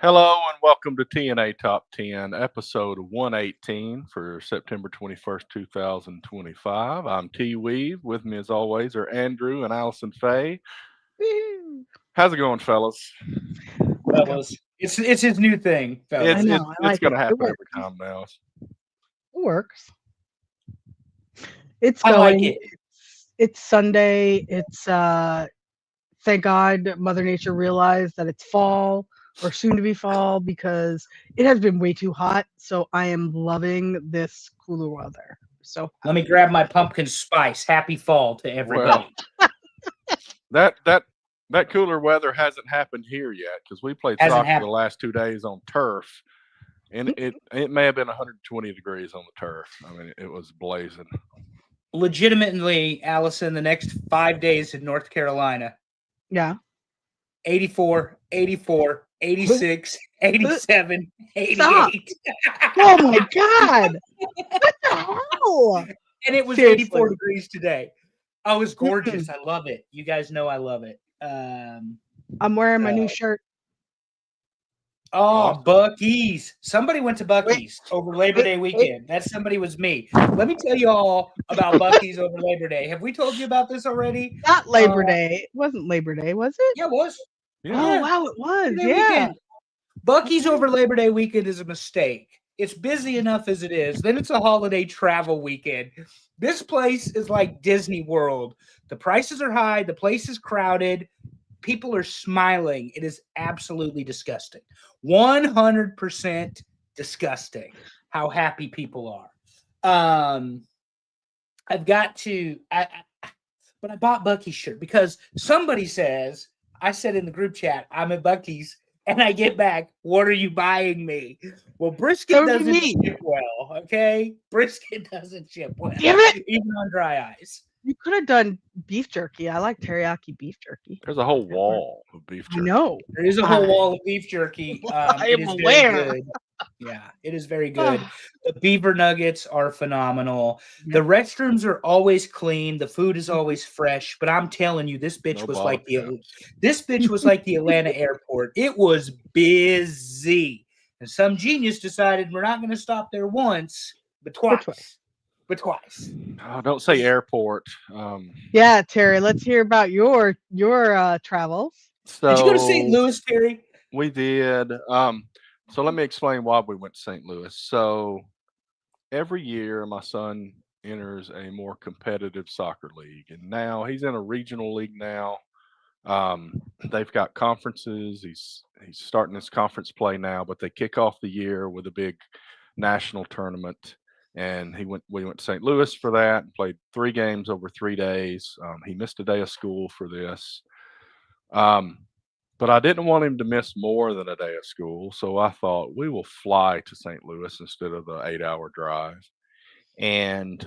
Hello and welcome to TNA Top 10, episode 118 for September 21st, 2025. I'm T Weave. With me, as always, are Andrew and Allison Faye. Woo! How's it going, fellas? Go. fellas. It's his new thing, It's I fellas. it's know. I it's like going it. to It happen works. every time now. It works. It's I like going. it. It's Sunday. Thank God Mother Nature realized that it's fall or soon to be fall because it has been way too hot. So I am loving this cooler weather. So Let me grab my pumpkin spice. Happy fall to Well, everybody. that cooler weather hasn't happened here yet because we played Hasn't soccer the happened. last 2 days on turf, and it may have been 120 degrees on the turf. I mean, it was blazing. Legitimately, Allison, the next 5 days in North Carolina, yeah. 84, 84, 86, 87, Stop. 88. Oh my God. What the hell? And it was Seriously. 84 degrees today. Oh, it's Mm-mm. gorgeous. I love it. You guys know I love it. I'm wearing my Uh, new shirt. Oh, Awesome. Bucky's. Somebody went to Wait, Bucky's over Labor wait, Day wait. weekend. That somebody was me. Let me tell you all about Bucky's over Labor Day. Have we told you about this already? Not Uh, Labor Day. It wasn't Labor Day, was it? yeah, it was. Yeah. Oh Yeah, wow, it Labor was. Day Yeah. weekend. Bucky's Okay. over Labor Day weekend is a mistake. It's busy enough as it is. Then it's a holiday travel weekend. This place is like Disney World. The prices are high. The place is crowded. People are smiling. It is absolutely disgusting. 100% disgusting how happy people are. I've got to, but I bought Bucky's shirt because somebody says, I said in the group chat, I'm at Bucky's, and I get back, what are you buying me? Well, brisket So did doesn't me. ship well, okay? Brisket doesn't ship well, Damn it! even on dry ice. You could have done beef jerky. I like teriyaki beef jerky. There's a whole wall of beef I jerky. know. There is a whole wall of beef jerky. I It am is very aware. good. Yeah, it is very good. The beaver nuggets are phenomenal. The Yep. restrooms are always clean. The food is always fresh. But I'm telling you, No bottle caps. this bitch was like the Atlanta airport. It was busy, and some genius decided we're not going to stop there once, but Or twice. twice, but twice. Oh, don't say airport. Yeah, Terry. Let's hear about your travels. Did you go to St. So Louis, Terry? we did. So let me explain why we went to St. Louis. So every year, my son enters a more competitive soccer league, and now he's in a regional league now. They've got conferences. He's starting his conference play now, but they kick off the year with a big national tournament. And we went to St. Louis for that and played 3 games over 3 days. He missed a day of school for this. Um, but I didn't want him to miss more than a day of school, so I thought we will fly to St. Louis instead of the 8-hour drive. And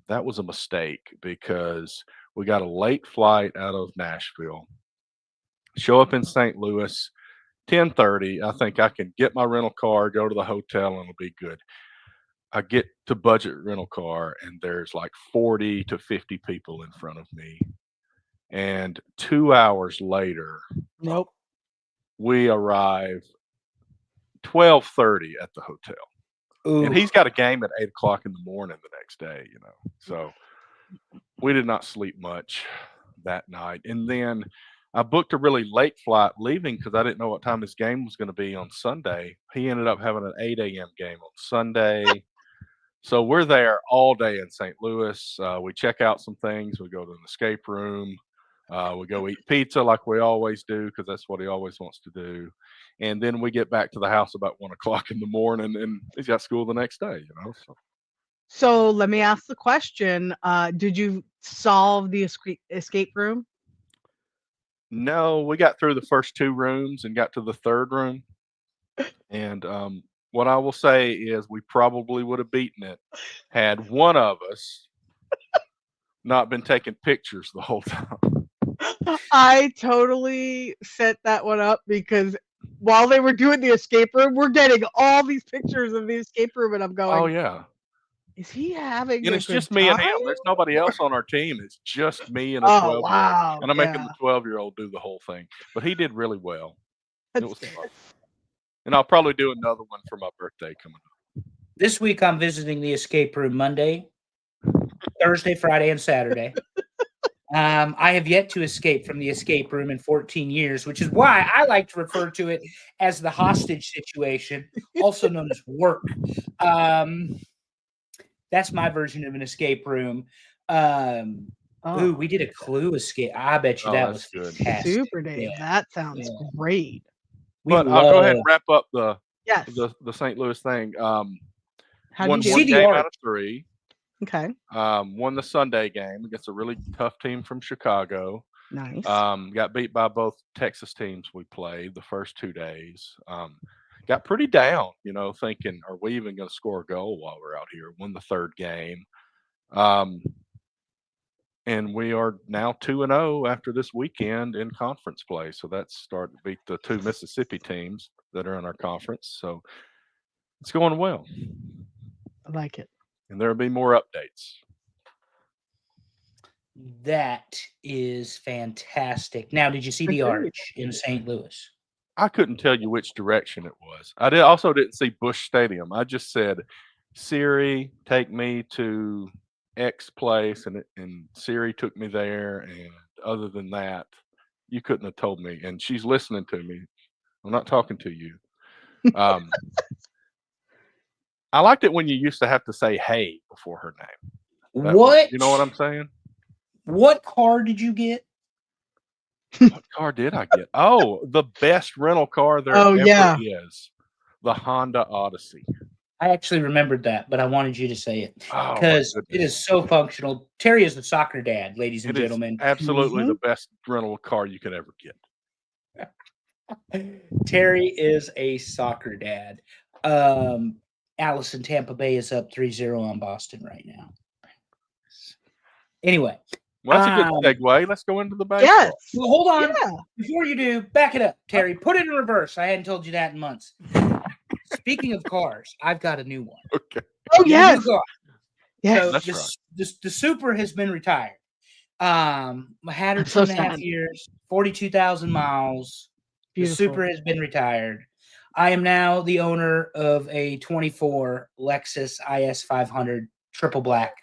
that was a mistake because we got a late flight out of Nashville. Show up in St. Louis 10:30. I think I can get my rental car, go to the hotel, and it'll be good. I get to budget rental car, and there's like 40 to 50 people in front of me. And 2 hours later, Nope. we arrive 12:30 at the hotel. And Ooh, he's got a game at 8 o'clock in the morning the next day, you know. So we did not sleep much that night. And then I booked a really late flight leaving because I didn't know what time his game was going to be on Sunday. He ended up having an 8 a.m. game on Sunday. So we're there all day in St. Louis. We check out some things. We go to an escape room. We go eat pizza like we always do because that's what he always wants to do. And then we get back to the house about 1 o'clock in the morning, and he's got school the next day. You know, so So let me ask the question. Did you solve the escape room? no, we got through the first 2 rooms and got to the third room. And what I will say is, we probably would have beaten it had one of us not been taking pictures the whole time. I totally set that one up because while they were doing the escape room, we're getting all these pictures of the escape room, and I'm Oh going, yeah, is he having and a it's good just me and time? him. There's nobody else on our team. It's just me and a Oh 12-year-old, wow, and I'm making yeah, the 12-year-old do the whole thing. But he did really well. It that's was good. fun. And I'll probably do another one for my birthday coming up. This week I'm visiting the escape room Monday, Thursday, Friday, and Saturday. I have yet to escape from the escape room in 14 years, which is why I like to refer to it as the hostage situation, also known as work. That's my version of an escape room. Ooh, we did a Clue escape. I bet you that was that's good. fantastic. Super Dave. Yeah. That sounds great. But I'll go ahead and wrap up the Yes. the St. Louis thing. How Won do you one See the game art. out of 3. Okay. Won the Sunday game against a really tough team from Chicago. Nice. Got beat by both Texas teams we played the first 2 days. Got pretty down, thinking, are we even going to score a goal while we're out here? Won the 3rd game. And we are now 2-0 after this weekend in conference play. So that's starting to beat the 2 Mississippi teams that are in our conference. So it's going well. I like it. And there'll be more updates. That is fantastic. Now, did you see the Agreed. arch in St. Louis? I couldn't tell you which direction it was. I also didn't see Busch Stadium. I just said, Siri, take me to X place, and Siri took me there. And other than that, you couldn't have told me. And she's listening to me. I'm not talking to you. I liked it when you used to have to say "hey" before her name. What? You know what I'm saying? What car did you get? What car did I get? Oh, the best rental car there ever is. The Honda Odyssey. I actually remembered that, but I wanted you to say it Oh, because it is so functional. Terry is the soccer dad, ladies and It is gentlemen. absolutely the best rental car you could ever get. Terry is a soccer dad. Allison, Tampa Bay is up 3-0 on Boston right now. Anyway. Well, that's a good segue. Let's go into the baseball. Yes. Well, hold on. Yeah. Before you do, back it up, Terry. Put it in reverse. I hadn't told you that in months. Speaking of cars, I've got a new one. Okay. Oh, yes. Yes. Yes. So the Super has been retired. I had her I'm so 2.5 sad. years, 42,000 miles. Beautiful. The Super has been retired. I am now the owner of a 24 Lexus IS 500 triple black,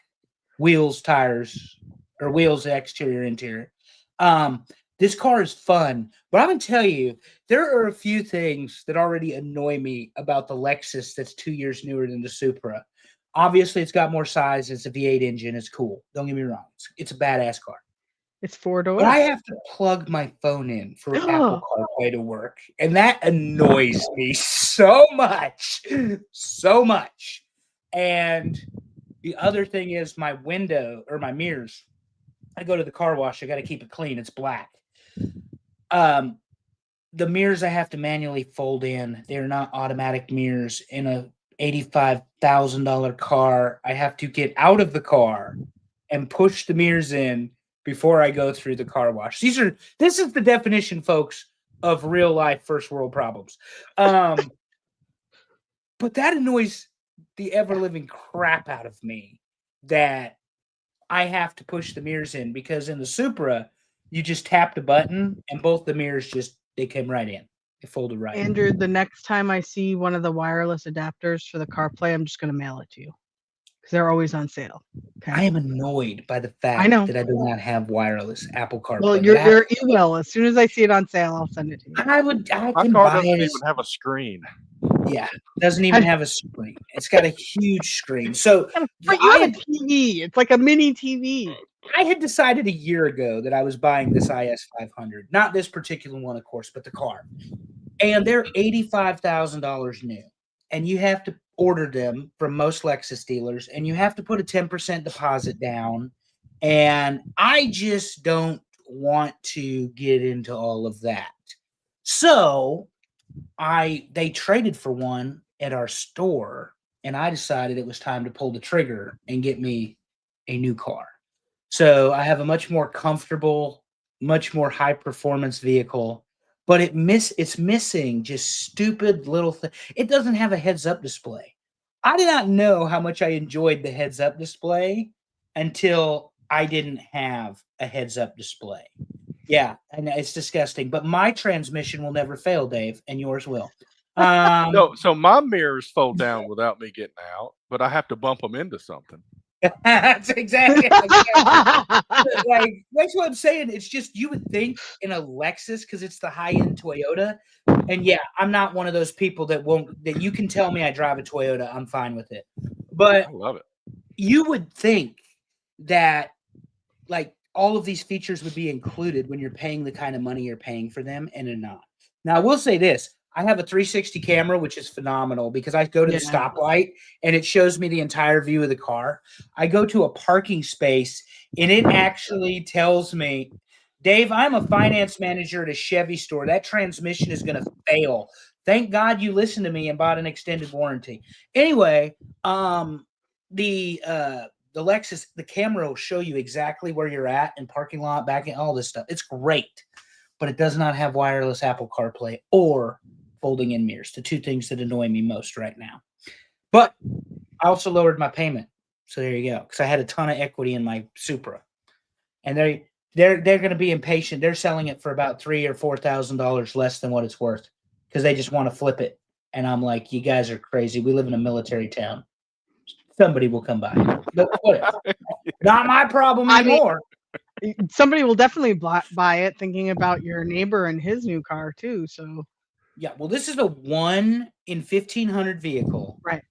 wheels, tires, or wheels, exterior, interior. This car is fun, but I'm going to tell you, there are a few things that already annoy me about the Lexus that's 2 years newer than the Supra. Obviously, it's got more size. It's a V8 engine. It's cool. Don't get me wrong. It's a badass car. It's 4 doors. But I have to plug my phone in for Apple CarPlay to work, and that annoys me so much. So much. And the other thing is my window or my mirrors. I go to the car wash. I got to keep it clean. It's black. The mirrors I have to manually fold in. They're not automatic mirrors. In a $85,000 car, I have to get out of the car and push the mirrors in before I go through the car wash. This is the definition, folks, of real life first world problems. But that annoys the ever living crap out of me that I have to push the mirrors in, because in the Supra, you just tapped a button and both the mirrors they came right in. They folded right in. Andrew, the next time I see one of the wireless adapters for the CarPlay, I'm just going to mail it to you because they're always on sale. Okay? I am annoyed by the fact that I do not have wireless Apple CarPlay. Well, you will. As soon as I see it on sale, I'll send it to you. I My can car buy doesn't it. even have a screen. Yeah, it doesn't even have a screen. It's got a huge screen. So But you have a TV. It's like a mini TV. I had decided a year ago that I was buying this IS 500. Not this particular one, of course, but the car. And they're $85,000 new. And you have to order them from most Lexus dealers, and you have to put a 10% deposit down. And I just don't want to get into all of that. So they traded for one at our store, and I decided it was time to pull the trigger and get me a new car. So I have a much more comfortable, much more high performance vehicle, but it's missing just stupid little things. It doesn't have a heads up display. I did not know how much I enjoyed the heads up display until I didn't have a heads up display. Yeah, and it's disgusting, but my transmission will never fail, Dave, and yours will. So my mirrors fold down without me getting out, but I have to bump them into something. That's exactly like that's what I'm saying. It's just you would think in a Lexus because it's the high-end Toyota. And yeah, I'm not one of those people that you can tell me I drive a Toyota, I'm fine with it. But I love it. you would think that like all of these features would be included when you're paying the kind of money you're paying for them, and they're not. Now, I will say this. I have a 360 camera, which is phenomenal because I go to the stoplight and it shows me the entire view of the car. I go to a parking space and it actually tells me, Dave, I'm a finance manager at a Chevy store. That transmission is going to fail. Thank God you listened to me and bought an extended warranty. Anyway, the Lexus, the camera will show you exactly where you're at in parking lot, back in all this stuff. It's great, but it does not have wireless Apple CarPlay or folding in mirrors, the two things that annoy me most right now. But I also lowered my payment. So there you go. Because I had a ton of equity in my Supra. And they're going to be impatient. They're selling it for about $3,000 or $4,000 less than what it's worth because they just want to flip it. And I'm like, you guys are crazy. We live in a military town. Somebody will come by. But whatever. Not my problem anymore. Somebody will definitely buy it thinking about your neighbor and his new car too. So yeah, well, this is a 1 in 1,500 vehicle. Right.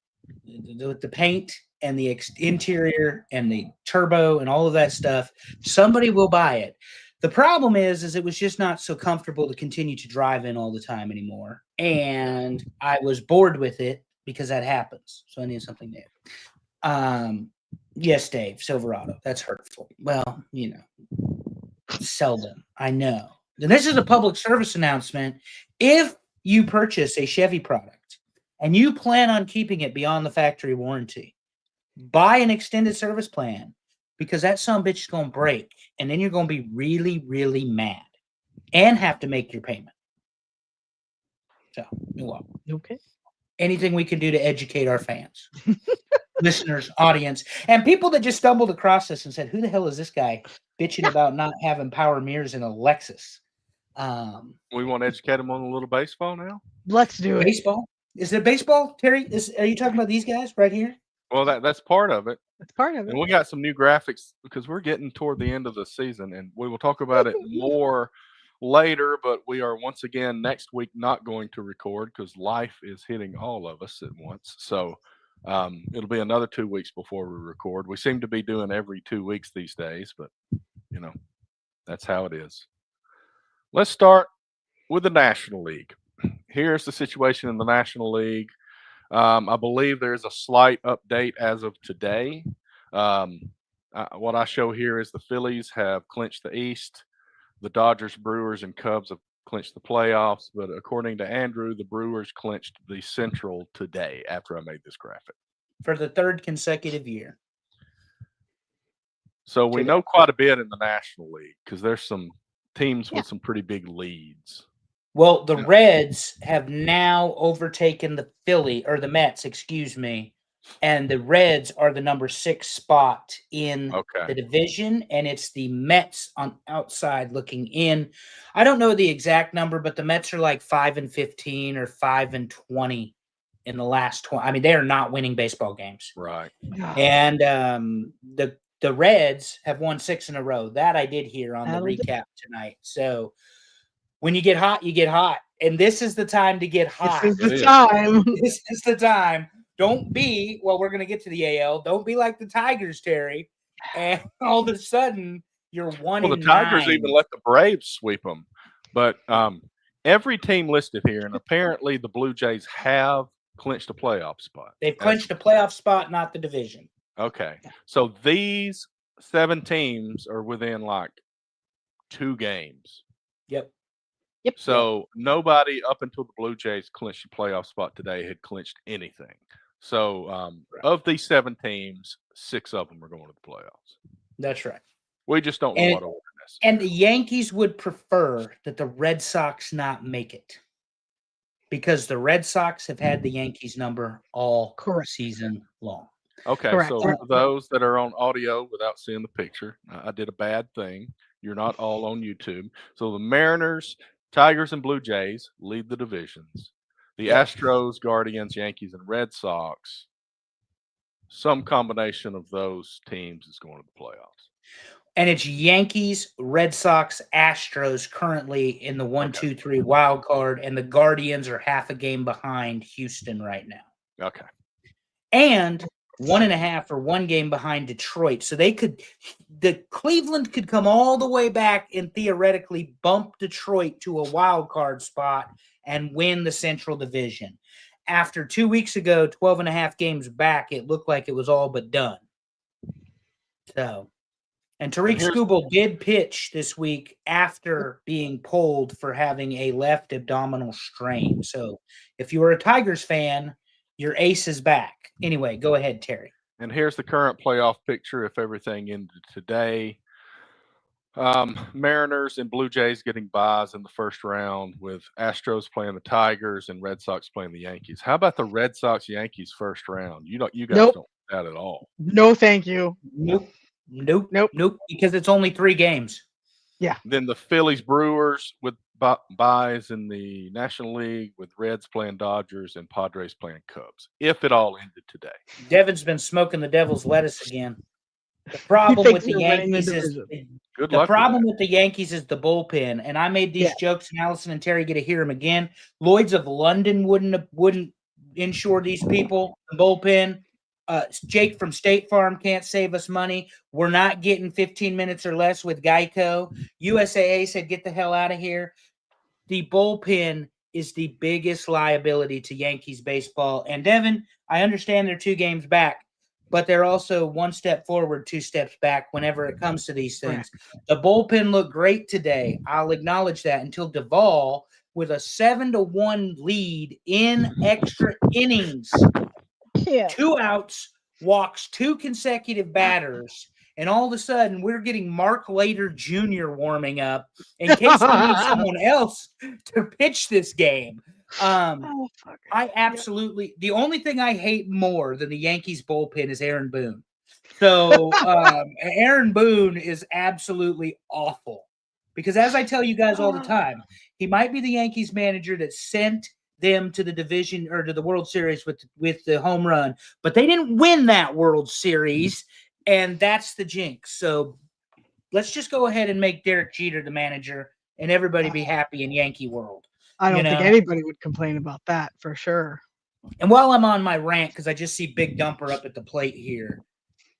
With the paint and the interior and the turbo and all of that stuff, somebody will buy it. The problem is it was just not so comfortable to continue to drive in all the time anymore. And I was bored with it because that happens. So I needed something new. Yes, Dave, Silverado. That's hurtful. Well, seldom. I know. And this is a public service announcement. If you purchase a Chevy product and you plan on keeping it beyond the factory warranty, buy an extended service plan because that sumbitch is going to break. And then you're going to be really, really mad and have to make your payment. So, you're welcome. Okay. Anything we can do to educate our fans, listeners, audience, and people that just stumbled across this and said, who the hell is this guy bitching about not having power mirrors in a Lexus? We want to educate them on a little baseball now. Let's do it. Baseball? Is it baseball, Terry? Are you talking about these guys right here? Well, that's part of it. That's part of it. And we got some new graphics because we're getting toward the end of the season, and we will talk about it more later. But we are once again next week not going to record because life is hitting all of us at once. So it'll be another 2 weeks before we record. We seem to be doing every 2 weeks these days, but that's how it is. Let's start with the National League. Here's the situation in the National League. I believe there's a slight update as of today. What I show here is the Phillies have clinched the East. The Dodgers, Brewers, and Cubs have clinched the playoffs. But according to Andrew, the Brewers clinched the Central today after I made this graphic. For the third consecutive year. So we know quite a bit in the National League because there's some teams with some pretty big leads. Well, the Reds have now overtaken the Mets, excuse me, and the Reds are the number 6 spot in the division, and it's the Mets on outside looking in. I don't know the exact number, but the Mets are like 5-15 or 5-20 in the last 20. I mean, they are not winning baseball games. Right. And the Reds have won 6 in a row. That I did hear on the recap tonight. So when you get hot, you get hot. And this is the time to get hot. This is the time. This is the time. Don't be, well, we're going to get to the AL. Don't be like the Tigers, Terry. And all of a sudden, you're 1-9. Well, the Tigers even let the Braves sweep them. But every team listed here, and apparently the Blue Jays have clinched a playoff spot. They've clinched a playoff spot, not the division. Okay. So these 7 teams are within like 2 games. Yep. So nobody up until the Blue Jays clinched a playoff spot today had clinched anything. So of these 7 teams, 6 of them are going to the playoffs. That's right. We just don't know what order necessarily. And the Yankees would prefer that the Red Sox not make it because the Red Sox have had the Yankees number all season long. Okay, so for those that are on audio without seeing the picture, I did a bad thing. You're not all on YouTube. So the Mariners, Tigers, and Blue Jays lead the divisions. The Yeah. Astros, Guardians, Yankees, and Red Sox, some combination of those teams is going to the playoffs. And it's Yankees, Red Sox, Astros currently in the 1-2-3 wild card, and the Guardians are half a game behind Houston right now. Okay. And 1.5 or 1 game behind Detroit. So the Cleveland could come all the way back and theoretically bump Detroit to a wild card spot and win the Central Division. After 2 weeks ago, 12.5 games back, it looked like it was all but done. So, and Tariq Skubal did pitch this week after being pulled for having a left abdominal strain. So if you were a Tigers fan, your ace is back. Anyway, go ahead, Terry. And here's the current playoff picture if everything ended today. Mariners and Blue Jays getting buys in the first round, with Astros playing the Tigers and Red Sox playing the Yankees. How about the Red Sox Yankees first round? You guys Nope. don't want that at all. No, thank you. Nope. Because it's only 3 games. Yeah. Then the Phillies Brewers with buys in the National League, with Reds playing Dodgers and Padres playing Cubs. If it all ended today. Devin's been smoking the devil's lettuce again. The problem with the Yankees is the problem with the Yankees is the bullpen. And I made these jokes, and Allison and Terry get to hear them again. Lloyd's of London wouldn't insure these people. The bullpen. Jake from State Farm can't save us money. We're not getting 15 minutes or less with Geico. USAA said, get the hell out of here. The bullpen is the biggest liability to Yankees baseball. And Devin, I understand they're 2 games back, but they're also 1 step forward, 2 steps back whenever it comes to these things. The bullpen looked great today. I'll acknowledge that, until Duvall, with a 7-1 lead in extra innings, 2 outs, walks 2 consecutive batters, and all of a sudden we're getting Mark Later Jr. warming up in case we need someone else to pitch this game. I absolutely, the only thing I hate more than the Yankees bullpen is Aaron Boone. So Aaron Boone is absolutely awful, because as I tell you guys all the time, he might be the Yankees manager that sent them to the division or to the World Series with the home run, but they didn't win that World Series, and that's the jinx. So let's just go ahead and make Derek Jeter the manager, and everybody be happy in Yankee world. I don't think anybody would complain about that, for sure. And while I'm on my rant, because I just see Big Dumper up at the plate here,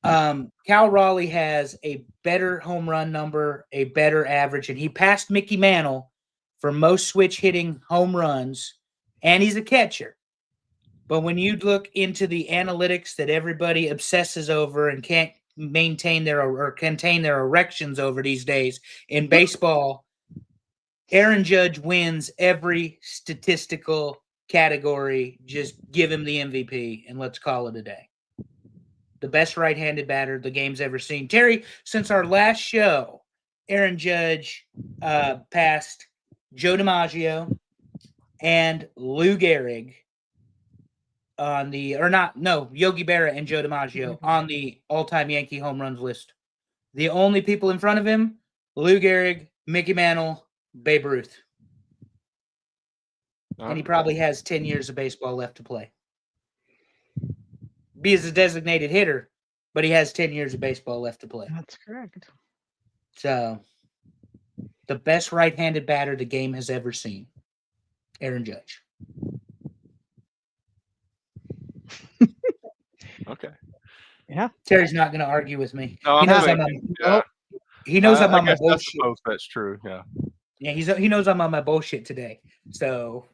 Cal Raleigh has a better home run number, a better average, and he passed Mickey Mantle for most switch hitting home runs. And he's a catcher. But when you look into the analytics that everybody obsesses over and can't maintain or contain their erections over these days in baseball, Aaron Judge wins every statistical category. Just give him the MVP and let's call it a day. The best right-handed batter the game's ever seen. Terry, since our last show, Aaron Judge passed Joe DiMaggio and Lou Gehrig on the, Yogi Berra and Joe DiMaggio on the all-time Yankee home runs list. The only people in front of him, Lou Gehrig, Mickey Mantle, Babe Ruth. And he probably has 10 years of baseball left to play. He is a designated hitter, but he has 10 years of baseball left to play. That's correct. So, the best right-handed batter the game has ever seen. Aaron Judge. Okay. Yeah. Terry's not going to argue with me. No, he knows I'm on my bullshit. I suppose that's true. Yeah. Yeah, he knows I'm on my bullshit today. So,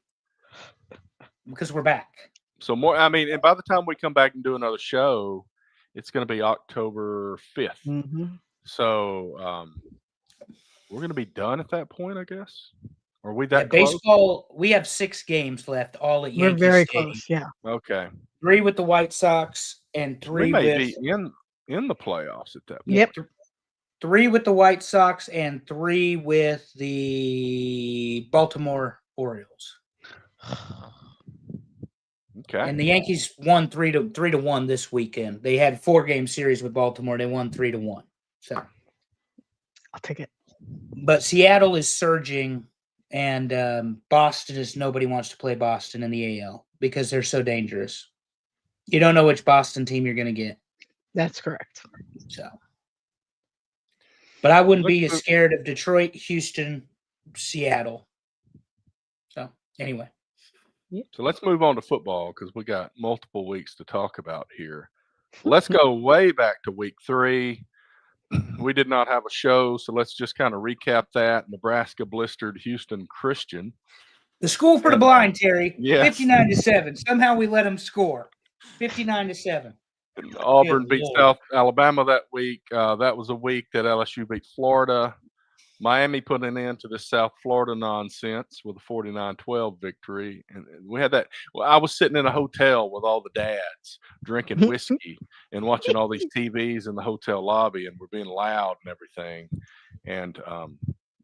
because we're back. So and by the time we come back and do another show, it's going to be October 5th. Mm-hmm. So, we're going to be done at that point, I guess. Are we that close? Baseball, we have 6 games left, all at We're Yankee very Stadium. close, yeah. Okay. 3 with the White Sox and 3 we may with be in the playoffs at that point. Yep. 3 with the White Sox and 3 with the Baltimore Orioles. Okay. And the Yankees won 3-1 this weekend. They had 4-game series with Baltimore. They won 3-1. So I'll take it. But Seattle is surging And Boston is nobody wants to play Boston in the AL because they're so dangerous. You don't know which Boston team you're going to get. That's correct. So, but I wouldn't Let's be as move- scared of Detroit, Houston, Seattle. So anyway, So let's move on to football because we got multiple weeks to talk about here. Let's go way back to week 3. We did not have a show, so let's just kind of recap that. Nebraska blistered Houston Christian. the school for the And, blind, Terry, yes. 59-7. Somehow we let them score, 59-7. And Auburn Good beat Lord. South Alabama that week. That was a week that LSU beat Florida. Miami put an end to this South Florida nonsense with a 49-12 victory. And we had that. Well, I was sitting in a hotel with all the dads drinking whiskey and watching all these TVs in the hotel lobby, and we're being loud and everything. And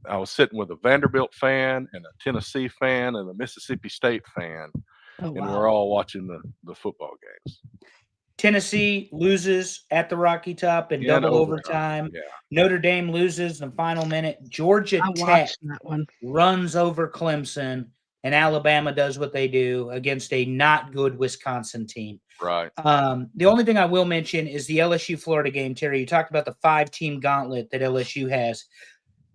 I was sitting with a Vanderbilt fan and a Tennessee fan and a Mississippi State fan, Oh, and wow. we're all watching the football games. Tennessee loses at the Rocky Top in In double overtime, overtime. yeah. Notre Dame loses in the final minute. Georgia I Tech watched that one. runs over Clemson, and Alabama does what they do against a not good Wisconsin team. Right. The only thing I will mention is the LSU Florida game. Terry, you talked about the 5-team gauntlet that LSU has.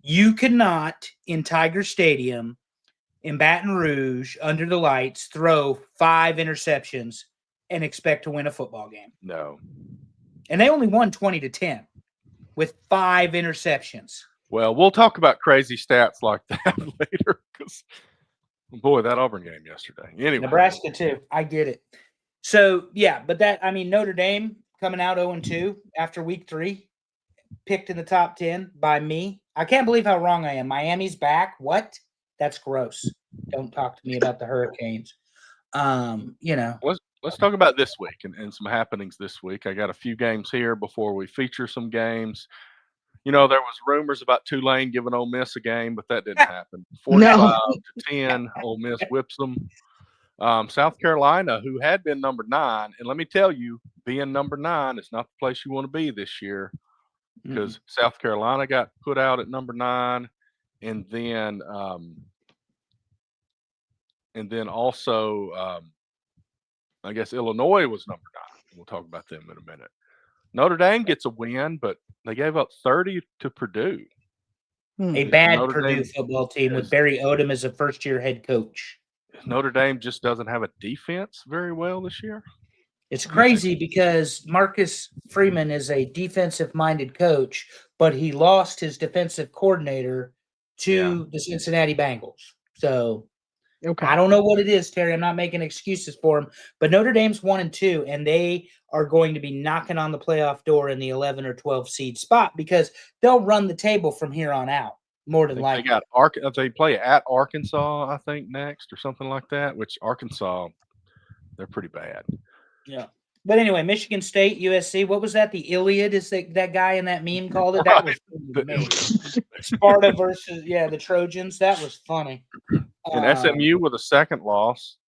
You cannot in Tiger Stadium in Baton Rouge under the lights throw 5 interceptions and expect to win a football game. No. And they only won 20-10 with 5 interceptions. Well, we'll talk about crazy stats like that later because, boy, that Auburn game yesterday. Anyway. Nebraska too. I get it. So, yeah, but Notre Dame coming out 0-2 after week 3, picked in the top 10 by me. I can't believe how wrong I am. Miami's back. What? That's gross. Don't talk to me about the Hurricanes. Let's talk about this week and some happenings this week. I got a few games here before we feature some games. There was rumors about Tulane giving Ole Miss a game, but that didn't happen. 45-10, Ole Miss whips them. South Carolina, who had been number 9, and let me tell you, being number 9 is not the place you want to be this year because South Carolina got put out at number 9, and then also I guess Illinois was number 9. We'll talk about them in a minute. Notre Dame gets a win, but they gave up 30 to Purdue. A bad Notre Purdue Dame football team with Barry Odom as a first-year head coach. Notre Dame just doesn't have a defense very well this year. It's crazy because Marcus Freeman is a defensive-minded coach, but he lost his defensive coordinator to the Cincinnati Bengals. So Okay. I don't know what it is, Terry. I'm not making excuses for him, but Notre Dame's 1-2, and they are going to be knocking on the playoff door in the 11 or 12 seed spot because they'll run the table from here on out. More than likely, They play at Arkansas, I think, next or something like that. Which Arkansas, they're pretty bad. Yeah. But anyway, Michigan State, USC. What was that? The Iliad is that guy in that meme called it? That was amazing. Sparta versus the Trojans. That was funny. And SMU with a second loss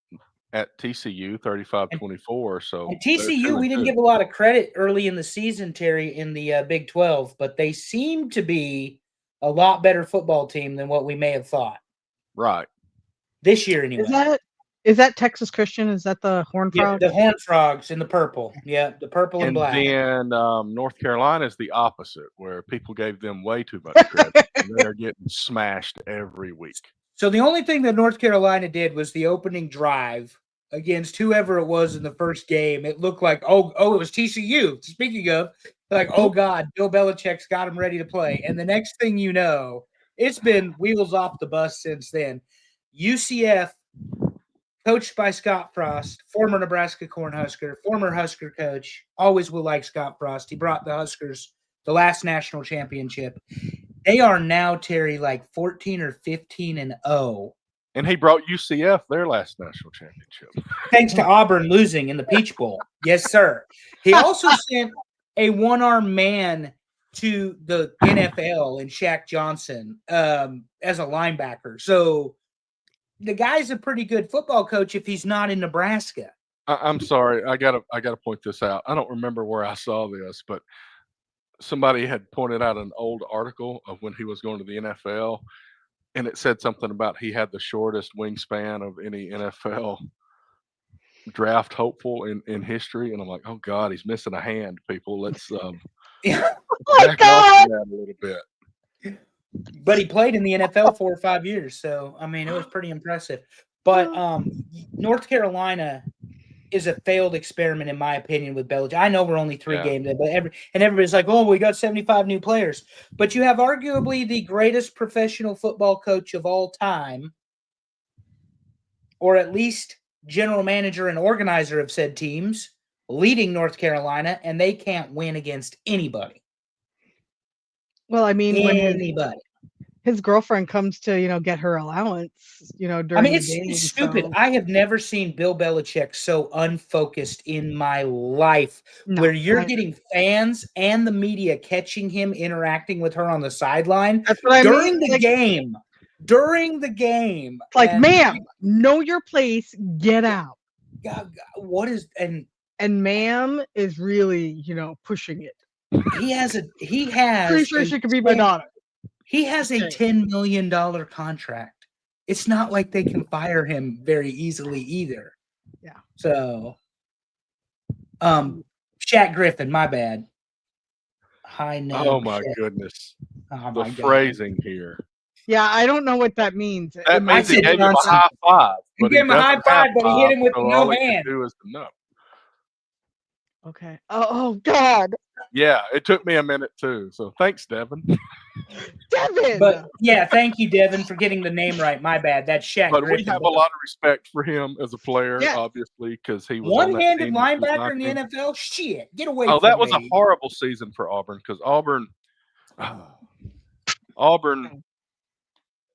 at TCU, 35-24. So and TCU, we didn't give a lot of credit early in the season, Terry, in the Big 12, but they seem to be a lot better football team than what we may have thought. Right. This year, anyway. Is that Texas Christian? Is that the Horned Yeah, Frog? the Horned Frogs in the purple. Yeah, the purple and black. And then North Carolina is the opposite, where people gave them way too much credit. They're getting smashed every week. So the only thing that North Carolina did was the opening drive against whoever it was in the first game. It looked like, it was TCU. Speaking of, like, oh, God, Bill Belichick's got him ready to play. And the next thing you know, it's been wheels off the bus since then. UCF, coached by Scott Frost, former Nebraska Cornhusker, former Husker coach, always will like Scott Frost. He brought the Huskers the last national championship. They are now, Terry, like 14 or 15-0. And he brought UCF their last national championship. Thanks to Auburn losing in the Peach Bowl. Yes, sir. He also sent a one-armed man to the NFL in Shaq Johnson as a linebacker. So the guy's a pretty good football coach if he's not in Nebraska. I'm sorry. I gotta point this out. I don't remember where I saw this, but somebody had pointed out an old article of when he was going to the NFL. and it said something about he had the shortest wingspan of any NFL draft hopeful in history, and I'm like, oh God, he's missing a hand. People, let's Yeah. Oh my back off God. from that a little bit. But he played in the NFL 4 or 5 years, so I mean, it was pretty impressive. But North Carolina is a failed experiment, in my opinion, with Belichick. I know we're only 3 Yeah. games in, but everybody's like, "Oh, we got 75 new players," but you have arguably the greatest professional football coach of all time, or at least general manager and organizer of said teams, leading North Carolina, and they can't win against anybody. Well, I mean, when Anybody. his girlfriend comes to, get her allowance, I during mean, the it's game. stupid. So I have never seen Bill Belichick so unfocused in my life, no, where you're getting fans and the media catching him interacting with her on the sideline that's what I during mean. the game. During the game. Like, And ma'am, know your place, get out. God, what is and And ma'am is really, pushing it. he has Pretty sure a she could be my 10 daughter. he has a Okay. $10 million contract. It's not like they can fire him very easily either. Yeah. So, Shaq Griffin, my bad. High name. Oh my Shaq. goodness, Oh the my God. phrasing here. Yeah, I don't know what that means. That It means might he said gave him a Johnson. high five, He but gave him a high doesn't have five, but he hit him with so no all he hand. can do is the no. Okay. Oh God, Yeah, it took me a minute too. So thanks, Devin. Devin. But yeah, thank you, Devin, for getting the name right. My bad. That's Shaq But Griffin. we have a lot of respect for him as a player, Yeah. obviously, because he was on that One-handed team that beat my linebacker in the team. NFL. Shit, get away Oh, from that was a me. horrible season for Auburn because Auburn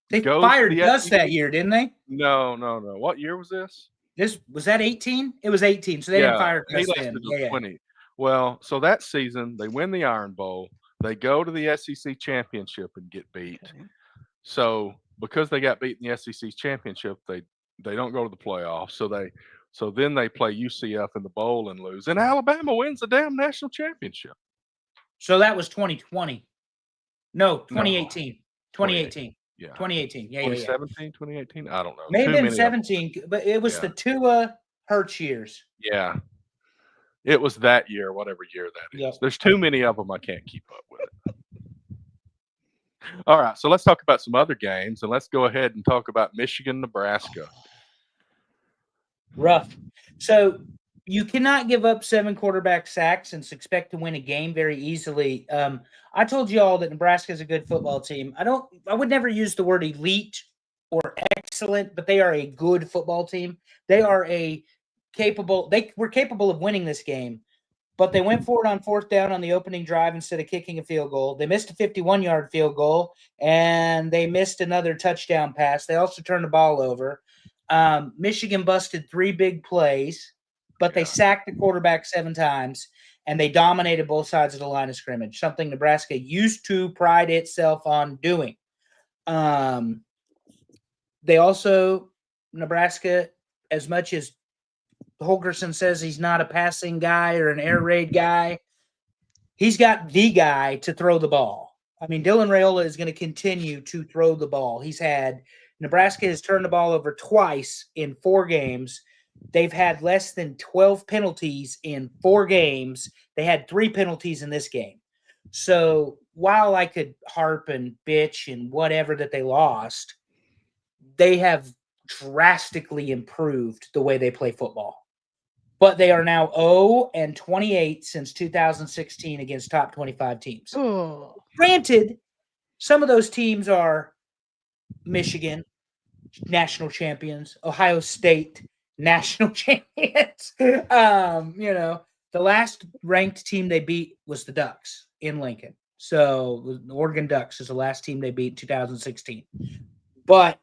They goes to fired the Gus SEC. that year, didn't they? No. What year was this? This was that 18? It was 18, so they didn't fire he Gus then. lasted till Yeah. 20. Well, so that season they win the Iron Bowl. They go to the SEC championship and get beat. Okay. So because they got beat in the SEC championship, they don't go to the playoffs. So then they play UCF in the bowl and lose. And Alabama wins the damn national championship. So that was 2020. No, 2018. 2018. Yeah. 2018. Yeah. 2017, 2018. I don't know. May have Too been many of 'em. 17, but it was Yeah. the Tua Hurts years. Yeah. It was that year, whatever year that is. Yep. There's too many of them. I can't keep up with it. All right. So let's talk about some other games and let's go ahead and talk about Michigan, Nebraska. Rough. So you cannot give up 7 quarterback sacks and expect to win a game very easily. I told you all that Nebraska is a good football team. I would never use the word elite or excellent, but they are a good football team. They are they were capable of winning this game, but they went for it on 4th down on the opening drive instead of kicking a field goal. They missed a 51-yard field goal, and they missed another touchdown pass. They also turned the ball over. Michigan busted 3 big plays, but they sacked the quarterback 7 times, and they dominated both sides of the line of scrimmage, something Nebraska used to pride itself on doing. Nebraska, as much as Holgerson says he's not a passing guy or an air raid guy, he's got the guy to throw the ball. I mean, Dylan Raiola is going to continue to throw the ball. Nebraska has turned the ball over twice in 4 games. They've had less than 12 penalties in 4 games. They had 3 penalties in this game. So while I could harp and bitch and whatever that they lost, they have drastically improved the way they play football. But they are now 0-28 since 2016 against top 25 teams. Oh. Granted, some of those teams are Michigan, national champions, Ohio State, national champions. The last ranked team they beat was the Ducks in Lincoln. So the Oregon Ducks is the last team they beat in 2016. But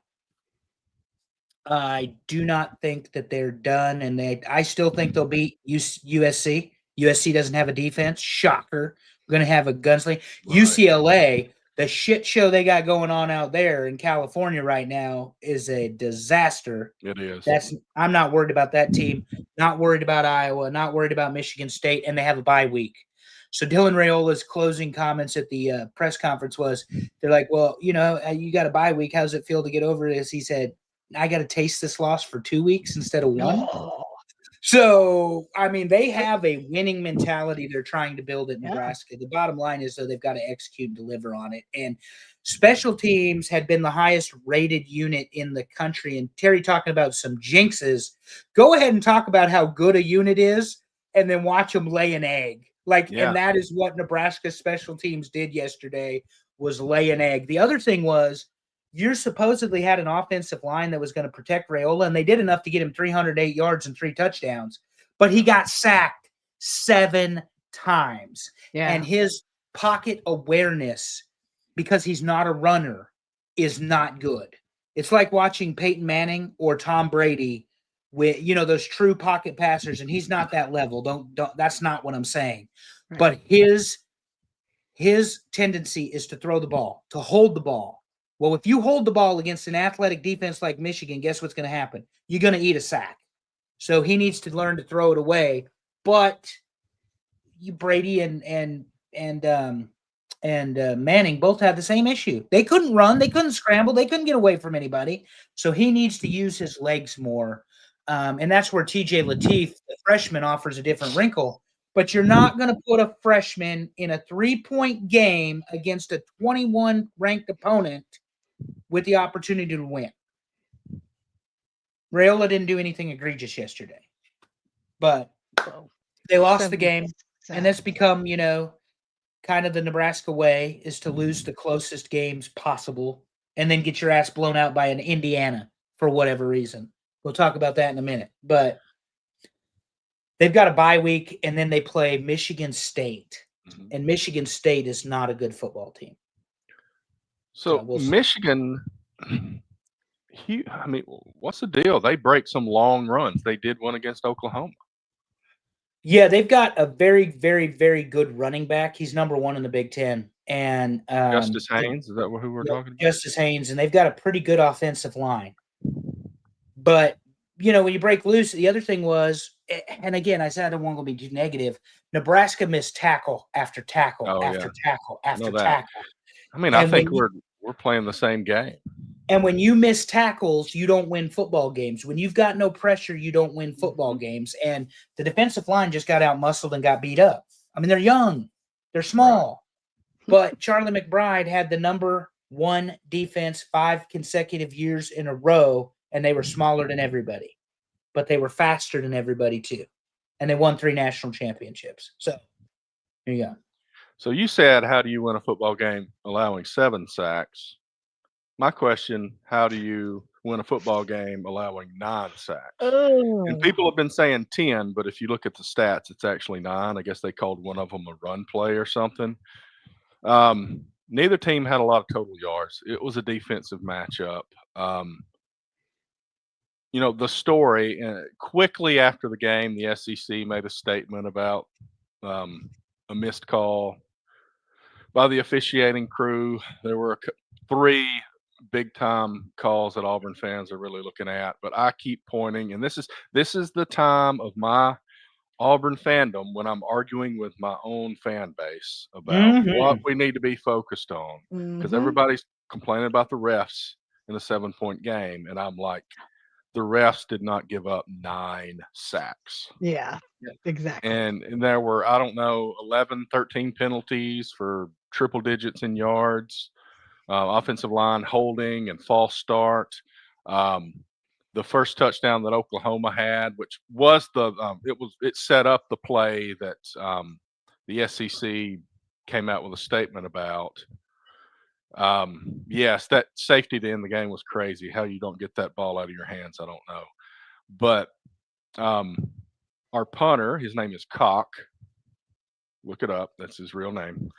I do not think that they're done, and I still think they'll beat USC. USC doesn't have a defense. Shocker. We're going to have a gunsling. Right. UCLA, the shit show they got going on out there in California right now is a disaster. It is. I'm not worried about that team. Not worried about Iowa. Not worried about Michigan State, and they have a bye week. So Dylan Raiola's closing comments at the press conference was, they're like, well, you got a bye week. How does it feel to get over this? He said, I got to taste this loss for 2 weeks instead of one. Oh, So, I mean, they have a winning mentality they're trying to build at Yeah. Nebraska. The bottom line is, though, they've got to execute and deliver on it. And special teams had been the highest rated unit in the country. And Terry talking about some jinxes. Go ahead and talk about how good a unit is and then watch them lay an egg. Yeah. And that is what Nebraska special teams did yesterday, was lay an egg. The other thing was, you supposedly had an offensive line that was going to protect Raiola, and they did enough to get him 308 yards and 3 touchdowns, but he got sacked 7 times. yeah. And his pocket awareness, because he's not a runner, is not good. It's like watching Peyton Manning or Tom Brady with, those true pocket passers, and he's not that level. Don't that's not what I'm saying. Right. But his tendency is to throw the ball, to hold the ball. Well, if you hold the ball against an athletic defense like Michigan, guess what's going to happen? You're going to eat a sack. So he needs to learn to throw it away. But Brady and Manning both have the same issue. They couldn't run, they couldn't scramble, they couldn't get away from anybody. So he needs to use his legs more. And that's where TJ Lateef, the freshman, offers a different wrinkle. But you're not going to put a freshman in a 3-point game against a 21 ranked opponent with the opportunity to win. Raiola didn't do anything egregious yesterday, but they lost the game. And that's become, kind of the Nebraska way, is to lose the closest games possible and then get your ass blown out by an Indiana for whatever reason. We'll talk about that in a minute. But they've got a bye week, and then they play Michigan State. Mhm. And Michigan State is not a good football team. So we'll see. Michigan, what's the deal? They break some long runs. They did one against Oklahoma. Yeah, they've got a very, very, very good running back. He's number 1 in the Big Ten. And Justice Haynes, is that who we're talking about? Justice Haynes, and they've got a pretty good offensive line. But, when you break loose, the other thing was, and again, I said I don't want to be too negative, Nebraska missed tackle after tackle after tackle after tackle. I think we're playing the same game. And when you miss tackles, you don't win football games. When you've got no pressure, you don't win football games. And the defensive line just got out-muscled and got beat up. I mean, they're young. They're small. Right. But Charlie McBride had the number 1 defense 5 consecutive years in a row, and they were smaller than everybody. But they were faster than everybody, too. And they won 3 national championships. So, there you go. So you said, how do you win a football game allowing 7 sacks? My question, how do you win a football game allowing 9 sacks? Oh. And people have been saying 10, but if you look at the stats, it's actually 9. I guess they called one of them a run play or something. Neither team had a lot of total yards. It was a defensive matchup. The story, quickly after the game, the SEC made a statement about a missed call by the officiating crew. There were 3 big-time calls that Auburn fans are really looking at, but I keep pointing, and this is the time of my Auburn fandom when I'm arguing with my own fan base about what we need to be focused on, because everybody's complaining about the refs in a 7-point game, and I'm like, the refs did not give up 9 sacks. Yeah, exactly. And there were, 11, 13 penalties for triple digits in yards. Offensive line holding and false start. The first touchdown that Oklahoma had, which was it set up the play that the SEC came out with a statement about. Yes, that safety to end the game was crazy. How you don't get that ball out of your hands, I don't know. But our punter, his name is Cock. Look it up. That's his real name.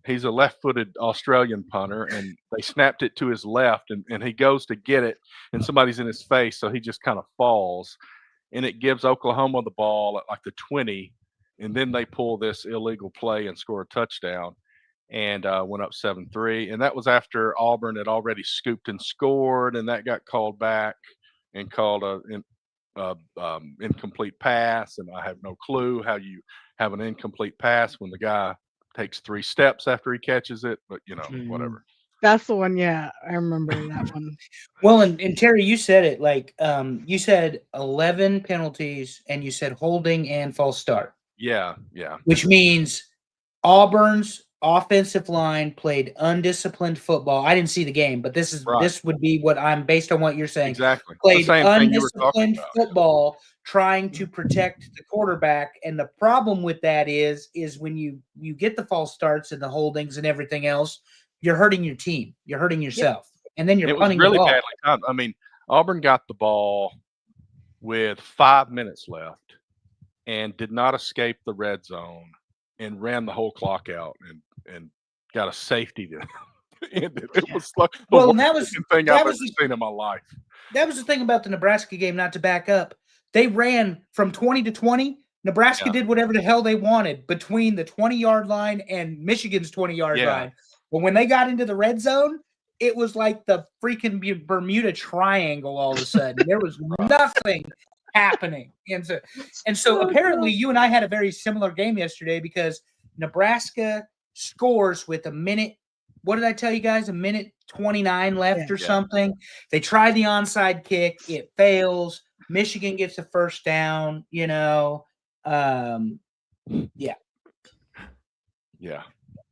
He's a left-footed Australian punter, and they snapped it to his left, and he goes to get it, and somebody's in his face, so he just kind of falls, and it gives Oklahoma the ball at like the 20, and then they pull this illegal play and score a touchdown, and went up 7-3, and that was after Auburn had already scooped and scored, and that got called back and called incomplete pass, and I have no clue how you have an incomplete pass when the guy takes 3 steps after he catches it, but whatever. That's the one. Yeah, I remember that one. Well, and Terry, you said it like you said 11 penalties, and you said holding and false start, Yeah. which means Auburn's offensive line played undisciplined football. I didn't see the game, but this Right. would be what I'm based on what you're saying. Exactly. The Played same thing you were talking undisciplined about. football, trying to protect the quarterback. And the problem with that is when you get the false starts and the holdings and everything else, you're hurting your team. You're hurting yourself. And then you're It was punting really the ball. badly timed. I mean, Auburn got the ball with 5 minutes left and did not escape the red zone and ran the whole clock out and got a safety to end it. It was like the Well, and worst looking thing I've ever seen in my life. That was the thing about the Nebraska game, not to back up. They ran from 20 to 20. Nebraska did whatever the hell they wanted between the 20-yard line and Michigan's 20-yard line. But when they got into the red zone, it was like the freaking Bermuda Triangle all of a sudden. There was nothing happening. And so apparently you and I had a very similar game yesterday because Nebraska scores with a minute. What did I tell you guys? A minute 29 left or something. They try the onside kick. It fails. Michigan gets a first down, Yeah.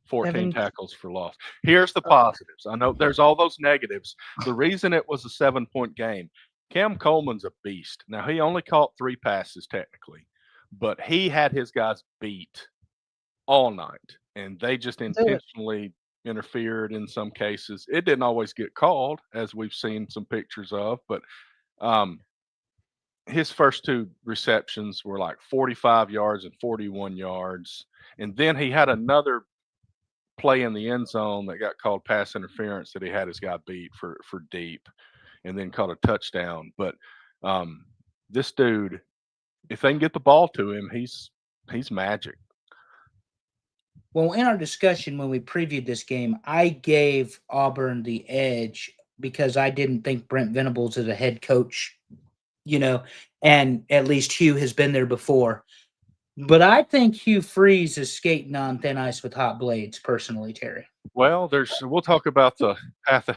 14 tackles for loss. Here's the positives. I know there's all those negatives. The reason it was a 7-point game, Cam Coleman's a beast. Now, he only caught 3 passes technically, but he had his guys beat all night, and they just intentionally interfered in some cases. It didn't always get called, as we've seen some pictures of, but his first 2 receptions were like 45 yards and 41 yards. And then he had another play in the end zone that got called pass interference that he had his guy beat for deep and then caught a touchdown. But this dude, if they can get the ball to him, he's magic. Well, in our discussion when we previewed this game, I gave Auburn the edge because I didn't think Brent Venables is a head coach, and at least Hugh has been there before. But I think Hugh Freeze is skating on thin ice with hot blades, personally, Terry. Well, we'll talk about the path.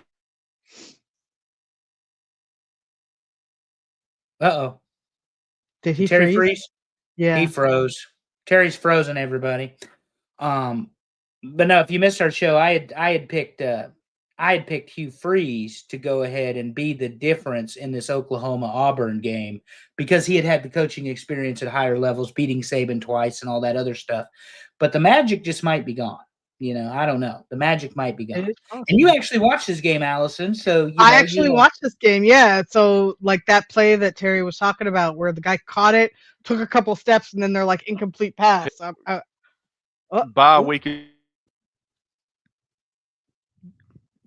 Uh-oh. Did he Terry freeze? Yeah. He froze. Terry's frozen, everybody. But no, if you missed our show, I had picked Hugh Freeze to go ahead and be the difference in this Oklahoma-Auburn game because he had the coaching experience at higher levels, beating Saban twice and all that other stuff. But the magic just might be gone. I don't know. The magic might be gone. And you actually watched this game, Allison. So I actually watched this game. Yeah. So like that play that Terry was talking about where the guy caught it, took a couple steps, and then they're like incomplete pass. Bye week.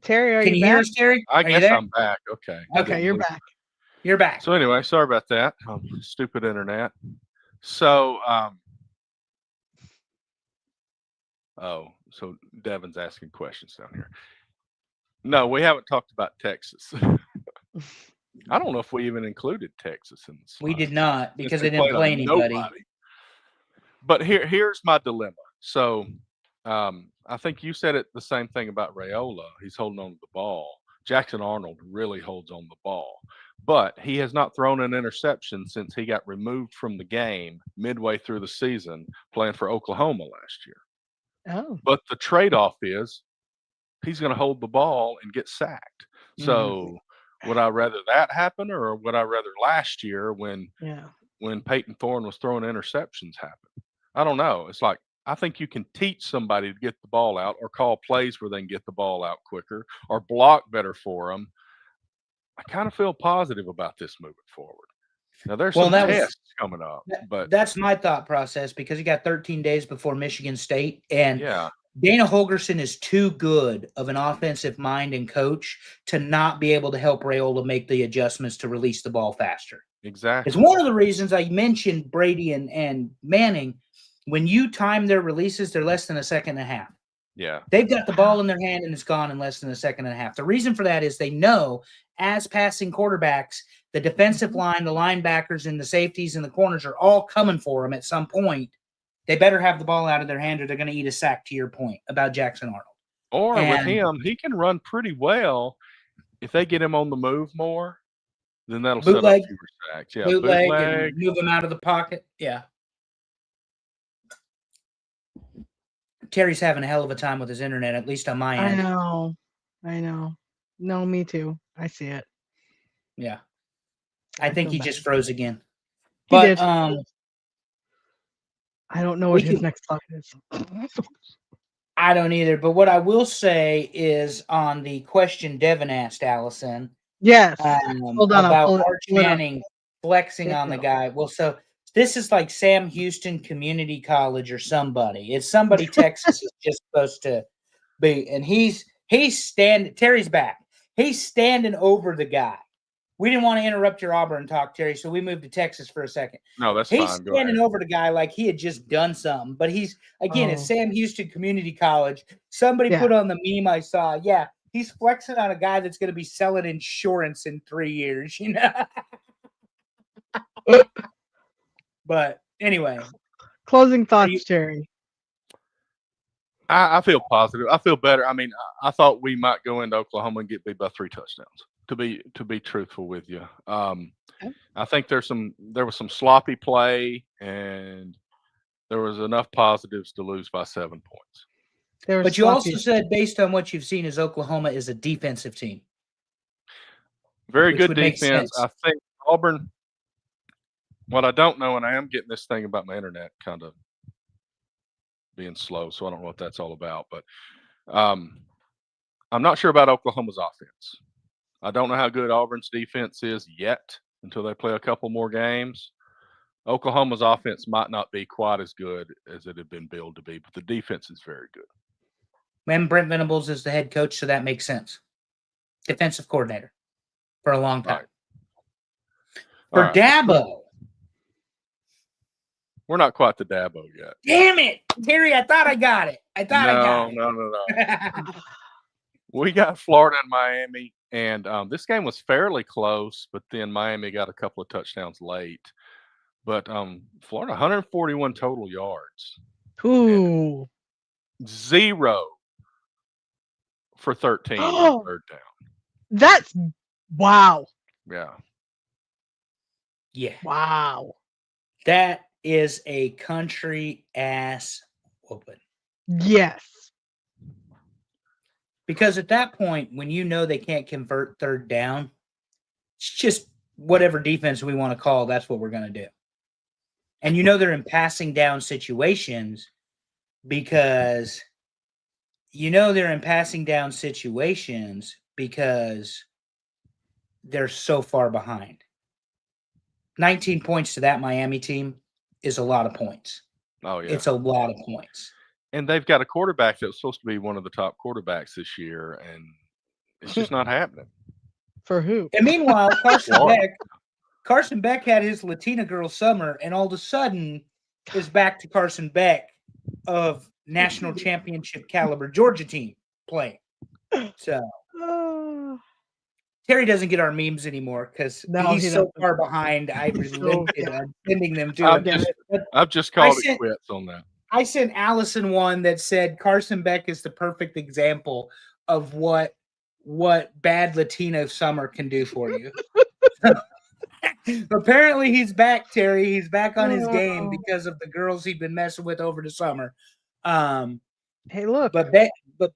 Terry, can you hear us, Terry? I guess I'm back. Okay. Okay, you're back. You're back. So anyway, sorry about that. Stupid internet. So so Devin's asking questions down here. No, we haven't talked about Texas. I don't know if we even included Texas in this. We did not because they didn't play anybody. But here's my dilemma. So I think you said it the same thing about Raiola. He's holding on to the ball. Jackson Arnold really holds on the ball, but he has not thrown an interception since he got removed from the game midway through the season playing for Oklahoma last year. Oh. But the trade-off is he's going to hold the ball and get sacked. So would I rather that happen, or would I rather last year when Peyton Thorne was throwing interceptions happen? I don't know. It's like, I think you can teach somebody to get the ball out or call plays where they can get the ball out quicker or block better for them. I kind of feel positive about this moving forward. Now, there's some tests coming up. But that's my thought process because you got 13 days before Michigan State. And Dana Holgorsen is too good of an offensive mind and coach to not be able to help Raiola make the adjustments to release the ball faster. Exactly. It's one of the reasons I mentioned Brady and Manning. When you time their releases, they're less than a second and a half. Yeah. They've got the ball in their hand and it's gone in less than a second and a half. The reason for that is they know as passing quarterbacks, the defensive line, the linebackers, and the safeties and the corners are all coming for them at some point. They better have the ball out of their hand or they're going to eat a sack, to your point about Jackson Arnold. Or with And- him, he can run pretty well. If they get him on the move more, then that'll set Bootleg. up fewer sacks. Yeah, Bootleg bootleg. and move them out of the pocket. Yeah. Terry's having a hell of a time with his internet, at least on my I end. know. No, me too. I see it. Yeah. I think feel he bad. just froze again. He But did. I don't know what we his can- next thought is. I don't either. But what I will say is on the question Devin asked Allison Yes. Hold on, I'll about pull it- Arch pull it up. Manning flexing There on you the go. guy. Well, so this is like Sam Houston Community College or somebody. It's somebody Texas is just supposed to be. And he's standing. Terry's back. He's standing over the guy. We didn't want to interrupt your Auburn talk, Terry, so we moved to Texas for a second. No, that's He's fine. Go ahead. standing over the guy like he had just done something. But he's again, it's Oh. Sam Houston Community College. Somebody Yeah. put on the meme I saw. Yeah, he's flexing on a guy that's going to be selling insurance in 3 years. You know. But anyway, Closing thoughts, you- Terry. I feel positive. I feel better. I mean, I thought we might go into Oklahoma and get beat by 3 touchdowns. To be truthful with you, Okay. I think there was some sloppy play, and there was enough positives to lose by 7 points. There was but you sloppy- also said based on what you've seen, is Oklahoma is a defensive team. Very Which good would make defense. sense. I think Auburn. What I don't know, and I am getting this thing about my internet kind of being slow, so I don't know what that's all about. But I'm not sure about Oklahoma's offense. I don't know how good Auburn's defense is yet until they play a couple more games. Oklahoma's offense might not be quite as good as it had been billed to be, but the defense is very good. And Brent Venables is the head coach, so that makes sense. Defensive coordinator for a long time. Right. For All right. Dabo. We're not quite the Dabo yet. Damn it, Terry! I thought I got it. I thought I got it. No. We got Florida and Miami, and this game was fairly close, but then Miami got a couple of touchdowns late. But Florida, 141 total yards, Ooh. 0 for 13 on Oh. third down. That's wow. Yeah. Yeah, Wow. that is a country ass whooping. Yes. Because at that point, when you know they can't convert third down, it's just whatever defense we want to call, that's what we're going to do. And you know they're in passing down situations because they're so far behind. 19 points to that Miami team is a lot of points. Oh, yeah. It's a lot of points. And they've got a quarterback that was supposed to be one of the top quarterbacks this year, and it's just not happening. For who? And meanwhile, Florida. Carson Beck had his Latina girl summer, and all of a sudden is back to Carson Beck of national championship caliber Georgia team playing. So Oh, Terry doesn't get our memes anymore because No, he's he so doesn't. far behind. I relented on sending them to I'm him. just- But I've just called it sent- quits on that. I sent Allison one that said Carson Beck is the perfect example of what bad Latino summer can do for you. Apparently he's back, Terry. He's back on his game because of the girls he'd been messing with over the summer. hey, look. But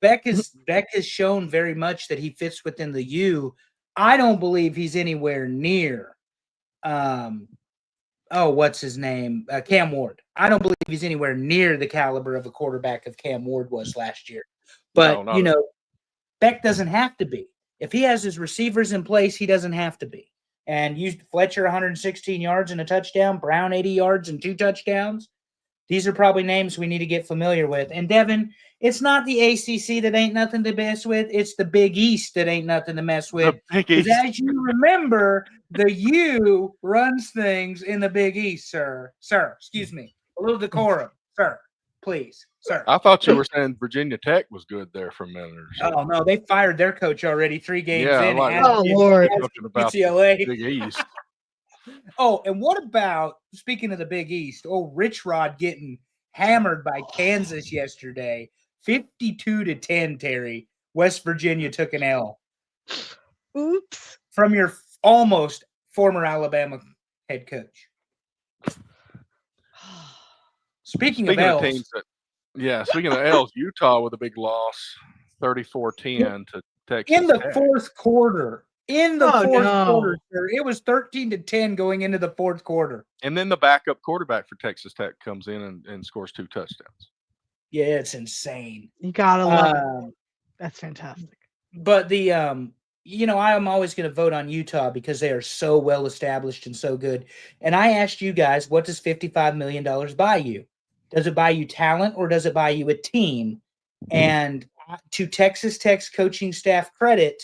Beck has shown very much that he fits within the U. I don't believe he's anywhere near what's his name? Cam Ward. I don't believe he's anywhere near the caliber of a quarterback of Cam Ward was last year. But No, not at Beck doesn't have to be. If he has his receivers in place, he doesn't have to be. And used Fletcher 116 yards and a touchdown, Brown 80 yards and 2 touchdowns. These are probably names we need to get familiar with. And Devin, it's not the ACC that ain't nothing to mess with. It's the Big East that ain't nothing to mess with. The Big 'Cause East. as you remember, the U runs things in the Big East, sir. Sir, excuse me. A little decorum, sir. please, sir. I thought you were saying Virginia Tech was good there for a minute or so. Oh no, they fired their coach already 3 games Yeah, in. like- as Oh, did- Lord. as Talking did about the UCLA. Big East. Oh, and what about speaking of the Big East? Oh, Rich Rod getting hammered by Kansas yesterday, 52-10. Terry, West Virginia took an L Oops. from your almost former Alabama head coach. Speaking of L's, teams speaking of L's, Utah with a big loss, 34-10 to Texas in the Tech. fourth quarter, Oh, no. quarter, sir, it was 13-10 going into the fourth quarter. And then the backup quarterback for Texas Tech comes in and scores 2 touchdowns. Yeah, it's insane. You gotta love it. Um, That's fantastic. But the I'm always going to vote on Utah because they are so well established and so good. And I asked you guys, what does $55 million buy you? Does it buy you talent or does it buy you a team? And to Texas Tech's coaching staff credit,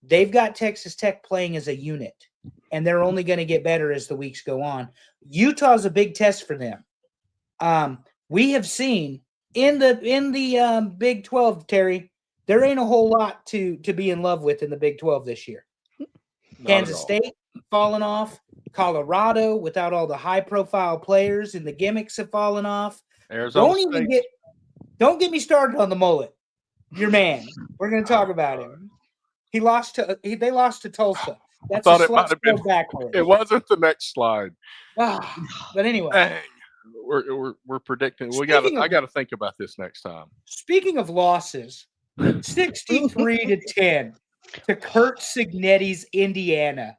they've got Texas Tech playing as a unit, and they're only going to get better as the weeks go on. Utah's a big test for them. We have seen in the Big 12, Terry, there ain't a whole lot to be in love with in the Big 12 this year. Not Kansas at all. State fallen off. Colorado, without all the high-profile players and the gimmicks, have fallen off. Arizona State. Don't get me started on the mullet. Your man. We're going to talk about him. They lost to Tulsa. That's thought a it might slut have been- spelled backwards. It wasn't the next slide. But anyway, Dang. We're predicting. I got to think about this next time. speaking of losses, 63-10 to Kurt Signetti's Indiana.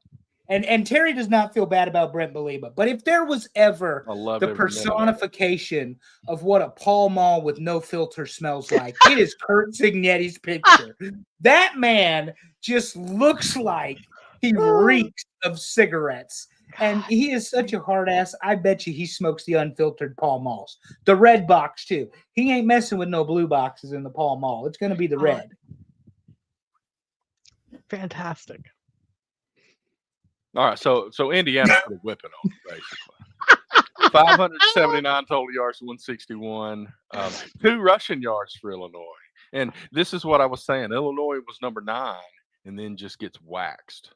And Terry does not feel bad about Brent Bielema, but if there was ever I love the every minute of it. personification of what a Pall Mall with no filter smells like, it is Kurt Signetti's picture. That man just looks like he reeks of cigarettes. And he is such a hard ass. I bet you he smokes the unfiltered Pall Malls. The red box, too. He ain't messing with no blue boxes in the Pall Mall. It's going to be the red. Fantastic. All right, so Indiana put a whipping on it, basically. 579 total yards, 161. 2 rushing yards for Illinois. And this is what I was saying. Illinois was number 9 and then just gets waxed.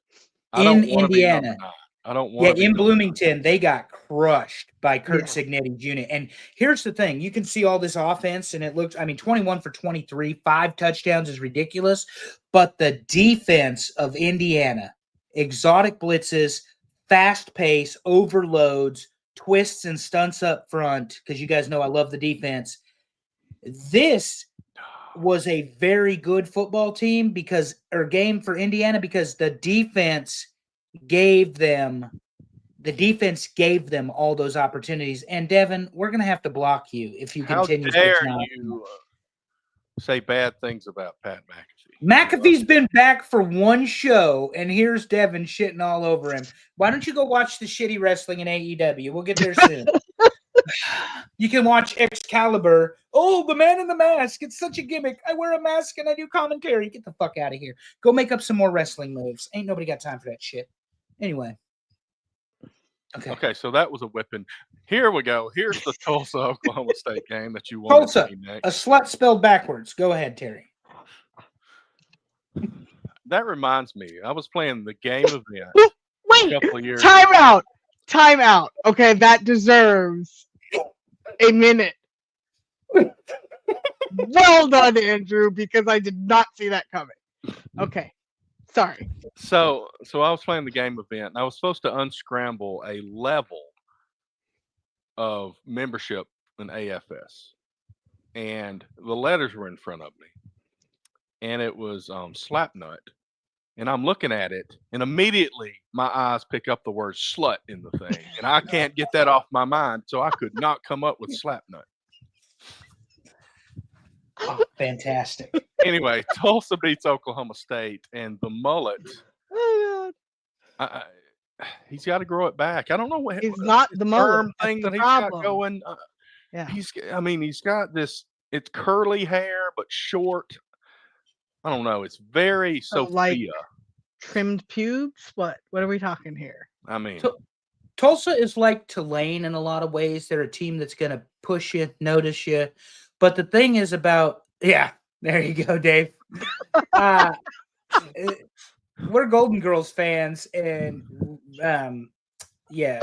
I In don't wanna be number Indiana. 9. I don't Yeah, want to. in Bloomington, they got crushed by Kurt Yeah. Signetti's unit. And here's the thing. You can see all this offense, and it looks, 21 for 23, 5 touchdowns is ridiculous. But the defense of Indiana, exotic blitzes, fast pace, overloads, twists and stunts up front, because you guys know I love the defense. This was a very good football team game for Indiana because the defense gave them all those opportunities. And Devin, we're going to have to block you if you How continue. dare switching out. you say bad things about Pat McAfee? McAfee's been back for one show, and here's Devin shitting all over him. Why don't you go watch the shitty wrestling in AEW? We'll get there soon. You can watch Excalibur. Oh, the man in the mask. It's such a gimmick. I wear a mask and I do commentary. Get the fuck out of here. Go make up some more wrestling moves. Ain't nobody got time for that shit. Anyway. Okay, so that was a whipping. Here we go. Here's the Tulsa Oklahoma State game that you wanted Tulsa, to see a next. slut spelled backwards. Go ahead, Terry. That reminds me, I was playing the game event a Wait, couple of years. time out. Okay, that deserves a minute. Well done, Andrew, because I did not see that coming. Okay, sorry. So I was playing the game event, and I was supposed to unscramble a level of membership in AFS, and the letters were in front of me, and it was Slapnut, and I'm looking at it, and immediately my eyes pick up the word slut in the thing, and I can't get that off my mind, so I could not come up with Slapnut. Oh, fantastic. Anyway, Tulsa beats Oklahoma State, and the mullet. Oh, He's got to grow it back. I don't know what He's not the mullet. term That's thing the that he's got problem. going. Yeah. He's got this. It's curly hair but short. I don't know. It's very So, Sophia. like- Trimmed pubes? What are we talking here? I mean, Tulsa is like Tulane in a lot of ways. They're a team that's going to push you, notice you. But the thing is about, yeah, there you go, Dave. We're Golden Girls fans, and yeah.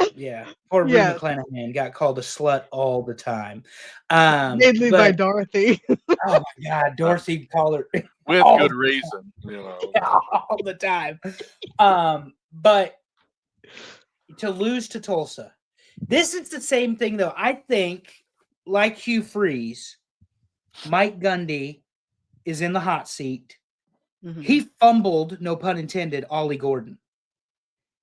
Poor Rue Yes. McClanahan got called a slut all the time. Mainly by But Dorothy. oh my God, Dorothy called her With all good the reason, you know. all the time. But to lose to Tulsa, this is the same thing though. I think, like Hugh Freeze, Mike Gundy is in the hot seat. Mhm. He fumbled, no pun intended, Ollie Gordon.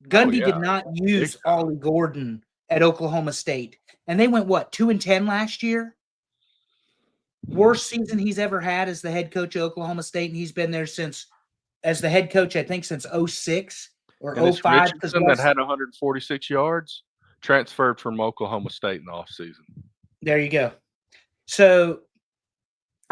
Gundy did yeah. not use Big time. Ollie Gordon at Oklahoma State. And they went, what, 2-10 last year? Worst season he's ever had as the head coach of Oklahoma State. And he's been there since, as the head coach, I think since 06 or And it's 05. Richardson that had 146 yards, transferred from Oklahoma State in the offseason. There you go. So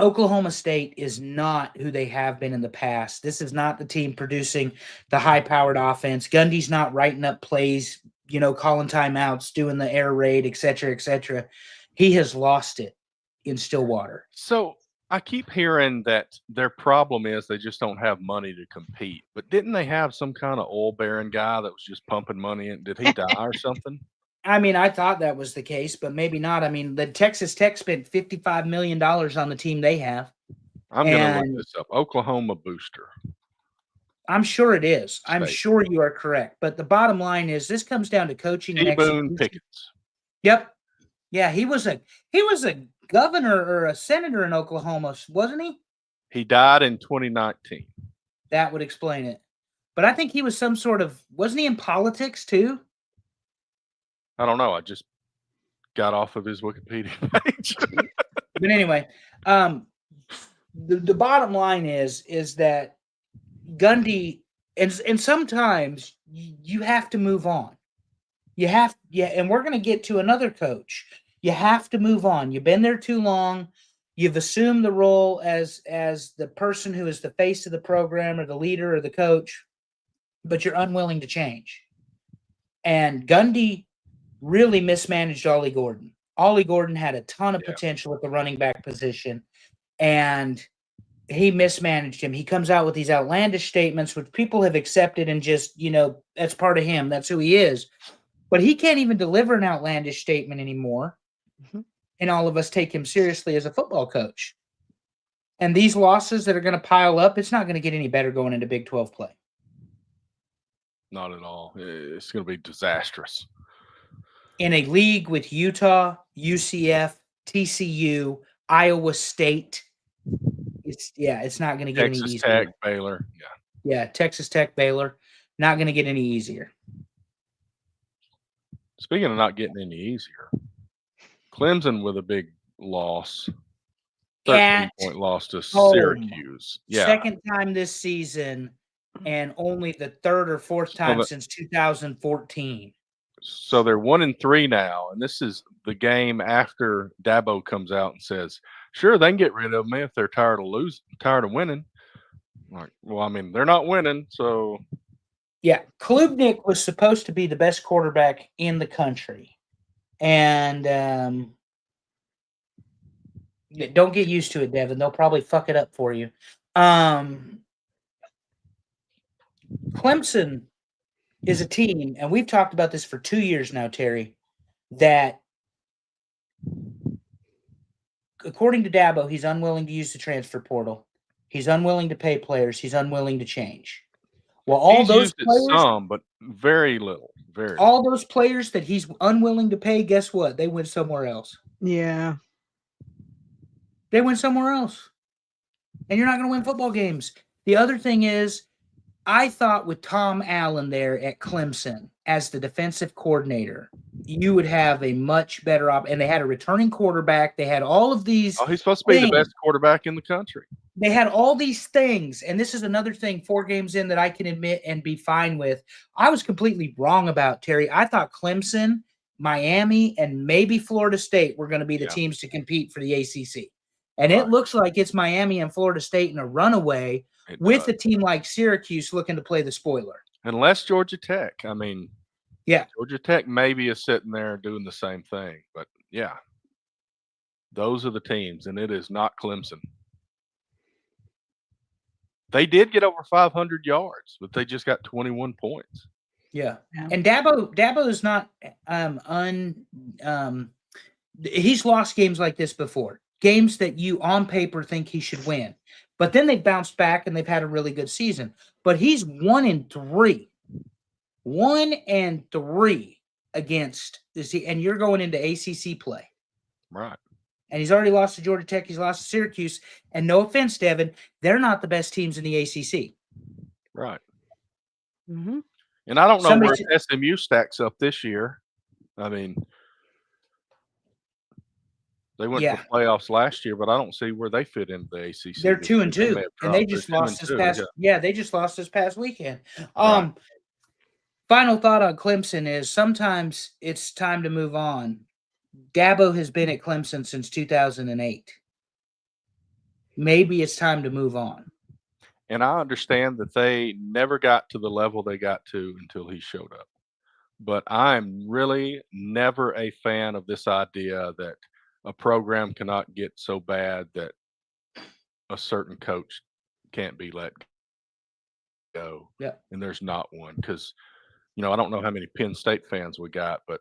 Oklahoma State is not who they have been in the past. This is not the team producing the high-powered offense. Gundy's not writing up plays, calling timeouts, doing the air raid, et cetera, et cetera. He has lost it in Stillwater. So I keep hearing that their problem is they just don't have money to compete. But didn't they have some kind of oil baron guy that was just pumping money in? Did he die or something? I mean, I thought that was the case, but maybe not. I mean, the Texas Tech spent $55 million on the team they have. I'm going to look this up. Oklahoma Booster. I'm sure it is. I'm State. sure you are correct. But the bottom line is this comes down to coaching and T-Boone execution. Pickens. Yep. Yeah, he was a governor or a senator in Oklahoma, wasn't he? He died in 2019. That would explain it. But I think he was some sort of, wasn't he in politics too? I don't know. I just got off of his Wikipedia page. But anyway, the bottom line is that Gundy, and sometimes you have to move on. And we're going to get to another coach. You have to move on. You've been there too long. You've assumed the role as the person who is the face of the program or the leader or the coach, but you're unwilling to change. And Gundy really mismanaged Ollie Gordon. Ollie Gordon had a ton of potential at the running back position, and he mismanaged him. He comes out with these outlandish statements, which people have accepted and just, that's part of him. That's who he is. But he can't even deliver an outlandish statement anymore. Mm-hmm. And all of us take him seriously as a football coach. And these losses that are going to pile up, it's not going to get any better going into Big 12 play. Not at all. It's going to be disastrous. In a league with Utah, UCF, TCU, Iowa State, it's not going to get any easier. Texas Tech, Baylor. Yeah, Texas Tech, Baylor, not going to get any easier. Speaking of not getting any easier, Clemson with a big loss. 13-point loss to Syracuse. Yeah. Second time this season, and only the third or fourth time since 2014. So they're 1-3 now, and this is the game after Dabo comes out and says, "Sure, they can get rid of me if they're tired of winning." Like, well, I mean, they're not winning, so. Yeah, Klubnik was supposed to be the best quarterback in the country, and don't get used to it, Devin. They'll probably fuck it up for you. Clemson is a team, and we've talked about this for 2 years now, Terry, that according to Dabo, he's unwilling to use the transfer portal. He's unwilling to pay players. He's unwilling to change. Well, all he's those used players, some, but very little. All those players that he's unwilling to pay, guess what? They went somewhere else. Yeah. They went somewhere else. And you're not going to win football games. The other thing is, I thought with Tom Allen there at Clemson as the defensive coordinator, you would have a much better and they had a returning quarterback. They had all of these. Oh, he's supposed to be the best quarterback in the country. They had all these things. And this is another thing 4 games in that I can admit and be fine with. I was completely wrong about, Terry. I thought Clemson, Miami, and maybe Florida State were going to be the teams to compete for the ACC. And it looks like it's Miami and Florida State in a runaway with a team like Syracuse looking to play the spoiler. Unless Georgia Tech. I mean, Yeah. Georgia Tech maybe is sitting there doing the same thing, but yeah, those are the teams, and it is not Clemson. They did get over 500 yards, but they just got 21 points. Yeah. Yeah. And Dabo is not he's lost games like this before. Games that you on paper think he should win. But then they've bounced back and they've had a really good season. But he's 1-3. 1-3 against this, and you're going into ACC play. Right. And he's already lost to Georgia Tech. He's lost to Syracuse. And no offense, Devin, they're not the best teams in the ACC. Right. Mm-hmm. And I don't know Somebody where SMU stacks up this year. I mean, they went to the playoffs last year, but I don't see where they fit into the ACC. They're this year. 2-2, may have and they dropped. just They're lost 2-2, this past. yeah. Yeah, they just lost this past weekend. Right. Final thought on Clemson is sometimes it's time to move on. Dabo has been at Clemson since 2008. Maybe it's time to move on. And I understand that they never got to the level they got to until he showed up. But I'm really never a fan of this idea that a program cannot get so bad that a certain coach can't be let go. Yeah. And there's not one because, I don't know how many Penn State fans we got, but,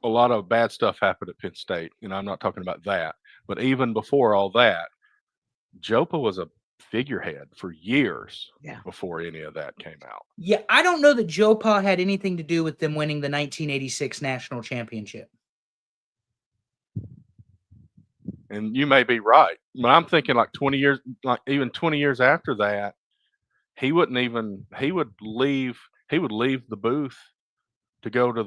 a lot of bad stuff happened at Penn State. I'm not talking about that. But even before all that, Jopa was a figurehead for years before any of that came out. Yeah, I don't know that Joe Pa had anything to do with them winning the 1986 national championship. And you may be right. But I'm thinking like 20 years, like even 20 years after that, he would leave the booth to go to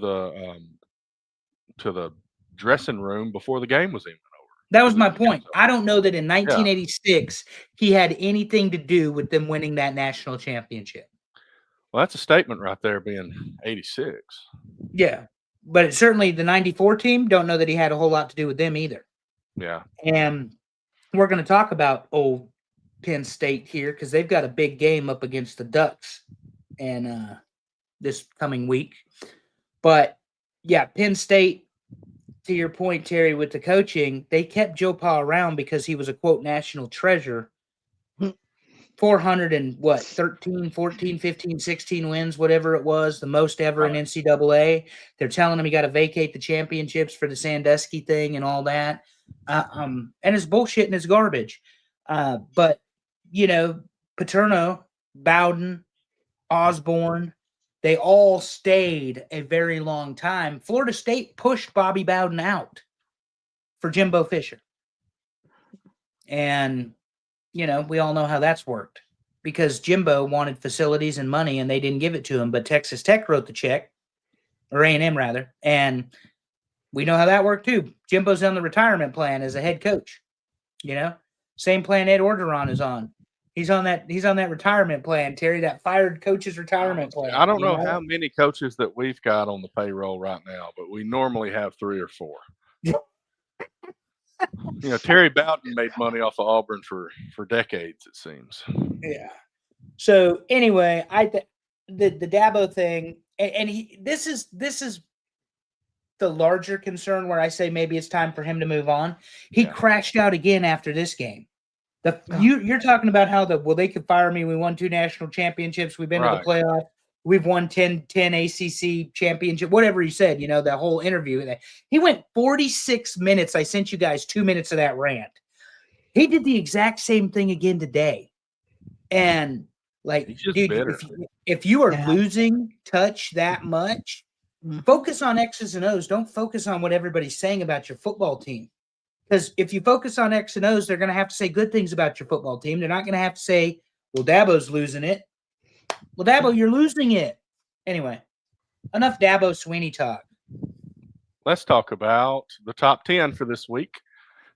the dressing room before the game was even over. That was my point. I don't know that in 1986 he had anything to do with them winning that national championship. Well, that's a statement right there, being 86. Yeah, but certainly the 94 team, don't know that he had a whole lot to do with them either. Yeah. And we're going to talk about old Penn State here because they've got a big game up against the Ducks and this coming week. But, yeah, Penn State, to your point, Terry, with the coaching, they kept Joe Pa around because he was a, quote, national treasure. 13, 14, 15, 16 wins, whatever it was, the most ever in NCAA. They're telling him he got to vacate the championships for the Sandusky thing and all that. And it's bullshit and it's garbage. But, Paterno, Bowden, Osborne, they all stayed a very long time. Florida State pushed Bobby Bowden out for Jimbo Fisher. And, we all know how that's worked because Jimbo wanted facilities and money and they didn't give it to him. But Texas Tech wrote the check, or A&M rather. And we know how that worked too. Jimbo's on the retirement plan as a head coach. Same plan Ed Orgeron is on. He's on that retirement plan, Terry, that fired coach's retirement plan. I don't know how many coaches that we've got on the payroll right now, but we normally have 3 or 4. Terry Bowden made money off of Auburn for decades, it seems. Yeah. So anyway, the Dabo thing, and this is the larger concern where I say maybe it's time for him to move on. He crashed out again after this game. You're talking about how they could fire me. We won 2 national championships. We've been to the playoff. We've won 10 ACC championship, whatever he said, that whole interview. He went 46 minutes. I sent you guys 2 minutes of that rant. He did the exact same thing again today. And dude, if you are losing touch that much, focus on X's and O's. Don't focus on what everybody's saying about your football team. Because if you focus on X and O's, they're going to have to say good things about your football team. They're not going to have to say, well, Dabo's losing it. Well, Dabo, you're losing it. Anyway, enough Dabo Sweeney talk. Let's talk about the top 10 for this week.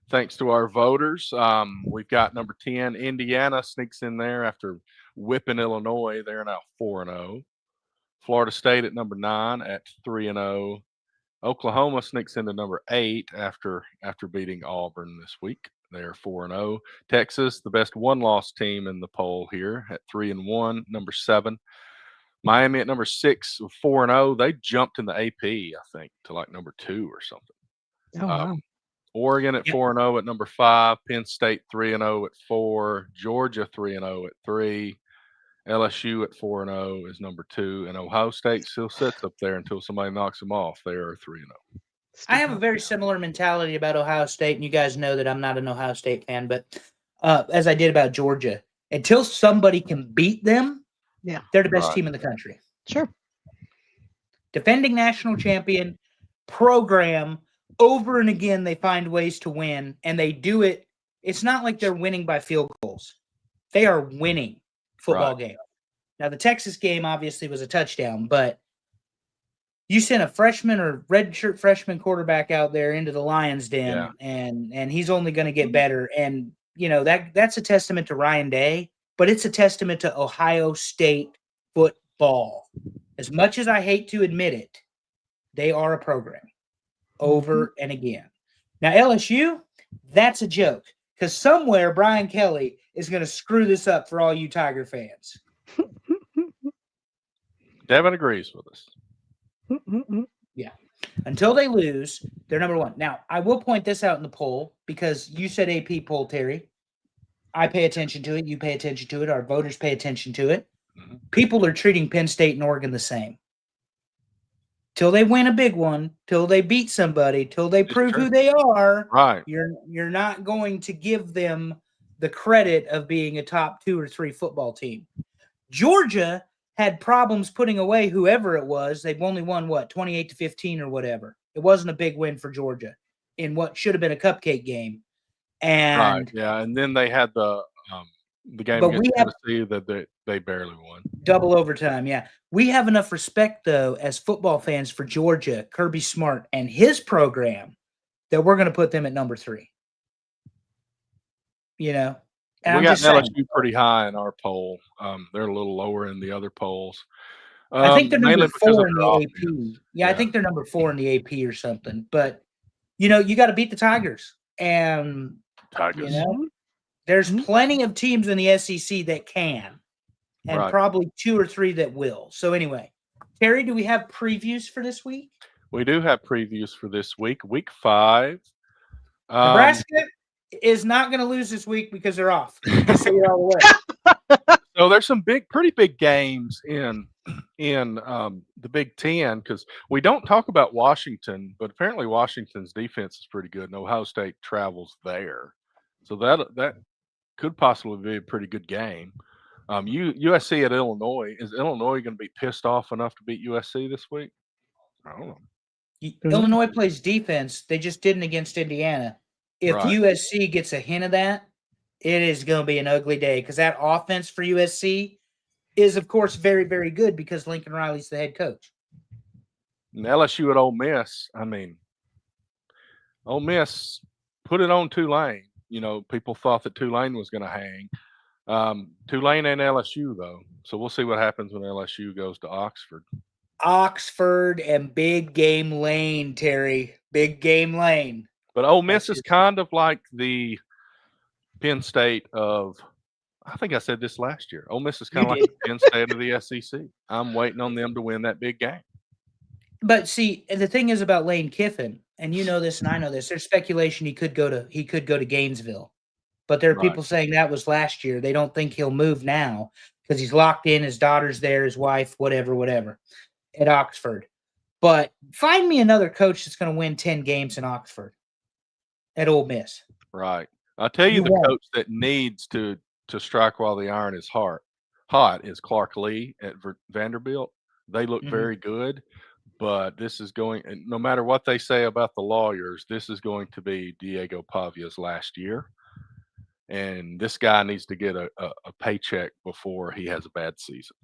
Thanks to our voters. We've got number 10, Indiana sneaks in there after whipping Illinois. They're now 4-0. Florida State at number 9 at 3-0. Oklahoma sneaks into number 8 after beating Auburn this week. They're 4-0. Texas, the best one-loss team in the poll here at 3-1, number 7. Miami at number 6 with 4-0. They jumped in the AP, I think, to like number 2 or something. Oh wow. Oregon at Yep. 4-0 at number 5. Penn State 3-0 at 4. Georgia 3-0 at 3. LSU at 4-0 is number 2, and Ohio State still sits up there until somebody knocks them off. They are 3-0. I have a very similar mentality about Ohio State, and you guys know that I'm not an Ohio State fan, but as I did about Georgia, until somebody can beat them, Yeah. they're the best Right. team in the country. Sure. Defending national champion program over and again, they find ways to win, and they do it. It's not like they're winning by field goals. They are winning football games. Now, the Texas game obviously was a touchdown, but you sent a freshman or redshirt freshman quarterback out there into the Lions' den, Yeah. and he's only going to get better. And you know that's a testament to Ryan Day, but it's a testament to Ohio State football. As much as I hate to admit it, they are a program over and again. Now LSU, that's a joke because somewhere Brian Kelly is going to screw this up for all you Tiger fans. Devin agrees with us. Until they lose, they're number 1. Now, I will point this out in the poll because you said AP poll, Terry. I pay attention to it. You pay attention to it. Our voters pay attention to it. Mhm. People are treating Penn State and Oregon the same. Till they win a big one, till they beat somebody, till they It's prove true. who they are, Right. you're not going to give them the credit of being a top 2 or 3 football team. Georgia had problems putting away whoever it was. They've only won 28-15 or whatever. It wasn't a big win for Georgia in what should have been a cupcake game. And Right. Yeah. And then they had the game But against we have- Tennessee that they barely won. double overtime, yeah. We have enough respect though as football fans for Georgia, Kirby Smart and his program that we're going to put them at number 3. You know. And We I'm got just saying, LSU pretty high in our poll. They're a little lower in the other polls. I think they're mainly number because 4 of in their the offense. AP. Yeah, I Yeah. think they're number 4 in the AP or something. But you know, you got to beat the Tigers. And Tigers. you know, there's plenty of teams in the SEC that can, and Right. probably 2 or 3 that will. So anyway, Terry, do we have previews for this week? We do have previews for this week, week 5. Nebraska is not going to lose this week because they're off. Just so you're all aware. So there's some pretty big games in the Big Ten because we don't talk about Washington, but apparently Washington's defense is pretty good, and Ohio State travels there, so that could possibly be a pretty good game. USC at Illinois. Is Illinois going to be pissed off enough to beat USC this week? I don't know. Illinois plays defense. They just didn't against Indiana. If Right. USC gets a hint of that, it is going to be an ugly day because that offense for USC is, of course, very, very good because Lincoln Riley's the head coach. And LSU at Ole Miss. I mean, Ole Miss put it on Tulane. You know, people thought that Tulane was going to hang. Tulane and LSU though, so we'll see what happens when LSU goes to Oxford. Oxford and Big Game Lane, Terry. Big Game Lane. But Ole Miss That's is kind of like the Penn State of. I think I said this last year. Ole Miss is kind of You like the Penn State of the SEC. I'm waiting on them to win that big game. But see, the thing is about Lane Kiffin, and you know this and I know this, there's speculation he could go to Gainesville. But there are Right. people saying that was last year. They don't think he'll move now because he's locked in, his daughter's there, his wife, whatever, at Oxford. But find me another coach that's going to win 10 games in Oxford at Ole Miss. Right. I'll tell you You the won't. coach that needs to strike while the iron is hot is Clark Lee at Vanderbilt. They look Mhm. very good, but this is going. And no matter what they say about the lawyers, this is going to be Diego Pavia's last year, and this guy needs to get a paycheck before he has a bad season.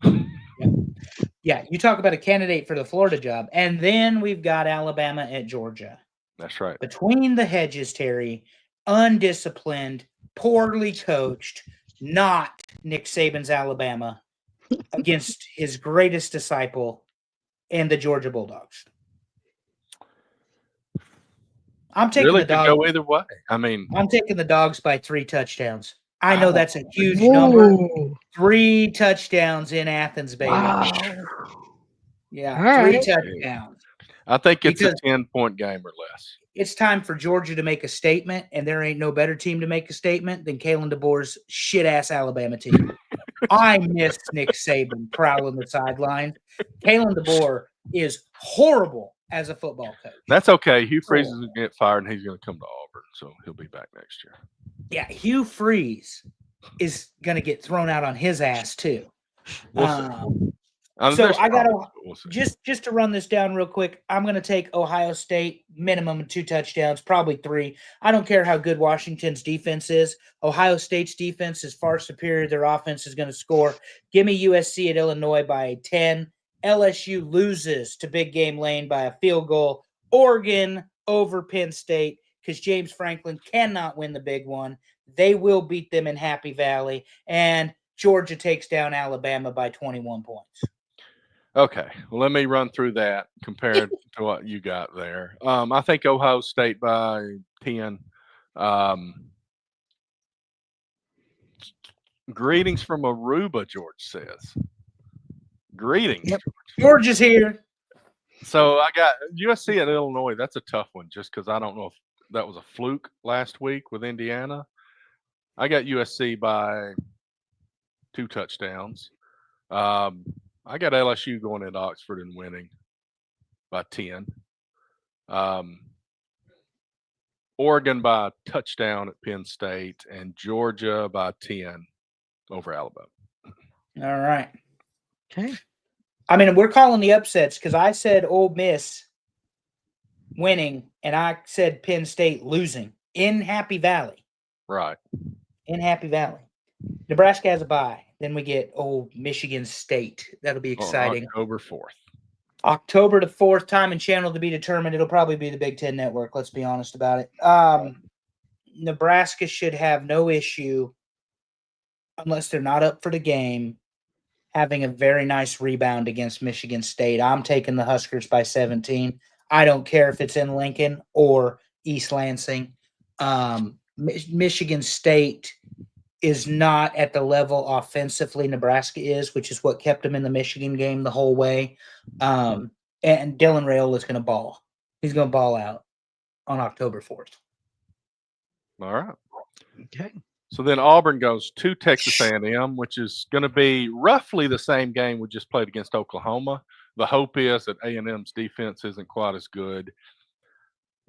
Yeah, you talk about a candidate for the Florida job. And then we've got Alabama at Georgia. That's right. Between the hedges, Terry, undisciplined, poorly coached, not Nick Saban's Alabama against his greatest disciple and the Georgia Bulldogs. I'm taking Really the could dogs. go either way. I mean, I'm taking the dogs by 3 touchdowns. I know that's a huge number. Ooh, 3 touchdowns in Athens, baby. wow. Yeah, All 3 right. touchdowns. I think it's Because a 10-point game or less. it's time for Georgia to make a statement, and there ain't no better team to make a statement than Kalen DeBoer's shit-ass Alabama team. I miss Nick Saban prowling the sideline. Kalen DeBoer is horrible as a football coach. That's okay. Hugh Freeze is going to get fired, and he's going to come to Auburn, so he'll be back next year. Yeah, Hugh Freeze is going to get thrown out on his ass too. We'll see. So There's I got to problems, but we'll see. just to run this down real quick. I'm going to take Ohio State minimum 2 touchdowns, probably 3. I don't care how good Washington's defense is. Ohio State's defense is far superior. Their offense is going to score. Give me USC at Illinois by 10. LSU loses to Big Game Lane by a field goal. Oregon over Penn State because James Franklin cannot win the big one. They will beat them in Happy Valley. And Georgia takes down Alabama by 21 points. Okay, well, let me run through that compared to what you got there. I think Ohio State by 10. Greetings from Aruba, George says. Greetings. Yep. George is here. So I got USC at Illinois. That's a tough one just because I don't know if that was a fluke last week with Indiana. I got USC by 2 touchdowns. I got LSU going into Oxford and winning by 10. Oregon by a touchdown at Penn State, and Georgia by 10 over Alabama. All right. Okay. I mean, we're calling the upsets because I said Ole Miss winning, and I said Penn State losing in Happy Valley. Right. In Happy Valley. Nebraska has a bye. Then we get old Michigan State. That'll be exciting. On October 4th. October the 4th, time and channel to be determined. It'll probably be the Big Ten Network. Let's be honest about it. Nebraska should have no issue, unless they're not up for the game, having a very nice rebound against Michigan State. I'm taking the Huskers by 17. I don't care if it's in Lincoln or East Lansing. Michigan State is not at the level offensively Nebraska is, which is what kept them in the Michigan game the whole way. And Dylan Raiola is going to ball. He's going to ball out on October 4th. All right. Okay. So then Auburn goes to Texas A&M, which is going to be roughly the same game we just played against Oklahoma. The hope is that A&M's defense isn't quite as good,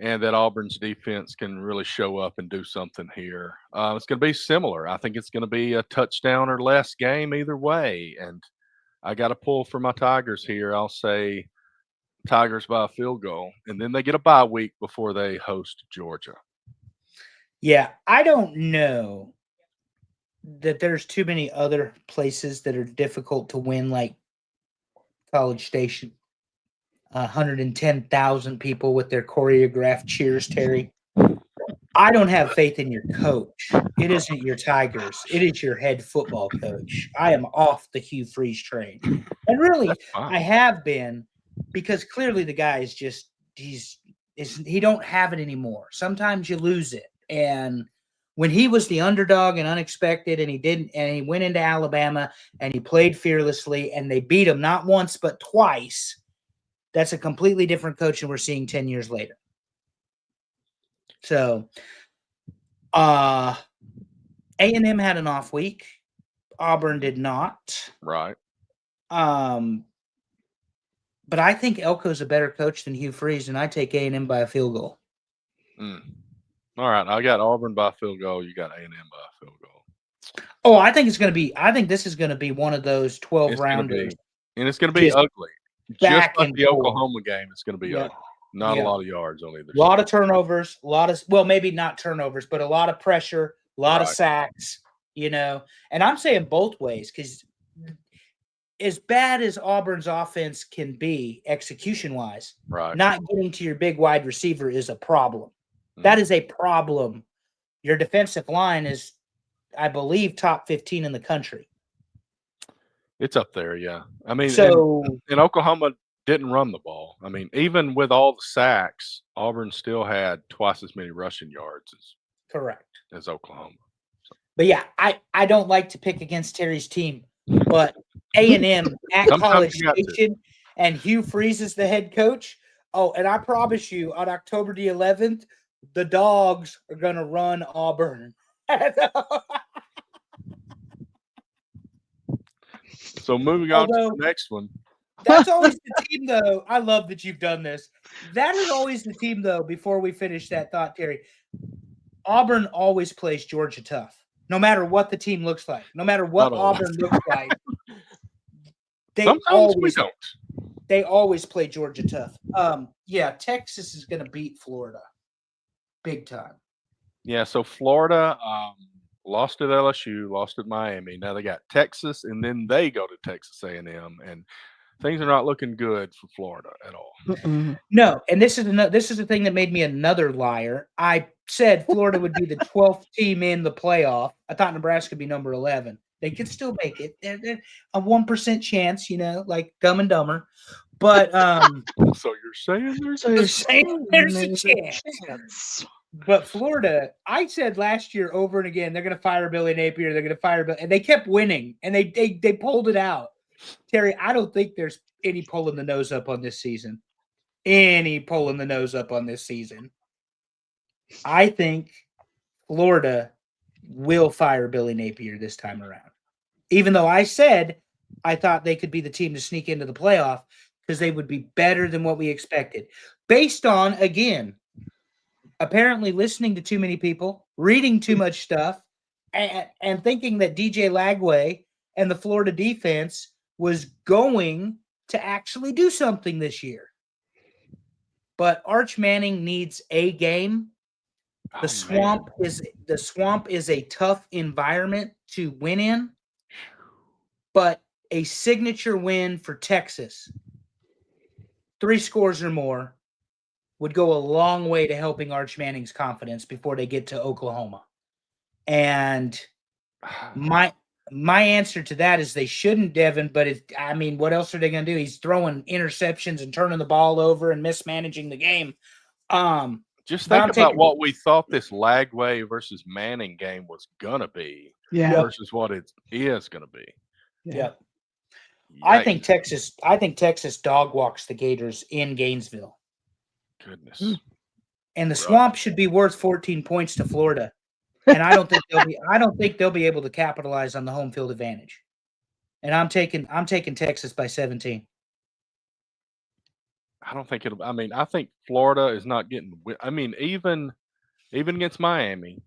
and that Auburn's defense can really show up and do something here. It's going to be similar. I think it's going to be a touchdown or less game either way. And I got to pull for my Tigers here. I'll say Tigers by a field goal. And then they get a bye week before they host Georgia. Yeah, I don't know that there's too many other places that are difficult to win, like College Station. 110,000 people with their choreographed cheers, Terry. I don't have faith in your coach. It isn't your Tigers. It is your head football coach. I am off the Hugh Freeze train. And really, I have been, because clearly the guy is just, he don't have it anymore. Sometimes you lose it. And when he was the underdog and unexpected, and he went into Alabama and he played fearlessly and they beat him not once, but twice. That's a completely different coach than we're seeing 10 years later. So, A&M had an off week. Auburn did not. Right. But I think Elko's a better coach than Hugh Freeze, and I take A&M by a field goal. All right. I got Auburn by a field goal. You got A&M by a field goal. Oh, I think this is going to be one of those 12-rounders. And it's going to be ugly. Back just like and the forth. Oklahoma game, it's going to be ugly. Not a lot of yards on either side. A lot side. of turnovers, maybe not turnovers, but a lot of pressure, a lot of sacks, And I'm saying both ways, because as bad as Auburn's offense can be execution-wise, not getting to your big wide receiver is a problem. That is a problem. Your defensive line is, I believe, top 15 in the country. It's up there, yeah. I mean, so and Oklahoma didn't run the ball. I mean, even with all the sacks, Auburn still had twice as many rushing yards as correct as Oklahoma. So. But yeah, I don't like to pick against Terry's team, but A&M at Sometimes College you got to. Station and Hugh Freeze is the head coach. Oh, and I promise you, on October the 11th, the Dogs are gonna run Auburn. So moving on to Although- the next one. That's always the team, though. I love that you've done this. That is always the team, though. Before we finish that thought, Terry, Auburn always plays Georgia tough, no matter what the team looks like, no matter what Not always. Auburn looks like. They Sometimes we always don't. they always play Georgia tough. Yeah, Texas is going to beat Florida, big time. Yeah, so Florida lost at LSU, lost at Miami. Now they got Texas, and then they go to Texas A&M, and things are not looking good for Florida at all. Mm-mm. No, and this is the thing that made me another liar. I said Florida would be the 12th team in the playoff. I thought Nebraska would be number 11. They could still make it. They're a 1% chance, like Dumb and Dumber. But So you're saying there's So you're saying there's a there's chance. But Florida, I said last year over and again, they're going to fire Billy Napier. They're going to fire Billy, and they kept winning, and they pulled it out. Terry, I don't think there's any pulling the nose up on this season. I think Florida will fire Billy Napier this time around. Even though I said I thought they could be the team to sneak into the playoff because they would be better than what we expected. Based on, again, apparently listening to too many people, reading too much stuff, and thinking that DJ Lagway and the Florida defense was going to actually do something this year. But Arch Manning needs a game. The swamp is a tough environment to win in, but a signature win for Texas, 3 scores or more, would go a long way to helping Arch Manning's confidence before they get to Oklahoma. And my answer to that is they shouldn't, Devin, but what else are they going to do? He's throwing interceptions and turning the ball over and mismanaging the game. Just But think I'm about taking- what we thought this Lagway versus Manning game was gonna be Yeah. versus what it is gonna be. Yeah. I think Yikes. Texas dog walks the Gators in Gainesville. Goodness. And the Rough. swamp should be worth 14 points to Florida. And I don't think they'll be able to capitalize on the home field advantage. And I'm taking Texas by 17. I don't think it'll. I think Florida is not getting. Even against Miami,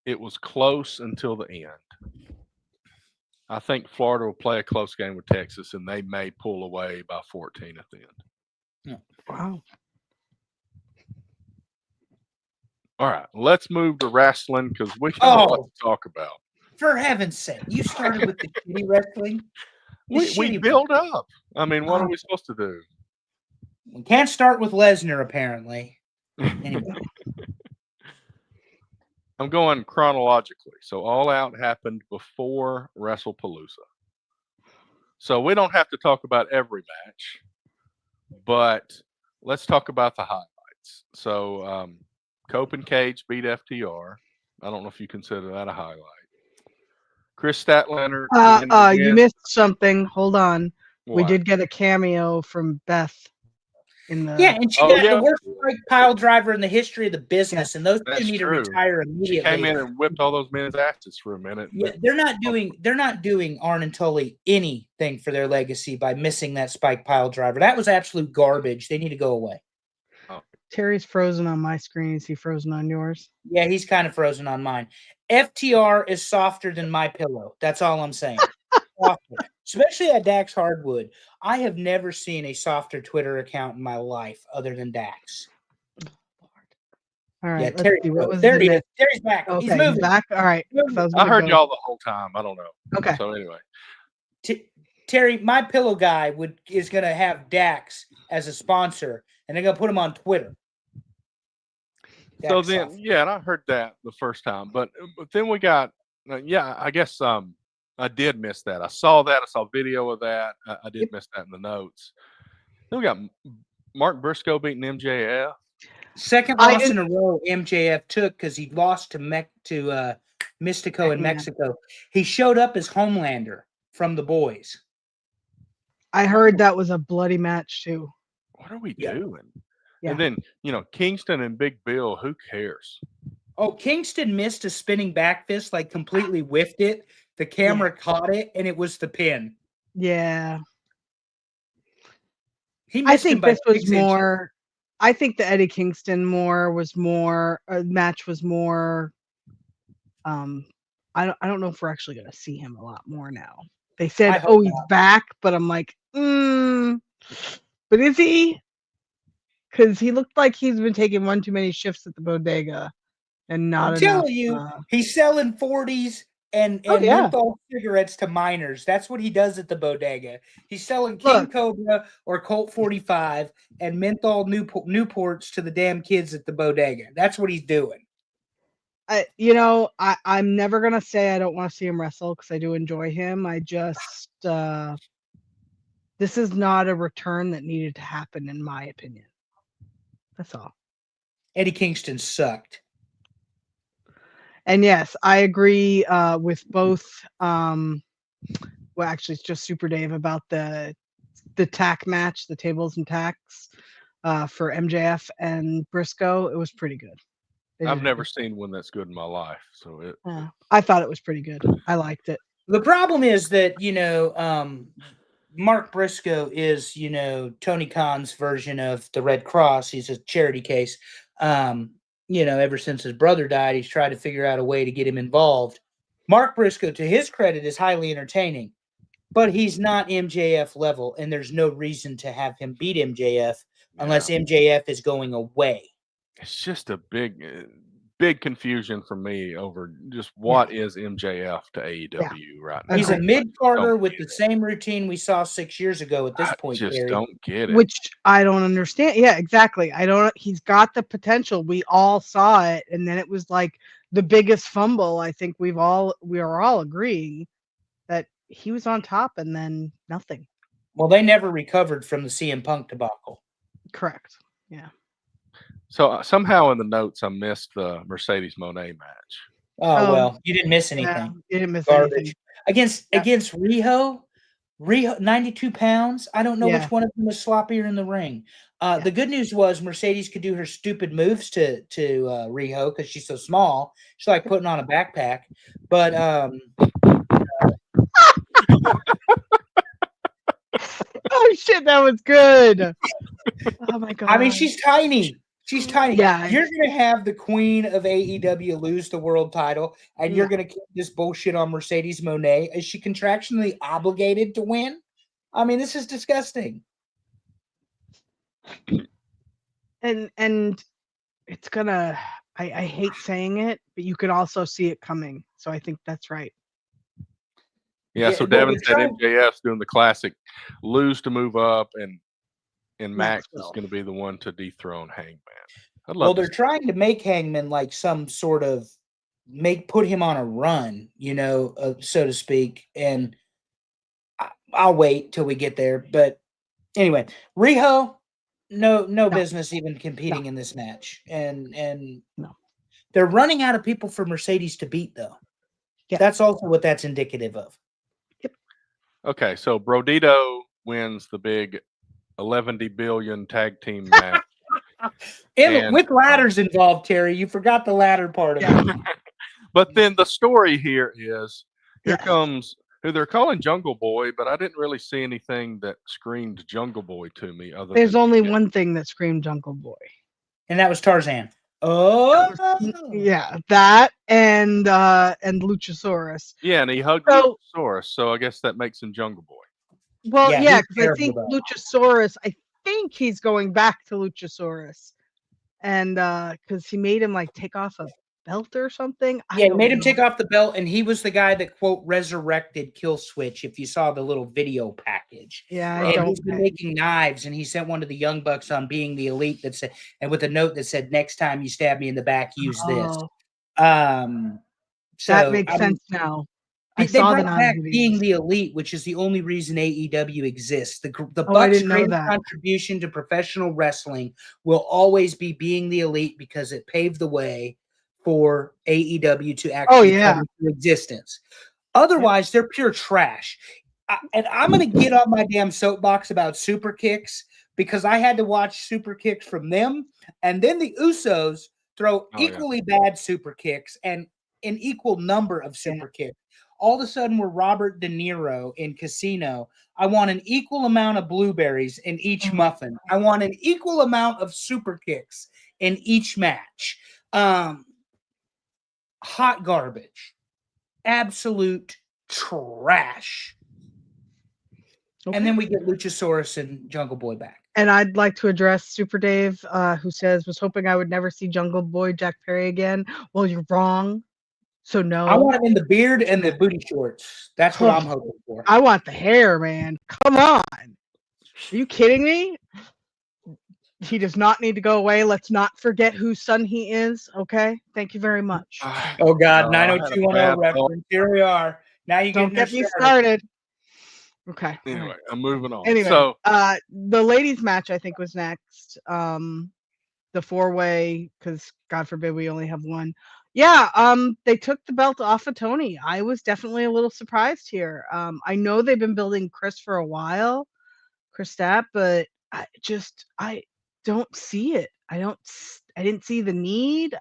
it was close until the end. I think Florida will play a close game with Texas, and they may pull away by 14 at the end. Wow. All right, let's move to wrestling because we got a lot Oh. to talk about. For heaven's sake, you started with the kitty wrestling. The We shitty build up. What are Oh. we supposed to do? We can't start with Lesnar, apparently. Anyway. I'm going chronologically. So All Out happened before WrestlePalooza. So we don't have to talk about every match, but let's talk about the highlights. So Cope and Cage beat FTR. I don't know if you consider that a highlight. Chris Statlander. You missed something. Hold on. We What? did get a cameo from Beth in the. Yeah, and she Oh, got yeah. the worst strike pile driver in the history of the business, and those That's two need true. to retire She immediately. came in and whipped all those men's asses for a minute. Yeah, they're not doing Arn and Tully anything for their legacy by missing that spike pile driver. That was absolute garbage. They need to go away. Terry's frozen on my screen. Is he frozen on yours? Yeah, he's kind of frozen on mine. FTR is softer than my pillow. That's all I'm saying. Softer. Especially at Dax Hardwood. I have never seen a softer Twitter account in my life other than Dax. All right. Yeah, let's Terry. see. What was There the he is. next- Terry's back. Okay, He's he's moving. back. All right. Moving. 'cause I was I gonna heard go- y'all the whole time. I don't know. Okay. So anyway, Terry, my pillow guy is going to have Dax as a sponsor, and they're going to put him on Twitter. so Dax then Soft. yeah, and I heard that the first time, but then we got I guess I did miss that. I saw that. I saw video of that. I did miss that in the notes. Then we got Mark Briscoe beating MJF. Second I- loss in a row MJF took because he lost to Mystico in Hangman. Mexico. He showed up as Homelander from the boys. I heard that was a bloody match too. What are we Yeah. doing? Yeah. And then, Kingston and Big Bill, who cares? Oh, Kingston missed a spinning back fist, like completely whiffed it. The camera caught it, and it was the pin. Yeah. He I missed him think by this was 6 inches. more. I think the Eddie Kingston match was more. I don't know if we're actually going to see him a lot more now. They I said, hope "Oh, he's not. back," but I'm like, but is he? Because he looked like he's been taking one too many shifts at the bodega, and not I'm enough. telling you, he's selling 40s and Oh, yeah. menthol cigarettes to minors. That's what he does at the bodega. He's selling King Look. Cobra or Colt 45 and menthol Newports to the damn kids at the bodega. That's what he's doing. I'm never gonna say I don't want to see him wrestle because I do enjoy him. I just this is not a return that needed to happen, in my opinion. That's all. Eddie Kingston sucked. And yes, I agree with both. Well, actually, it's just Super Dave about the tack match, the tables and tacks for MJF and Briscoe. It was pretty good. I've never seen one that's good in my life. So I thought it was pretty good. I liked it. The problem is that, Mark Briscoe is, Tony Khan's version of the Red Cross. He's a charity case. Ever since his brother died, he's tried to figure out a way to get him involved. Mark Briscoe, to his credit, is highly entertaining, but he's not MJF level, and there's no reason to have him beat MJF unless MJF is going away. it's just a big confusion for me over just what is MJF to AEW right now. He's a Agreed. mid-carder with the same routine we saw 6 years ago at this point, I just Gary. don't get it. Which I don't understand. Yeah, exactly. He's got the potential. We all saw it, and then it was like the biggest fumble. I think we are all agreeing that he was on top and then nothing. Well, they never recovered from the CM Punk debacle. Correct. Yeah. So somehow in the notes I missed the Mercedes Moné match. Oh, well, you didn't miss anything. Yeah, you didn't miss Garbage. anything. Against Riho, 92 pounds. I don't know Yeah. which one of them was sloppier in the ring. The good news was Mercedes could do her stupid moves to Riho because she's so small. She's like putting on a backpack. But Oh shit, that was good. Oh my god. I mean, she's tiny. She's tiny. Yeah. You're gonna have the queen of AEW lose the world title, and you're gonna keep this bullshit on Mercedes Moné. Is she contractually obligated to win? I mean, this is disgusting. And it's gonna. I hate saying it, but you could also see it coming. So I think that's right. Yeah, so but Devin they're said trying- MJF's doing the classic lose to move up, and Max is Maxwell. going to be the one to dethrone Hangman. I'd Well, love they're to trying to make Hangman like some sort of put him on a run, so to speak. And I'll wait till we get there. But anyway, Riho, no business even competing in this match, and No. they're running out of people for Mercedes to beat, though. Yeah. That's also what that's indicative of. Okay, so Brodito wins the big 11 billion tag team match. And with ladders involved, Terry, you forgot the ladder part of it. But then the story here is here Yeah. comes who they're calling Jungle Boy, but I didn't really see anything that screamed Jungle Boy to me. There's than only one thing that screamed Jungle Boy. And that was Tarzan. Oh, Yeah, that and Luchasaurus. Yeah, and he hugged So- Luchasaurus, so I guess that makes him Jungle Boy. Well, Yeah, yeah, he's because I think terrible, though. Luchasaurus. I think he's going back to Luchasaurus, and because he made him like take off a belt or something. Yeah, he made him take off the belt, and he was the guy that, quote, resurrected Kill Switch, if you saw the little video package. Yeah, I Right. And don't. he's been making knives, and he sent one to the Young Bucks on being the elite that said, and with a note that said, "Next time you stab me in the back, use this." Oh, So that makes I mean, sense now. I They saw the brought back non-videos. being the elite, which is the only reason AEW exists. The Oh, I Bucks' didn't know greatest that. contribution to professional wrestling will always be being the elite because it paved the way for AEW to actually yeah. come into existence. Otherwise, they're pure trash. And I'm going to get on my damn soapbox about super kicks because I had to watch super kicks from them. And then the Usos throw equally bad super kicks and an equal number of super kicks. All of a sudden, we're Robert De Niro in Casino. I want an equal amount of blueberries in each muffin. I want an equal amount of super kicks in each match. Hot garbage. Absolute trash. Okay. And then we get Luchasaurus and Jungle Boy back. And I'd like to address Super Dave, who says, was hoping I would never see Jungle Boy Jack Perry again. Well, you're wrong. So no. I want him in the beard and the booty shorts. That's what I'm hoping for. I want the hair, man. Come on. Are you kidding me? He does not need to go away. Let's not forget whose son he is. Okay. Thank you very much. Oh God, 90210 reference. Here we are. Now you don't get me started. Okay. Anyway, right. I'm moving on. Anyway, So the ladies match I think was next. The 4-way, because God forbid we only have one. Yeah, they took the belt off of Tony. I was definitely a little surprised here. I know they've been building Chris for a while, Chris Stapp, but I don't see it. I didn't see the need.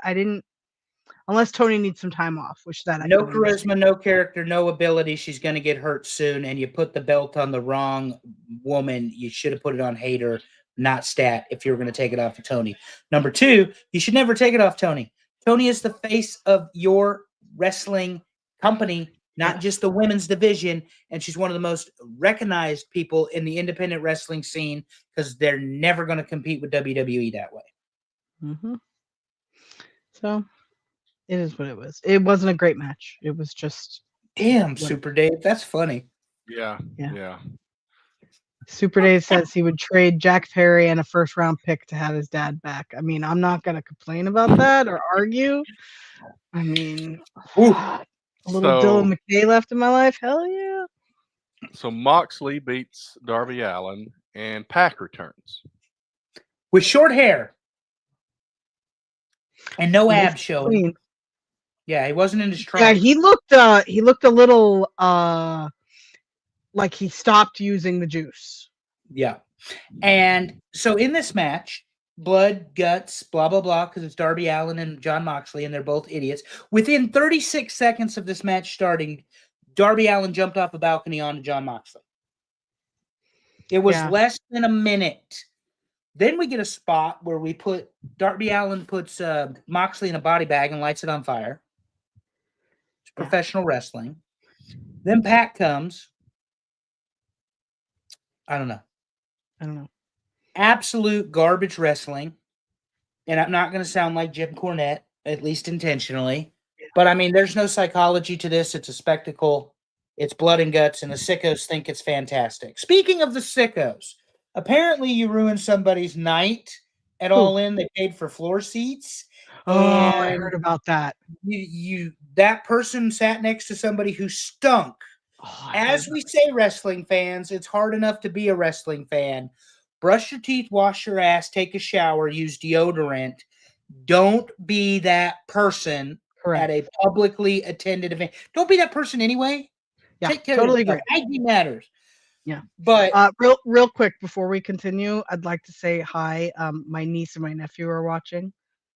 Unless Tony needs some time off, which that no charisma, no character, no ability. She's going to get hurt soon, and you put the belt on the wrong woman. You should have put it on Hayter, not Stat, if you were going to take it off of Tony. Number 2, you should never take it off Tony. Tony is the face of your wrestling company, not just the women's division, and she's one of the most recognized people in the independent wrestling scene because they're never going to compete with WWE that way. Mm-hmm. So it is what it was. It wasn't a great match. It was just damn Super Dave. That's funny. Yeah. Super Dave says he would trade Jack Perry and a first-round pick to have his dad back. I mean, I'm not going to complain about that or argue. I mean, a little Dylan McKay left in my life. Hell yeah. So Moxley beats Darby Allin and Pac returns. With short hair. And no abs showing. Yeah, he wasn't in his trunk. Yeah, he looked a little like he stopped using the juice. Yeah. And so in this match, blood, guts, blah, blah, blah, because it's Darby Allin and Jon Moxley, and they're both idiots. Within 36 seconds of this match starting, Darby Allin jumped off a balcony onto Jon Moxley. It was less than a minute. Then we get a spot where Darby Allin puts Moxley in a body bag and lights it on fire. It's professional wrestling. Then Pac comes. I don't know. Absolute garbage wrestling. And I'm not going to sound like Jim Cornette, at least intentionally. But, I mean, there's no psychology to this. It's a spectacle. It's blood and guts, and the sickos think it's fantastic. Speaking of the sickos, apparently you ruined somebody's night at All In. They paid for floor seats. Oh, I heard about that. That person sat next to somebody who stunk. As we say, wrestling fans, it's hard enough to be a wrestling fan. Brush your teeth, wash your ass, take a shower, use deodorant. Don't be that person at a publicly attended event. Don't be that person anyway. Yeah, take care totally of yourself. Hygiene matters. Yeah. But real quick before we continue, I'd like to say hi. My niece and my nephew are watching.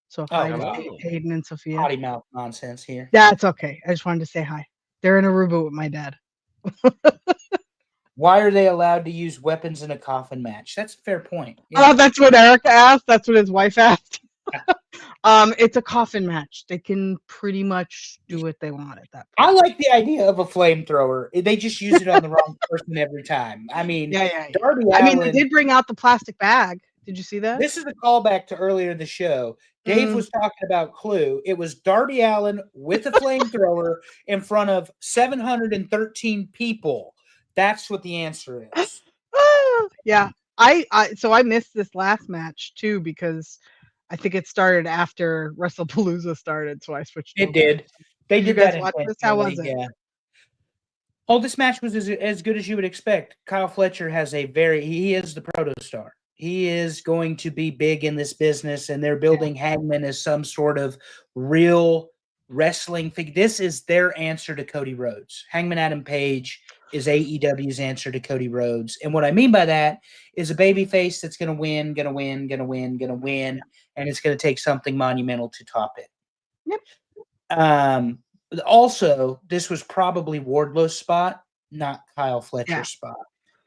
So hi to Hayden and Sophia. Potty mouth nonsense here. That's okay. I just wanted to say hi. They're in Aruba with my dad. Why are they allowed to use weapons in a coffin match? That's a fair point. Yeah. Oh, that's what Erica asked. That's what his wife asked. It's a coffin match. They can pretty much do what they want at that point. I like the idea of a flamethrower. They just use it on the wrong person every time. I mean, Darby Allin, they did bring out the plastic bag. Did you see that? This is a callback to earlier in the show. Dave was talking about Clue. It was Darby Allin with a flamethrower in front of 713 people. That's what the answer is. Yeah. I missed this last match too because I think it started after WrestlePalooza started, so I switched. It did. They did that. Watch this. How was it? Yeah. Oh, this match was as good as you would expect. Kyle Fletcher has he is the proto star. He is going to be big in this business, and they're building Hangman as some sort of real wrestling figure. This is their answer to Cody Rhodes. Hangman Adam Page is AEW's answer to Cody Rhodes. And what I mean by that is a babyface that's going to win, and it's going to take something monumental to top it. Yep. Also, this was probably Wardlow's spot, not Kyle Fletcher's spot.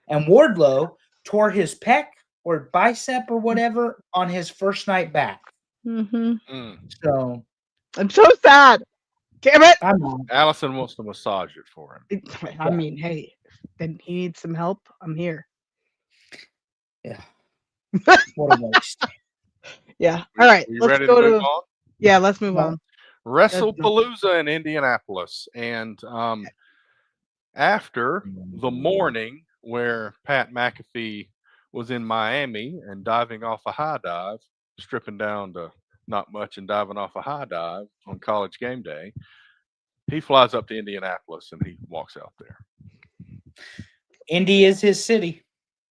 And Wardlow tore his pec or bicep or whatever on his first night back. Mm-hmm. So I'm so sad. Damn it. Allison wants to massage it for him. I mean, hey, then he needs some help. I'm here. Yeah. What a waste. Yeah. All right. Let's go to on? Yeah, let's move on. WrestlePalooza in Indianapolis. And after the morning where Pat McAfee was in Miami and diving off a high dive, stripping down to not much and diving off a high dive on College Game Day, he flies up to Indianapolis and he walks out there. Indy is his city.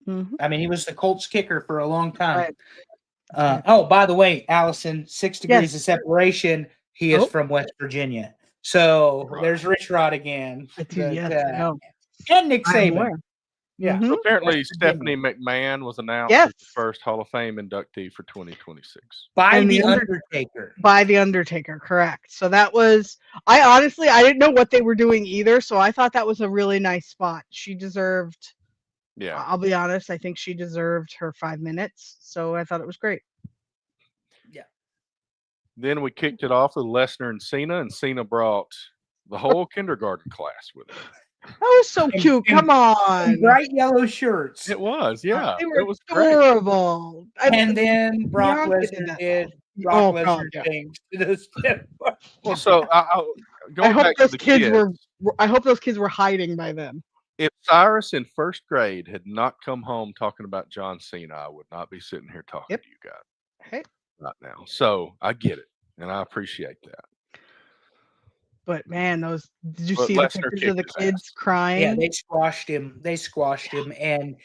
Mm-hmm. I mean, he was the Colts kicker for a long time. Right. Oh, by the way, Allison, 6 degrees of separation. He is from West Virginia. So there's Rich Rod again. And Nick Saban. Yeah. Mm-hmm. So apparently Stephanie McMahon was announced as the first Hall of Fame inductee for 2026. By the Undertaker. By the Undertaker, correct. So that was, I didn't know what they were doing either. So I thought that was a really nice spot. She deserved, I'll be honest, I think she deserved her 5 minutes. So I thought it was great. Yeah. Then we kicked it off with Lesnar and Cena brought the whole kindergarten class with him. That was so cute. Come on. Bright yellow shirts. It was, yeah. It was adorable. And then Brock Lesnar did Brock Lesnar things. Well, so I hope those kids were hiding by then. If Cyrus in first grade had not come home talking about John Cena, I would not be sitting here talking to you guys right now. So I get it, and I appreciate that. But man, did you see the pictures of the kids crying? Yeah, they squashed him. And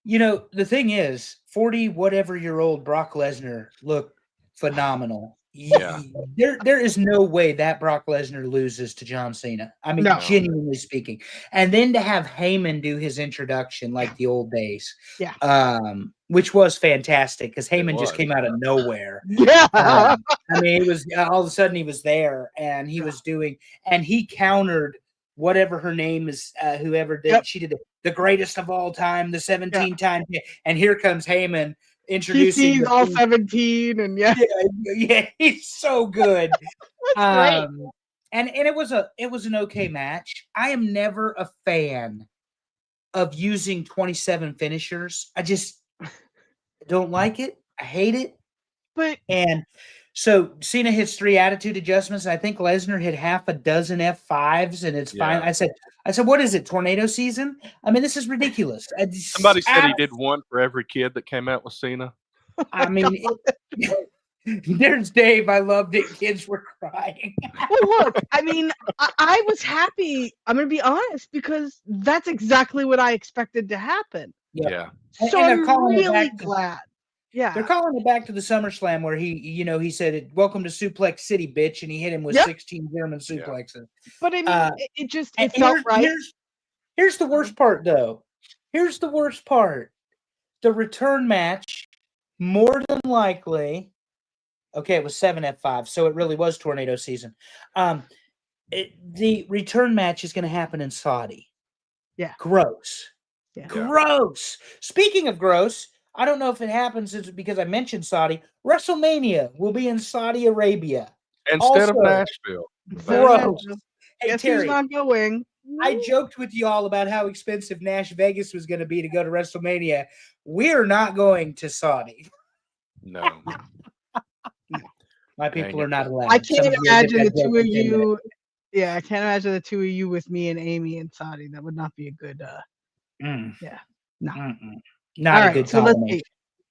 the thing is, 40-whatever-year-old Brock Lesnar looked phenomenal. Yeah. There is no way that Brock Lesnar loses to John Cena. I mean, genuinely speaking. And then to have Heyman do his introduction like the old days. Yeah. Which was fantastic because Heyman just came out of nowhere. Yeah. I mean, it was all of a sudden he was there and he was doing, and he countered whatever her name is, whoever did. She did the greatest of all time, the 17-time. And here comes Heyman introducing. He's all 17 and yeah, he's so good. That's great. And it was an okay match. I am never a fan of using 27 finishers. I just don't like it. I hate it. And so Cena hits 3 attitude adjustments. I think Lesnar hit half a dozen F5s, and it's fine. I said, what is it? Tornado season? I mean, this is ridiculous. Somebody said he did one for every kid that came out with Cena. I mean, there's Dave. I loved it. Kids were crying. Well, look, I mean, I was happy. I'm going to be honest because that's exactly what I expected to happen. Yeah. So I'm really glad. Yeah. They're calling it back to the SummerSlam where he said, "Welcome to Suplex City, bitch," and he hit him with 16 German suplexes. But I mean, it felt right. Here's the worst part, though. Here's the worst part. The return match, more than likely, it was 7 F5, so it really was tornado season. The return match is going to happen in Saudi. Yeah. Gross. Yeah. Gross. Speaking of gross, I don't know if it happens because I mentioned Saudi. WrestleMania will be in Saudi Arabia. Instead of Nashville. Gross. Hey, Guess Terry, who's not going? I joked with you all about how expensive Nash Vegas was going to be to go to WrestleMania. We're not going to Saudi. No. My people are not allowed. I can't imagine the two of you. Yeah, I can't imagine the two of you with me and Amy in Saudi. That would not be a good. Yeah. No. Not a good so let's combination. see.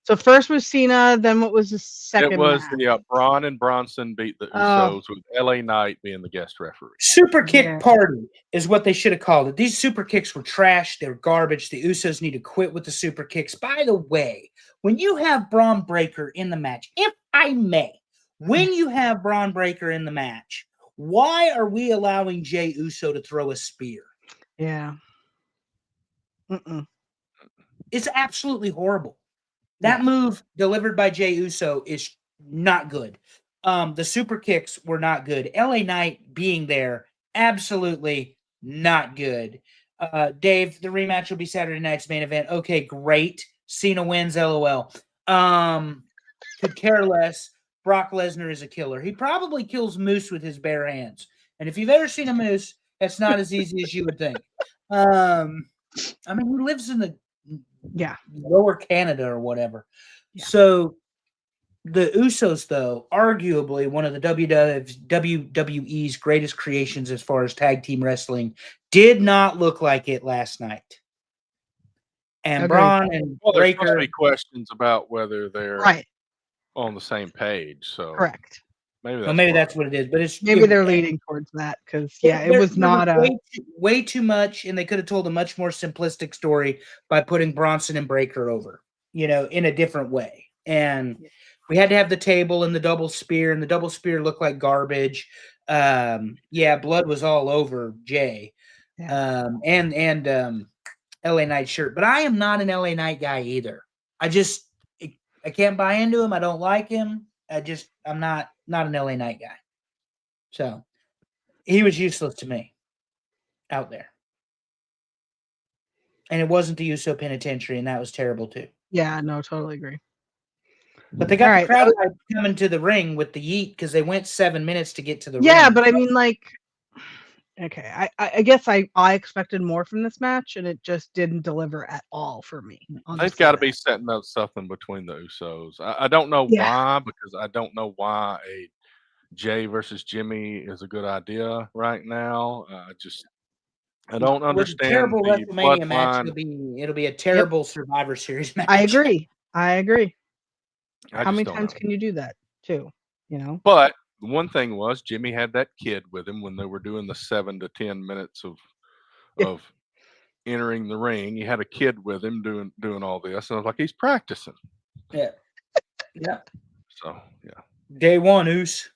So first was Cena, then what was the second It was match? the Braun and Bronson beat the Oh. Usos with LA Knight being the guest referee. Super kick Yeah. party is what they should have called it. These super kicks were trash. They were garbage. The Usos need to quit with the super kicks. By the way, when you have Braun Breaker in the match, if I may, when you have Braun Breaker in the match, why are we allowing Jey Uso to throw a spear? Yeah. Mm-mm. It's absolutely horrible. That move delivered by Jey Uso is not good. The super kicks were not good. LA Knight being there, absolutely not good. Dave, the rematch will be Saturday night's main event. Okay, great. Cena wins, LOL. Could care less. Brock Lesnar is a killer. He probably kills moose with his bare hands. And if you've ever seen a moose, it's not as easy as you would think. I mean, he lives in the lower Canada or whatever. Yeah. So the Usos, though, arguably one of the WWE's greatest creations as far as tag team wrestling, did not look like it last night. And Agreed. Braun and Well, there's supposed Breaker, to be questions about whether they're Right. on the same page. So Correct. maybe that's well, maybe why. that's what it is. But it's Maybe they're leading towards that because it was not a way too much, and they could have told a much more simplistic story by putting Bronson and Breaker over, in a different way. And we had to have the table and the double spear, and the double spear looked like garbage. Blood was all over Jay, and LA Knight shirt. But I am not an LA Knight guy either. I can't buy into him. I don't like him. I'm not an LA Knight guy. So he was useless to me out there. And it wasn't the Uso Penitentiary, and that was terrible too. Yeah, no, totally agree. But they got the crowd coming to the ring with the yeet because they went 7 minutes to get to the ring. Yeah, but I mean, okay, I guess I expected more from this match, and it just didn't deliver at all for me. They've got to be setting up something between the Usos. I don't know why, because I don't know why a Jay versus Jimmy is a good idea right now. I don't understand terrible the WrestleMania match. bloodline. It'll be a terrible Survivor Series match. I agree. How many times can you do that too? But the one thing was Jimmy had that kid with him when they were doing the 7 to 10 minutes of entering the ring. He had a kid with him doing all this, and I was like, he's practicing. Yeah. So yeah. Day one, Oos.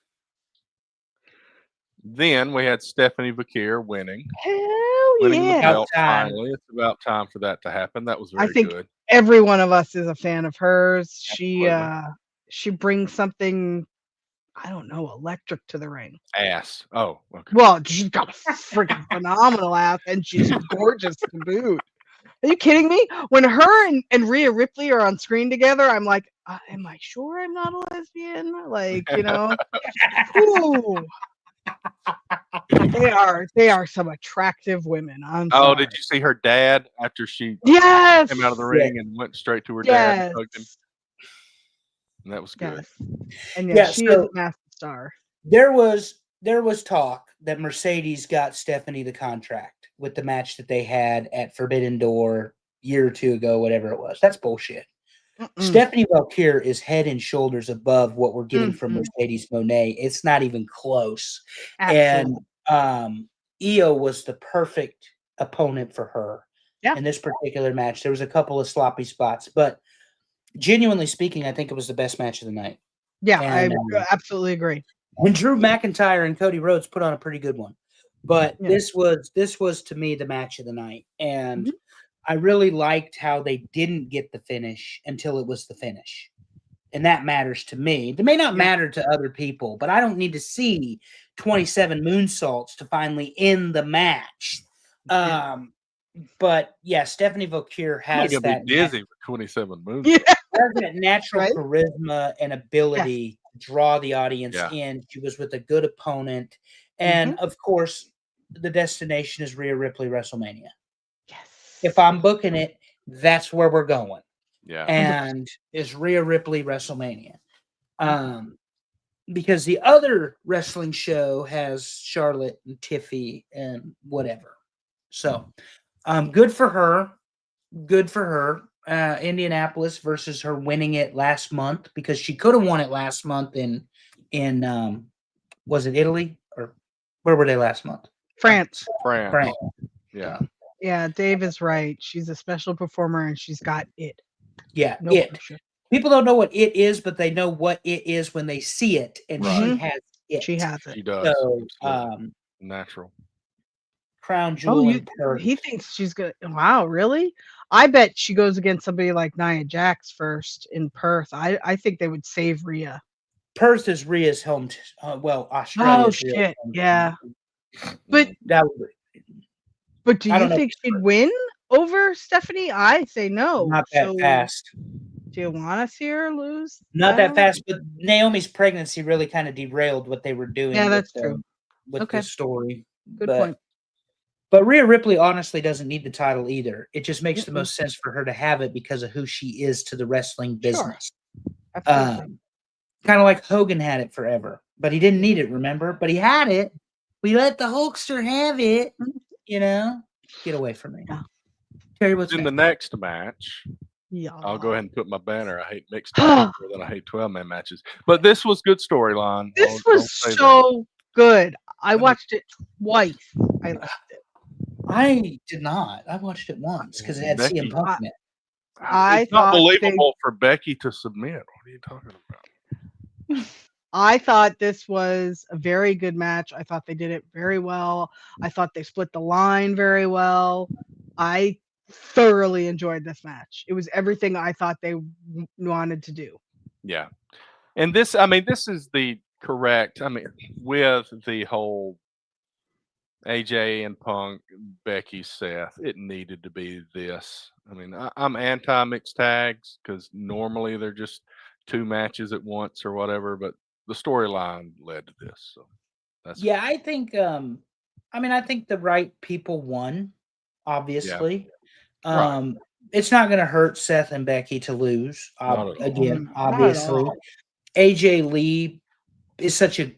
Then we had Stephanie Vakir winning. Hell yeah! The belt finally. It's about time for that to happen. That was very good. Every one of us is a fan of hers. Absolutely. She brings something, I don't know, electric to the ring. Ass. Oh, okay. Well, she's got a freaking phenomenal ass, and she's gorgeous to boot. Are you kidding me? When her and Rhea Ripley are on screen together, I'm like, am I sure I'm not a lesbian? Ooh. They are some attractive women. Did you see her dad after she came out of the ring and went straight to her dad and hugged him? And that was good. And she is a massive star. There was talk that Mercedes got Stephanie the contract with the match that they had at Forbidden Door a year or two ago, whatever it was. That's bullshit. Stephanie Valkyr is head and shoulders above what we're getting from Mercedes Moné. It's not even close. Absolutely. And Io was the perfect opponent for her in this particular match. There was a couple of sloppy spots, but genuinely speaking, I think it was the best match of the night. Yeah, and, I absolutely agree. And Drew McIntyre and Cody Rhodes put on a pretty good one. But this was to me the match of the night. And I really liked how they didn't get the finish until it was the finish. And that matters to me. It may not matter to other people, but I don't need to see 27 moonsaults to finally end the match. But yeah, Stephanie Valkyr has that. Be dizzy with 27 moonsaults. Has that natural charisma and ability to draw the audience in. She was with a good opponent. And of course, the destination is Rhea Ripley WrestleMania. If I'm booking it, that's where we're going. Yeah. And is Rhea Ripley WrestleMania. Because the other wrestling show has Charlotte and Tiffy and whatever. So good for her. Good for her. Indianapolis versus her winning it last month, because she could have won it last month in was it Italy, or where were they last month? France. France. France. Yeah. Yeah, Dave is right. She's a special performer and she's got it. Yeah, No it. question. People don't know what it is, but they know what it is when they see it, and she Right. has it. She has She it. does. So, Absolutely. Natural. crown jewel in Perth. He thinks she's gonna. Wow, really? I bet she goes against somebody like Nia Jax first in Perth. I think they would save Rhea. Perth is Rhea's home. Well, Australia. Oh shit! Yeah, but That would but do I you don't know think she'd win over Stephanie? I say no. not that So, fast. do you want to see her lose? Not that Well, fast, but Naomi's pregnancy really kind of derailed what they were doing. Yeah, with that's the, true. With Okay. the story. Good but, point. But Rhea Ripley honestly doesn't need the title either. It just makes the Mm-mm. most sense for her to have it because of who she is to the wrestling business. Absolutely. Kind of like Hogan had it forever, but he didn't need it, remember? But he had it. We let the Hulkster have it, you know? Get away from me. Yeah. Terry, what's In the next? next match, Yeah. I'll go ahead and put my banner. I hate mixed tag more than I hate 12-man matches. But this was good storyline. This I'll was say that. so good. I watched it twice. I liked it. I did not. I watched it once because it had Becky. CM Punk in it. It's not believable for Becky to submit. What are you talking about? I thought this was a very good match. I thought they did it very well. I thought they split the line very well. I thoroughly enjoyed this match. It was everything I thought they wanted to do. Yeah. And this, I mean, this is the correct, I mean, with the whole AJ and Punk, Becky, Seth, it needed to be this. I mean, I'm anti mixed tags because normally they're just two matches at once or whatever, but the storyline led to this. So that's Yeah, I think I think the right people won, obviously. Right. It's not gonna hurt Seth and Becky to lose. Not at all. Again, Not at obviously. all. AJ Lee is such a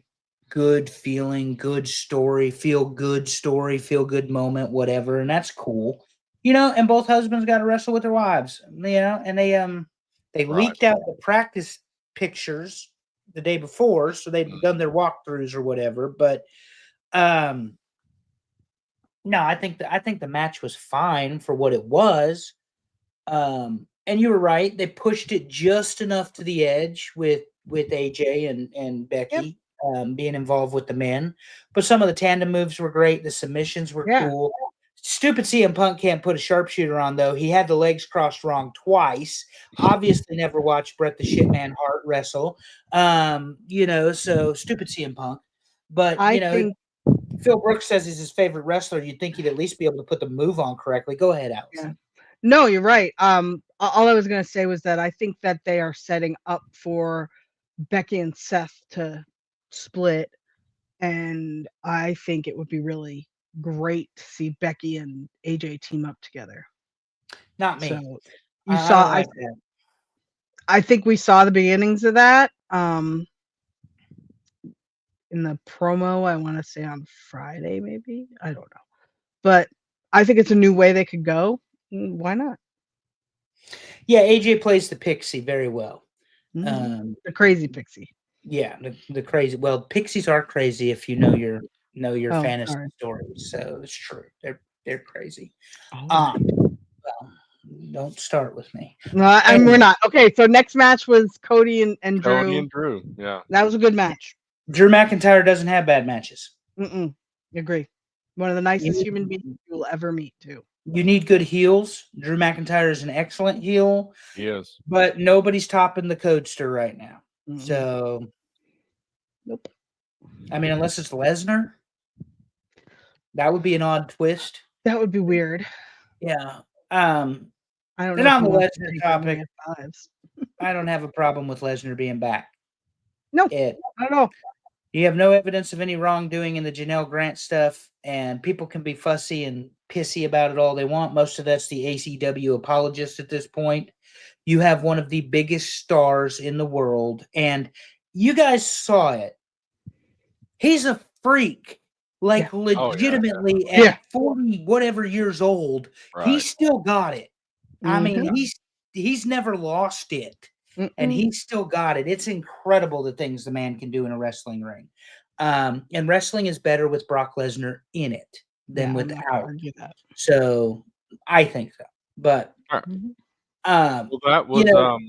good feeling, good story, feel good moment, whatever, and that's cool. And both husbands got to wrestle with their wives, and they leaked out the practice pictures the day before, so they'd done their walkthroughs or whatever. But no, I think the match was fine for what it was. And you were right; they pushed it just enough to the edge with AJ and Becky being involved with the men. But some of the tandem moves were great. The submissions were cool. Stupid CM Punk can't put a sharpshooter on, though. He had the legs crossed wrong twice. Obviously never watched Bret the Shitman Hart wrestle. So stupid CM Punk. But, I think Phil Brooks says he's his favorite wrestler. You'd think he'd at least be able to put the move on correctly. Go ahead, Alex. Yeah. No, you're right. All I was going to say was that I think that they are setting up for Becky and Seth to split, and I think it would be really great to see Becky and AJ team up together. Not me. So I think we saw the beginnings of that in the promo, I want to say on Friday, maybe. I don't know. But I think it's a new way they could go. Why not? Yeah, AJ plays the pixie very well. The crazy pixie. Yeah, the crazy. Well, pixies are crazy if you know your fantasy stories. So it's true. They're crazy. Well, don't start with me. No, we're not. Okay, so next match was Cody and Drew. Cody and Drew. Yeah, that was a good match. Drew McIntyre doesn't have bad matches. Agree. One of the nicest human beings you'll ever meet, too. You need good heels. Drew McIntyre is an excellent heel. He is. But nobody's topping the Codester right now. So, nope. I mean, unless it's Lesnar, that would be an odd twist. That would be weird. Yeah. I don't know. On the Lesnar topic, I don't have a problem with Lesnar being back. No, not at all. You have no evidence of any wrongdoing in the Janelle Grant stuff, and people can be fussy and pissy about it all they want. Most of that's the ACW apologists at this point. You have one of the biggest stars in the world, and you guys saw it. He's a freak, legitimately at 40 whatever years old. Right. He still got it. I mean, he's never lost it, and Mm-mm. he's still got it. It's incredible the things the man can do in a wrestling ring. And wrestling is better with Brock Lesnar in it than Yeah, I'm not gonna without. argue that. So I think so. But Mhm. Well, that was know,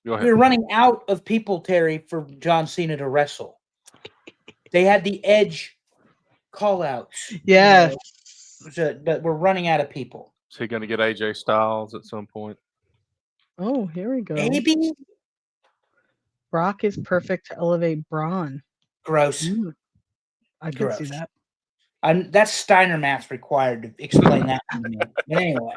go ahead. we're running out of people, Terry, for John Cena to wrestle. They had the Edge call outs. Yes. But we're running out of people. Is he going to get AJ Styles at some point? Oh, here we go. Maybe Brock is perfect to elevate Braun. gross. I could see Gross. that. That's Steiner math required to explain that to me. But anyway,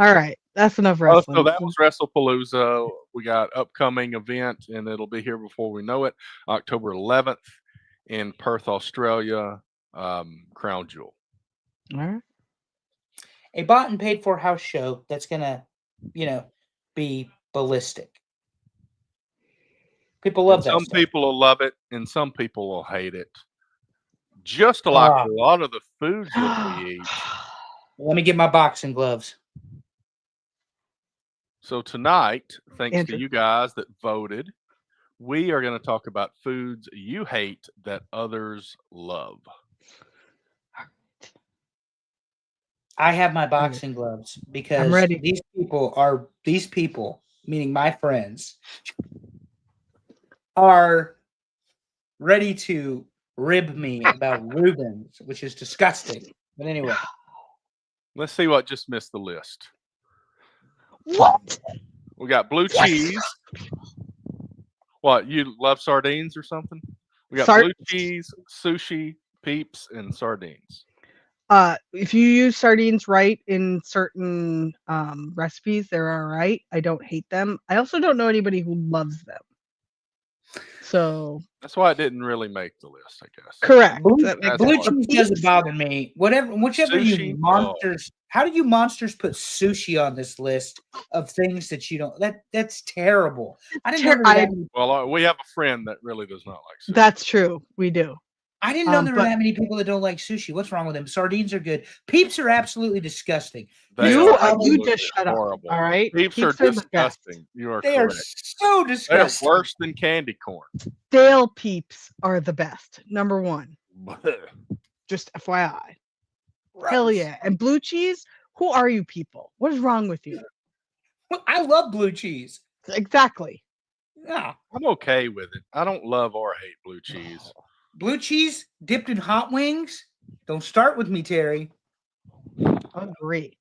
All right, that's enough Oh, wrestling. so that was WrestlePalooza. We got upcoming event, and it'll be here before we know it. October 11th in Perth, Australia. Crown Jewel. All right. a bought and paid for house show that's gonna, be ballistic. People love And that. some stuff. people will love it, and some people will hate it. Just like Ah. a lot of the foods that we eat. Let me get my boxing gloves. So tonight, thanks Andrew. to you guys that voted, we are going to talk about foods you hate that others love. I have my boxing gloves because ready. these people, meaning my friends, are ready to rib me about Rubens, which is disgusting. But anyway, Let's see what just missed the list. What? We got blue cheese. What, you love sardines or something? We got blue cheese, sushi, peeps, and sardines. If you use sardines right in certain recipes, they're all right. I don't hate them. I also don't know anybody who loves them. So That's why it didn't really make the list, I guess. correct. blue That Blue makes sense. cheese doesn't bother me. Whichever Sushi? you monsters. How do you monsters put sushi on this list of things that you don't? That's terrible. I didn't know there were that many, Well, we have a friend that really does not like sushi. That's true. We do. I didn't know there were but- that many people that don't like sushi. What's wrong with them? Sardines are good. Peeps are absolutely disgusting. They You are just absolutely shut up. horrible. All right. Peeps are the best. disgusting. You are They are correct. so They are disgusting. worse than candy corn. Stale peeps are the best. Number one. Just FYI. Hell Gross. yeah. And blue cheese? Who are you people? What is wrong with you? I love blue cheese. Exactly. Yeah. I'm okay with it. I don't love or hate blue cheese. Blue cheese dipped in hot wings? Don't start with me, Terry. Agree.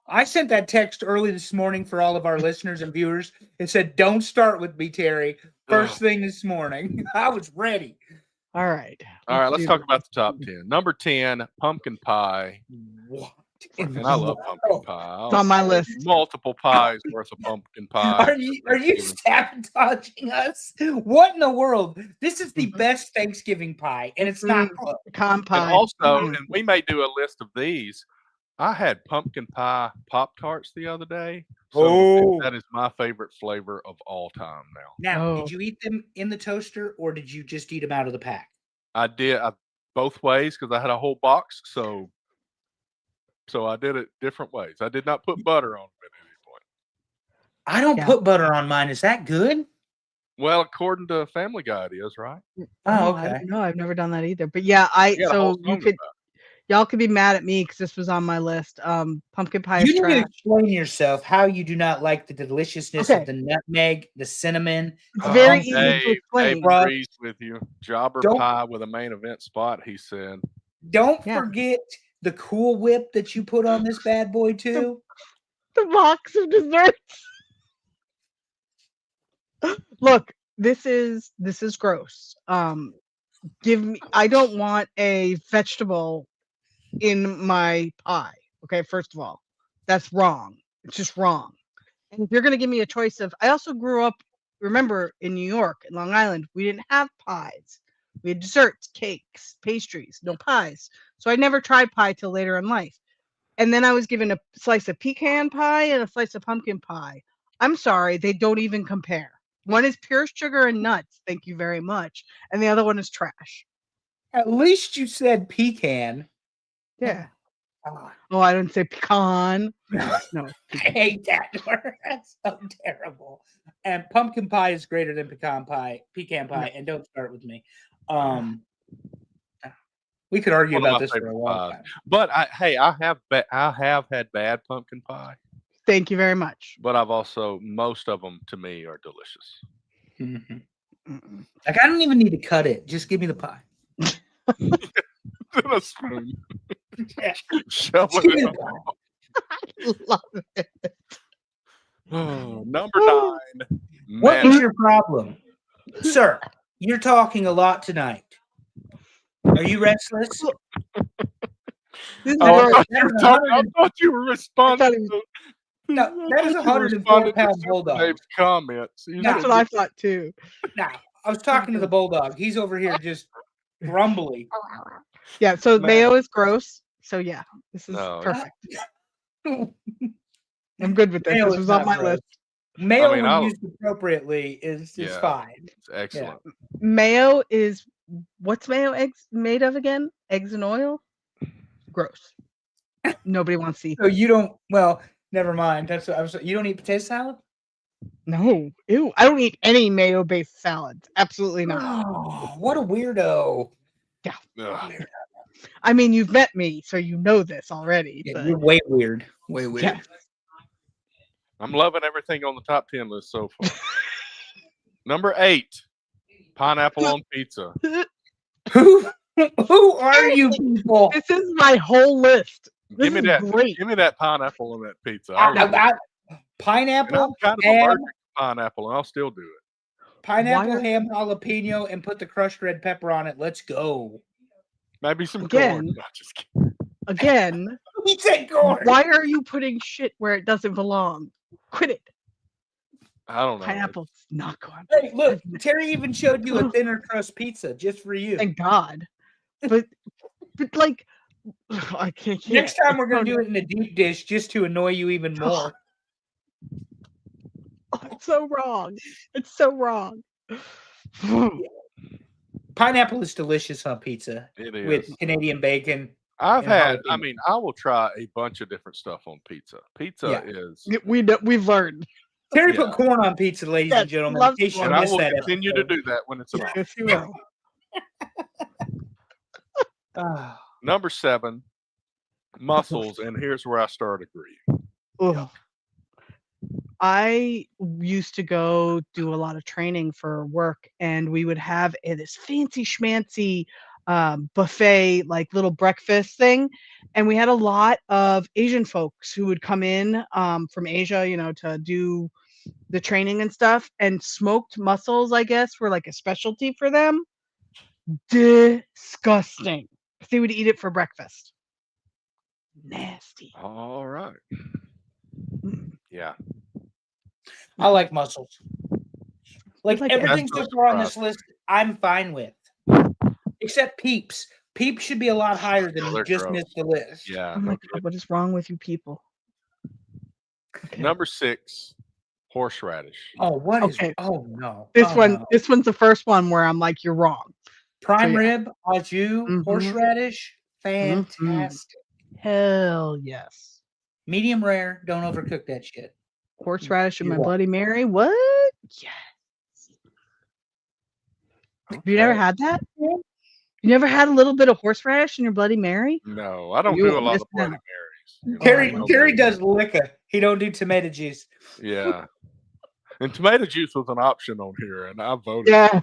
I sent that text early this morning for all of our listeners and viewers. It said, "Don't start with me, Terry." First thing this morning. I was ready. All right. All right, let's do talk this. about the top 10. Number 10, pumpkin pie. What? And I love pumpkin pie. It's on my I'll eat list. Multiple pies worth of pumpkin pie. Are you sabotaging us? What in the world? This is the best Thanksgiving pie, and it's not close. Pecan pie. And also, Mm. and we may do a list of these. I had pumpkin pie Pop Tarts the other day. So Oh. that is my favorite flavor of all time now. Now, Oh. did you eat them in the toaster, or did you just eat them out of the pack? I did both ways because I had a whole box. So I did it different ways. I did not put butter on them at any point. I don't Yeah. put butter on mine. Is that good? Well, according to Family Guy, it is, right? Oh, I okay. don't know. I've never done that either. But yeah, We got a whole so you song could about y'all could be mad at me because this was on my list. Pumpkin pie You is need to trash. explain yourself how you do not like the deliciousness Okay. of the nutmeg, the cinnamon. It's the very pumpkin. easy to Dave explain. Bruh. agrees with you. Jobber Don't- pie with a main event spot, he said. Don't Yeah. forget the Cool Whip that you put on this bad boy too. The box of desserts. Look, this is gross. Give me. I don't want a vegetable in my pie. Okay, first of all, that's wrong. It's just wrong. And if you're gonna give me a choice of, I also grew up. Remember, in New York, in Long Island, we didn't have pies. We had desserts, cakes, pastries, no pies. So I never tried pie till later in life. And then I was given a slice of pecan pie and a slice of pumpkin pie. I'm sorry, they don't even compare. One is pure sugar and nuts, thank you very much. And the other one is trash. At least you said pecan. Yeah. Oh, I didn't say pecan. No. I hate that word. That's so terrible. And pumpkin pie is greater than pecan pie, and don't start with me. We could argue One of about my this for a favorite long pies. time. But I have had bad pumpkin pie, Thank you very much. but I've also most of them to me are delicious. Mhm. Mm-mm. Like I don't even need to cut it. Just give me the pie. In a spoon, Yeah. shove Just give it me in. the pie. I love it. Oh, number 9. What Man, is your problem, sir? You're talking a lot tonight. Are you restless? This is oh, I yours. thought That you is were a talking. I 100 thought you were responding he was- to. No, I that is thought a you were responding 104-pound to Super bulldog. Dave's comments. You No. That's said what I thought too. Nah, I was talking to the bulldog. He's over here just grumbly. Yeah, so Man. mayo is gross. So yeah, this is No, perfect. Mayo I'm good with this. This is was on not my gross. list. Mayo, I mean, when I'll- used appropriately, is Yeah. fine. it's excellent. Mayo is what's mayo eggs made of again? Eggs and oil? Gross. Nobody wants to eat. So you don't. Well, never mind. That's what I was. You don't eat potato salad? No. Ew. I don't eat any mayo based salads. Absolutely not. Oh, what a weirdo! Ugh. I mean, you've met me, so you know this already. Yeah, But you're way weird. Way weird. yeah. I'm loving everything on the top 10 list so far. Number 8, pineapple on pizza. Who are you people? This is my whole list. This Give me is that. great. Give me that pineapple on that pizza. I love it. And I'm Pineapple, kind of ham, allergic to pineapple, and I'll still do it. pineapple, Why are- ham, jalapeno, and put the crushed red pepper on it. Let's go. Maybe some Again. corn. No, just kidding. Again, He said corn. why are you putting shit where it doesn't belong? Quit it. I don't know. Pineapple's not going. Hey, look, Terry even showed you a thinner crust pizza just for you. Thank God. But like, I can't. Next time we're gonna Oh, do it in a deep dish just to annoy you even more. Oh, it's so wrong. It's so wrong. Pineapple is delicious on pizza It is. with Canadian bacon. I've and had. I jalapeno. mean, I will try a bunch of different stuff on pizza. Pizza is, We've learned. Terry Yeah. put corn on pizza, ladies Yes, and gentlemen. loves In case you corn. and I missed will that continue to episode. do that when it's about. Yes, you will. Ah, Number 7, mussels, and here's where I start agreeing. Ugh. I used to go do a lot of training for work, and we would have this fancy schmancy buffet, like little breakfast thing. And we had a lot of Asian folks who would come in from Asia, to do the training and stuff. And smoked mussels, I guess, were like a specialty for them. Disgusting. They would eat it for breakfast. Nasty. All right. Yeah. I like mussels. Like like everything That's so no far on this surprise. list, I'm fine with. Except Peeps. Peeps should be a lot higher than Oh, you they're just gross. missed the list. Yeah. Oh no my kidding. God, what is wrong with you people? Okay. Number 6, horseradish. Oh, what is? Okay. Oh no. This Oh, one, no. this one's the first one where I'm like, you're wrong. Prime yeah. rib, au jus, Mhm. horseradish, fantastic. Hell yes. Medium rare. Don't overcook that shit. Horseradish and my You're Bloody Mary. What? Yes. Have you never Okay. had that? You never had a little bit of horseradish in your Bloody Mary? No, I don't You do a are lot of missing Bloody out. Marys. Terry, my Terry God. does liquor. He don't do tomato juice. Yeah. And tomato juice was an option on here, and I voted. Yeah.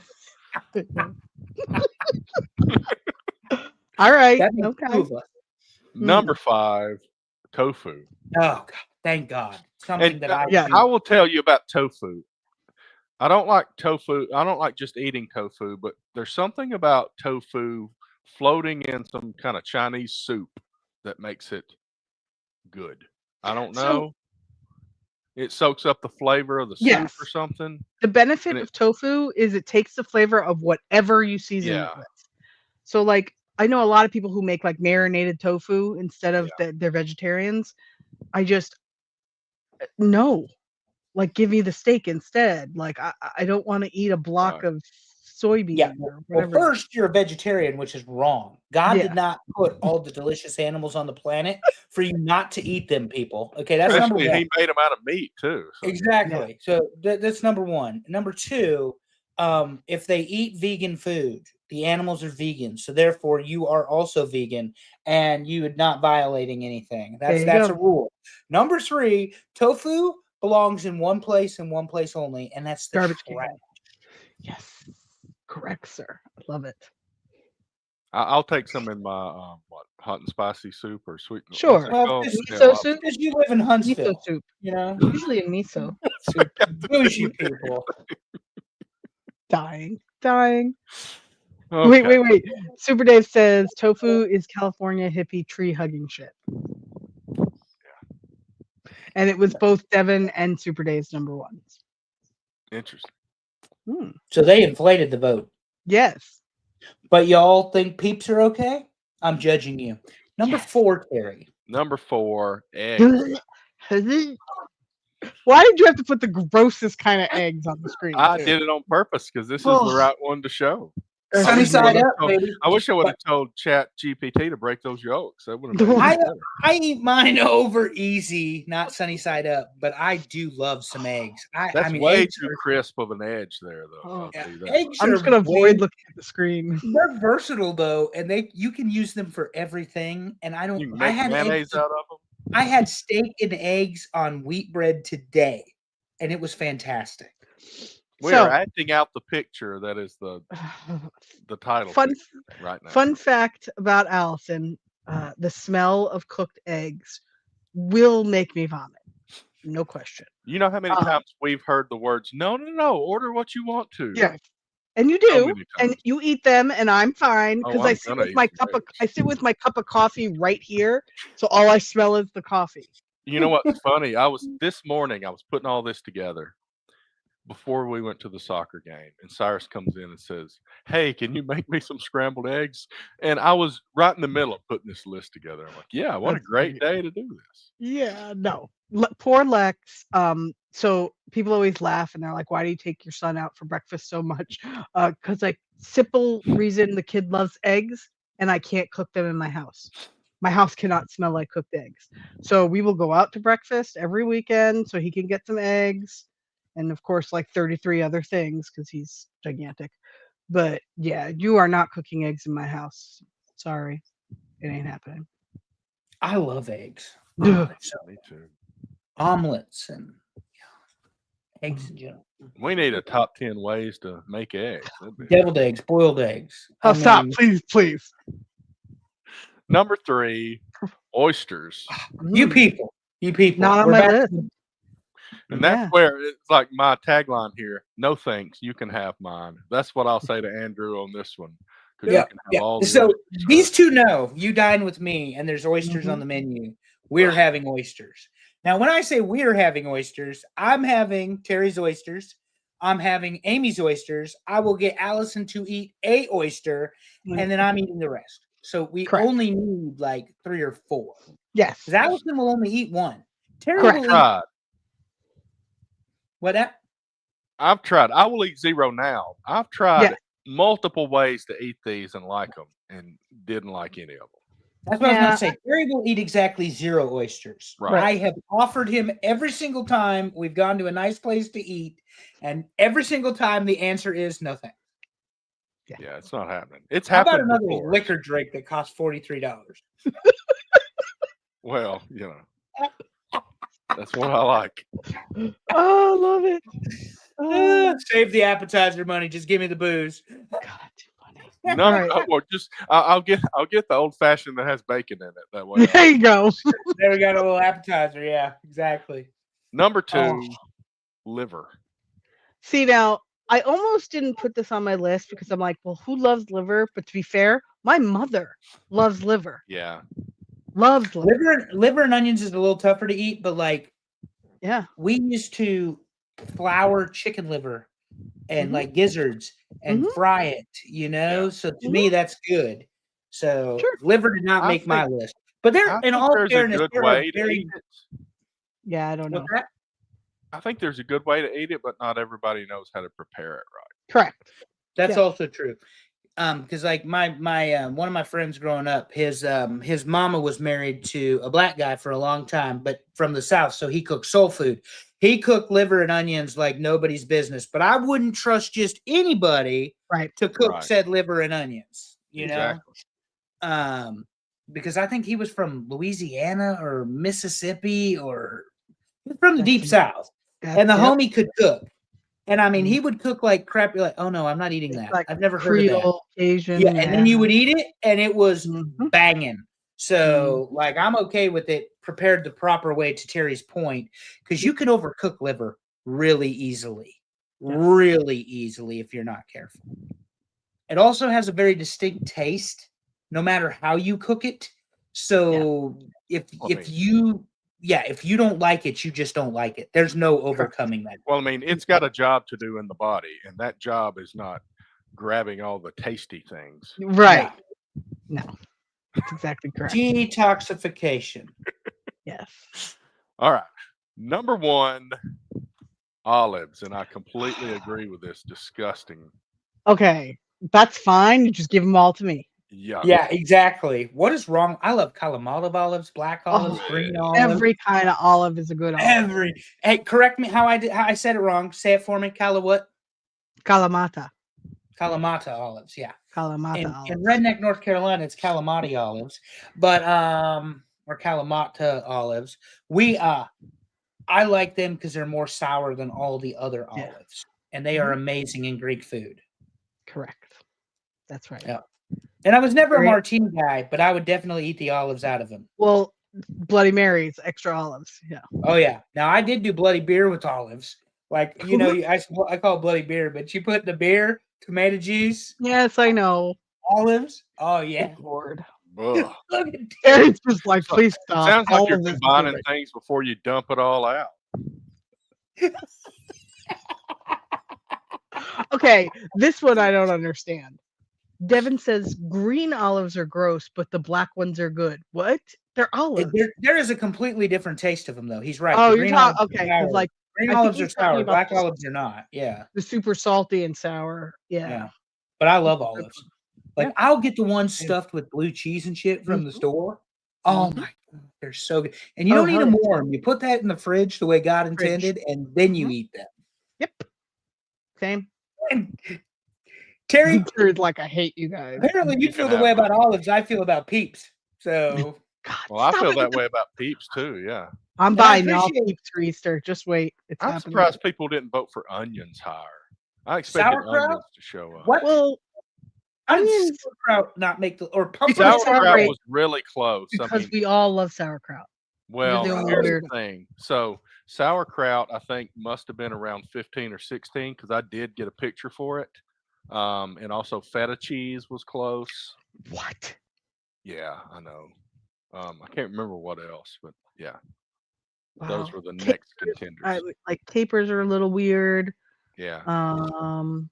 All right. That makes Okay. two of us. Number 5, tofu. Oh God, thank God. Something And that I yeah. do. I will tell you about tofu. I don't like tofu. I don't like just eating tofu, but there's something about tofu floating in some kind of Chinese soup that makes it good. I don't So- know. It soaks up the flavor of the soup Yes. or something. The benefit And of tofu is it takes the flavor of whatever you season Yeah. it with. So, like, I know a lot of people who make like marinated tofu instead of they're vegetarians. I just no, like, give me the steak instead. Like, I don't want to eat a block Right. of soybean Yeah. or Well, whatever. first, you're a vegetarian, which is wrong. God Yeah. did not put all the delicious animals on the planet for you not to eat them, people. Okay, that's number Especially one. he made them out of meat too. So. Exactly. So that's number one. Number two, if they eat vegan food, the animals are vegan, so therefore you are also vegan, and you are not violating anything. There you That's go. a rule. Number three, tofu belongs in one place and one place only, and that's the Garbage trash. can. Yes. Correct, sir. I love it. I'll take some in my hot and spicy soup or sweet. what's Sure. it Well, called? it's Miso Yeah, soup? Because you live in Huntsville, Miso soup. you know, Usually in miso soup. bougie people. Dying. Dying. Okay. Wait. Super Dave says tofu is California hippie tree hugging shit. And it was both Devin and Super Dave's number ones. Interesting. So they inflated the vote. Yes. But y'all think peeps are okay? I'm judging you. Number Yes. 4, Terry. Number 4, eggs. Why did you have to put the grossest kind of eggs on the screen? I too? did it on purpose because this is Oh. the right one to show. Sunny wish I side would've up, told- baby. I wish I would have told Chat GPT to break those yolks. That would have I, made it better. I eat mine over easy, not sunny side up, but I do love some eggs. That's I mean, way eggs too are, crisp of an edge there, though. Oh. I'll tell you that. eggs I'm just are gonna way- avoid looking at the screen. They're versatile though, and you can use them for everything. And I don't. You can I make had mayonnaise eggs, out of them. I had steak and eggs on wheat bread today, and it was fantastic. We So- are acting out the picture that is the title Fun picture right now. Fun fact about Allison: the smell of cooked eggs will make me vomit. No question. You know how many times we've heard the words, no, order what you want to. Yes, and you So do, many and times. you eat them, and I'm fine Oh, because I'm I sit gonna with eat my some cup of eggs. I sit with my cup of coffee right here, so all I smell is the coffee. You know what's funny? This morning I was putting all this together before we went to the soccer game, and Cyrus comes in and says, "Hey, can you make me some scrambled eggs?" And I was right in the middle of putting this list together. I'm like, "Yeah, what a That's great great. day to do this." Yeah, no. Poor Lex. So people always laugh and they're like, "Why do you take your son out for breakfast so much?" Because like simple reason the kid loves eggs, and I can't cook them in my house. My house cannot smell like cooked eggs. So we will go out to breakfast every weekend so he can get some eggs, and of course like 33 other things because he's gigantic. But yeah, you are not cooking eggs in my house. Sorry, it ain't happening. I love eggs. Ugh. So Me too. omelets and eggs in general. We need a top 10 ways to make eggs. That'd be- Deviled eggs, boiled eggs. Oh, I stop, mean, please. Number 3, oysters. You people. Not on We're my back list. to- And that's Yeah. where it's like my tagline here. No thanks, you can have mine. That's what I'll say to Andrew on this one. 'Cause Yeah, you can have all the So oysters. these two know you dine with me, and there's oysters on Mhm. the menu. We're having oysters. Now, when I say we're having oysters, I'm having Terry's oysters. I'm having Amy's oysters. I will get Allison to eat a oyster, and then I'm eating the rest. So we Correct. only need like 3 or 4. Yes. Because Allison will only eat one. Terry Correct. will eat Tried. what that? I've tried. I will eat 0 now. I've tried Yeah. multiple ways to eat these and like them, and didn't like any of them. That's what I was Yeah. going to say. Terry will eat exactly 0 oysters. Right. I have offered him every single time we've gone to a nice place to eat, and every single time the answer is no thanks. Yeah, it's not happening. It's How about happened another before. liquor drink that costs $43? Well, that's what I like. Oh, I love it. Oh, Save the appetizer money. Just give me the booze. God, too funny. No, Right. well, just I'll get the old fashioned that has bacon in it. That way. There you go. There we got a little appetizer. Yeah, exactly. Number 2, Oh. liver. See, now, I almost didn't put this on my list because I'm like, well, who loves liver? But to be fair, my mother loves liver. Yeah. Loves liver. Liver and onions is a little tougher to eat, but like Yeah. we used to flour chicken liver and Mhm. like gizzards and Mhm. fry it, Yeah. So to me, that's good. So Sure. liver did not I make my think- list. But there, I in think all there's fairness, a good there are way to very eat it. Yeah, I don't know. what's that? I think there's a good way to eat it, but not everybody knows how to prepare it right. Correct. That's Yeah. also true. Because like my one of my friends growing up, his mama was married to a black guy for a long time, but from the South, so he cooked soul food. He cooked liver and onions like nobody's business, but I wouldn't trust just anybody Right. to cook Right. said liver and onions, you know? Exactly. Because I think he was from Louisiana or Mississippi or from the That's deep some- South. And the Yep. homie could cook. And I mean, Mhm. he would cook like crap. You're like, oh no, I'm not eating It's that. like I've never heard of that. Creole, Asian. Yeah, and then you would eat it, and it was Mhm. banging. So, like, I'm okay with it prepared the proper way. To Terry's point, because you can overcook liver really easily, if you're not careful. It also has a very distinct taste, no matter how you cook it. So, if you don't like it, you just don't like it. There's no overcoming that. Well, I mean, it's got a job to do in the body, and that job is not grabbing all the tasty things. Right. No. That's exactly correct. Detoxification. Yes. All right. Number 1, olives, and I completely agree with this. Disgusting. Okay. That's fine. You just give them all to me. Yuck. Yeah, exactly. What is wrong? I love Kalamata olives, black olives, Oh, green yeah. olives. Every kind of olive is a good olive. Hey, correct me how I said it wrong. Say it for me. What? Kalamata. Kalamata olives. Yeah. Kalamata In olives. Redneck, North Carolina, it's Kalamata olives, but or Kalamata olives. I like them because they're more sour than all the other Yeah. olives, and they are amazing in Greek food. Correct. That's right. Yeah. And I was never a Great. martini guy, but I would definitely eat the olives out of them. Well, Bloody Marys, extra olives. Yeah. Oh yeah. Now I did do bloody beer with olives. Like I call it bloody beer, but you put the beer, tomato juice, Yes, I know. olives. Oh yeah. Lord. Ugh. Look at It's just like, please stop. Sounds like All you're of this is combining good. things before you dump it all out. Okay, this one I don't understand. Devin says green olives are gross, but the black ones are good. What? They're olives. There is a completely different taste of them, though. He's right. Oh, The you're green talking olives are okay, because sour. like Green I think olives are he's talking sour. about Black the- olives are not. Yeah, the super salty and sour. Yeah. yeah. But I love That's a good olives. one. Like I'll get the ones Same. stuffed with blue cheese and shit from the Mhm. store. Oh Mhm. my god, they're so good. And you Oh, don't eat hell them yeah. warm. You put that in the fridge the way God Fridge. intended, and then you Mhm. eat them. Yep. Same. And Terry, It's like I hate you guys. apparently you You feel can the way have about mine. olives I feel about Peeps. So God, Well, I stop feel it that with the- way about Peeps too. Yeah. I'm And I buying y'all appreciate- peeps for Easter. Just wait. It's I'm happening. surprised people didn't vote for onions higher. I expected Sauerkraut? onions to show up. what? Well, How did onions- sauerkraut not make the or pumpkin Because Sauerkraut sauerkraut- was really close. I because mean, we all love sauerkraut. well, the only here's weird- the thing. So sauerkraut, I think, must have been around 15 or 16 because I did get a picture for it. And also feta cheese was close. What? Yeah, I know. I can't remember what else, but yeah, Wow. those were the next contenders. Like capers are a little weird. Yeah. I'm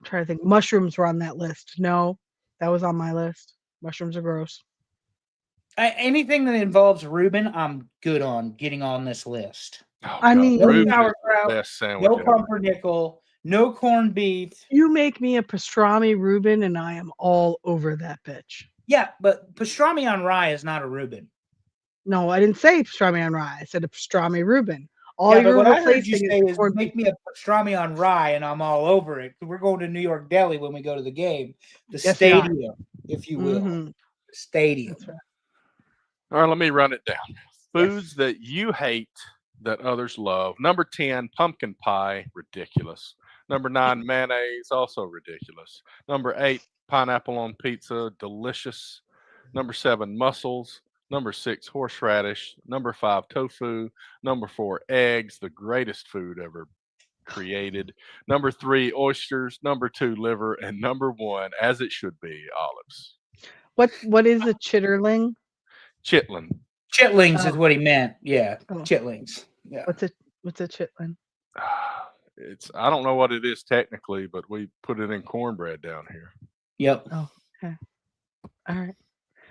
trying to think. Mushrooms were on that list. No, that was on my list. Mushrooms are gross. anything that involves Reuben, I'm good on getting on this list. Oh, I God, mean- No Reuben is the sauerkraut, best sandwich No ever. pumpernickel, no corned beef. You make me a pastrami Reuben, and I am all over that bitch. Yeah, but pastrami on rye is not a Reuben. No, I didn't say pastrami on rye. I said a pastrami Reuben. All Yeah, but you're what I heard you replacing say is is corned make beef. me a pastrami on rye and I'm all over it. We're going to New York Deli when we go to the game. The Yes, we are. stadium, if you will. Mhm. Stadium. That's right. All right, let me run it down. Foods that you hate that others love. Number 10, pumpkin pie, ridiculous. Number 9, mayonnaise, also ridiculous. Number 8, pineapple on pizza, delicious. Number 7, mussels. Number 6, horseradish. Number 5, tofu. Number 4, eggs, the greatest food ever created. Number 3, oysters. Number 2, liver. And number 1, as it should be, olives. What is a chitterling? Chitlin. Chitlings is Oh. what he meant. Yeah, Oh. chitlings. Yeah. What's a chitlin? I don't know what it is technically, but we put it in cornbread down here. Yep. All right.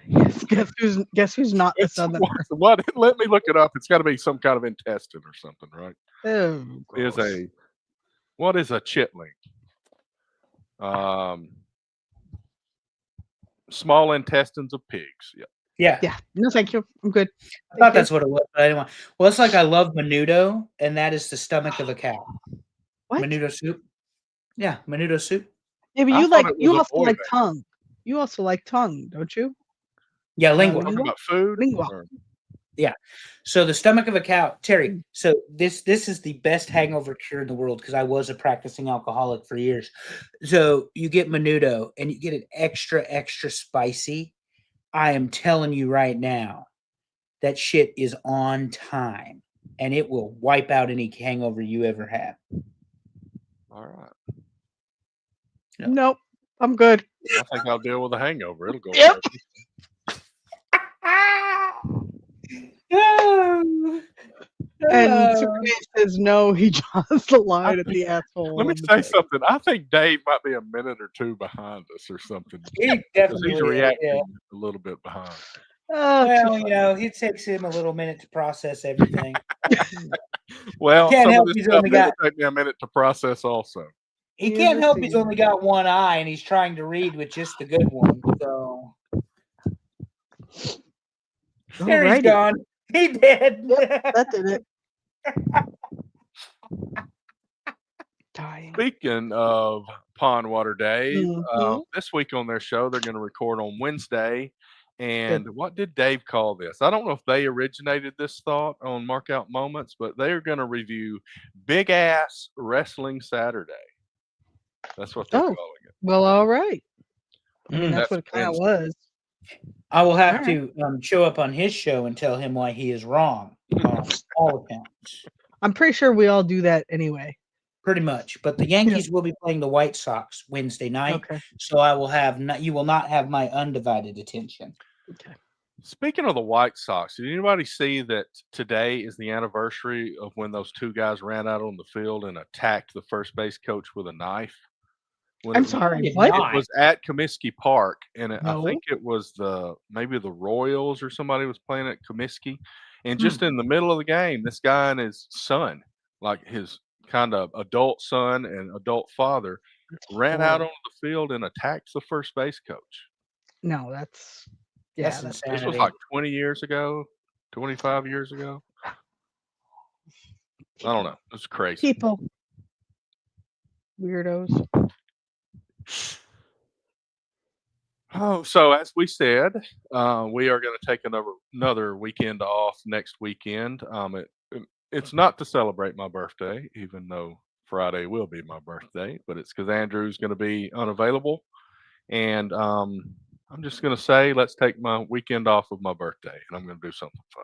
Yes. Guess who's not the It's southern? what? Let me look it up. It's got to be some kind of intestine or something, right? Oh, Is gross. what is a chitling? Um, small intestines of pigs. Yeah. Yeah. Yeah. No, thank you. I'm good. I thought that's what it was, but I didn't want. Well, it's like I love menudo, and that is the stomach of a cow. What? Menudo soup. Yeah, menudo soup. Yeah, but I you thought like it was you a also boy like band. tongue. You also like tongue, don't you? Yeah, Talking lingua. about food. Lingua. Or- So the stomach of a cow, Terry. Mm. So this is the best hangover cure in the world because I was a practicing alcoholic for years. So you get menudo and you get it extra spicy. I am telling you right now, that shit is on time, and it will wipe out any hangover you ever have. All right. Yeah. Nope. I'm good. I think I'll deal with a hangover. It'll go Yep. away. And Superman says no, he draws the line at the asshole. Let me on the say page. something. I think Dave might be a minute or two behind us or something. He Because definitely he's is, reacting yeah. a little bit behind. Well, it takes him a little minute to process everything. Well, Can't some help of this he's stuff only will got- take me a minute to process also. He He's can't a help he's senior. only got one eye, and he's trying to read with just the good one. So there he's Alrighty. gone. He did. That did it. Dying. Speaking of Pond Water Dave, Mhm. this week on their show, they're going to record on Wednesday. And what did Dave call this? I don't know if they originated this thought on Markout Moments, but they're going to review Big Ass Wrestling Saturday. That's what they're Oh. calling it. Well, all right. I mean, Mm. that's what it kind of was. I will have All to show up on his show and tell him why he is wrong on all accounts. I'm pretty sure we all do that anyway. Pretty much. But the Yankees will be playing the White Sox Wednesday night. Okay. So I will have you will not have my undivided attention. Okay. Speaking of the White Sox, did anybody see that today is the anniversary of when those two guys ran out on the field and attacked the first base coach with a knife? When I'm it was- sorry. did What? not. It was at Comiskey Park, and I No. think it was maybe the Royals or somebody was playing at Comiskey, and just in the middle of the game, this guy and his son, like his kind of adult son and adult father, ran out horrible. onto the field and attacked the first base coach. No, that's That's that's This was insanity. like 20 years ago, 25 years ago. I don't know. It's crazy. people. Weirdos. Oh, so as we said, we are going to take another weekend off next weekend. It's not to celebrate my birthday, even though Friday will be my birthday, but it's because Andrew's going to be unavailable, and I'm just going to say, let's take my weekend off of my birthday, and I'm going to do something fun.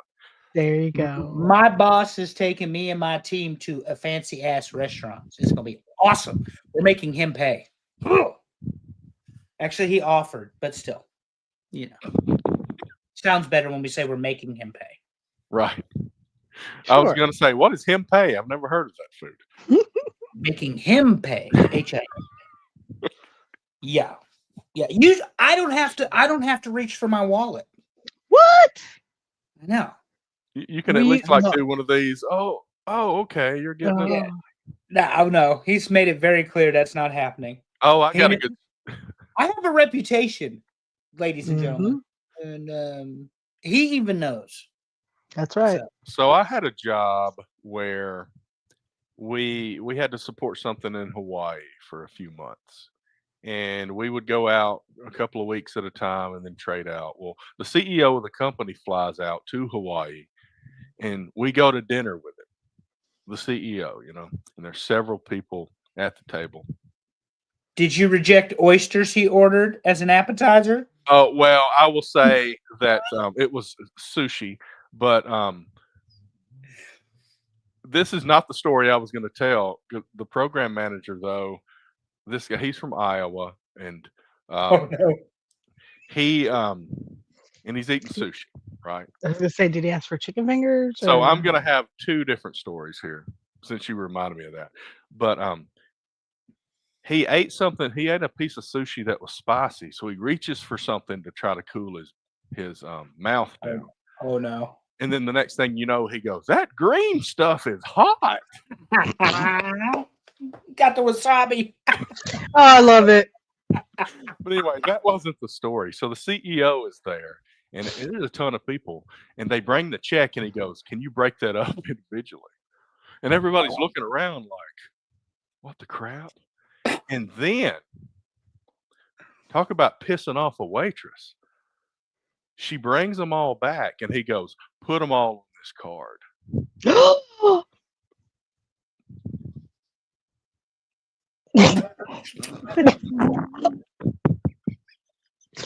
There you go. My boss is taking me and my team to a fancy ass restaurant. It's gonna be awesome. We're making him pay. Actually, he offered, but still, sounds better when we say we're making him pay. Right. I was Sure. going to say, what is him pay? I've never heard of that food. Making him pay. HA. Yeah. I don't have to reach for my wallet. What? I know. You can at We- least like look. do one of these. Oh, okay. You're getting it. Oh, No. He's made it very clear that's not happening. Oh, I got a He- good. I have a reputation, ladies and Mhm. gentlemen, and he even knows. That's right. So I had a job where we had to support something in Hawaii for a few months, and we would go out a couple of weeks at a time and then trade out. Well, the CEO of the company flies out to Hawaii, and we go to dinner with him, the CEO, and there's several people at the table. Did you reject oysters he ordered as an appetizer? Oh, well, I will say that it was sushi, but this is not the story I was going to tell. The program manager, though, this guy, he's from Iowa, and Oh no! he's eating sushi, right? I was gonna say, did he ask for chicken fingers? So or- I'm going to have two different stories here, since you reminded me of that. But he ate something. He ate a piece of sushi that was spicy, so he reaches for something to try to cool his mouth down. Oh no! And then the next thing you know, he goes, "That green stuff is hot." Got the wasabi. Oh, I love it. But anyway, that wasn't the story. So the CEO is there, and it is a ton of people, and they bring the check, and he goes, "Can you break that up individually?" And everybody's looking around like, "What the crap?" And then, talk about pissing off a waitress. She brings them all back, and he goes, "Put them all on this card."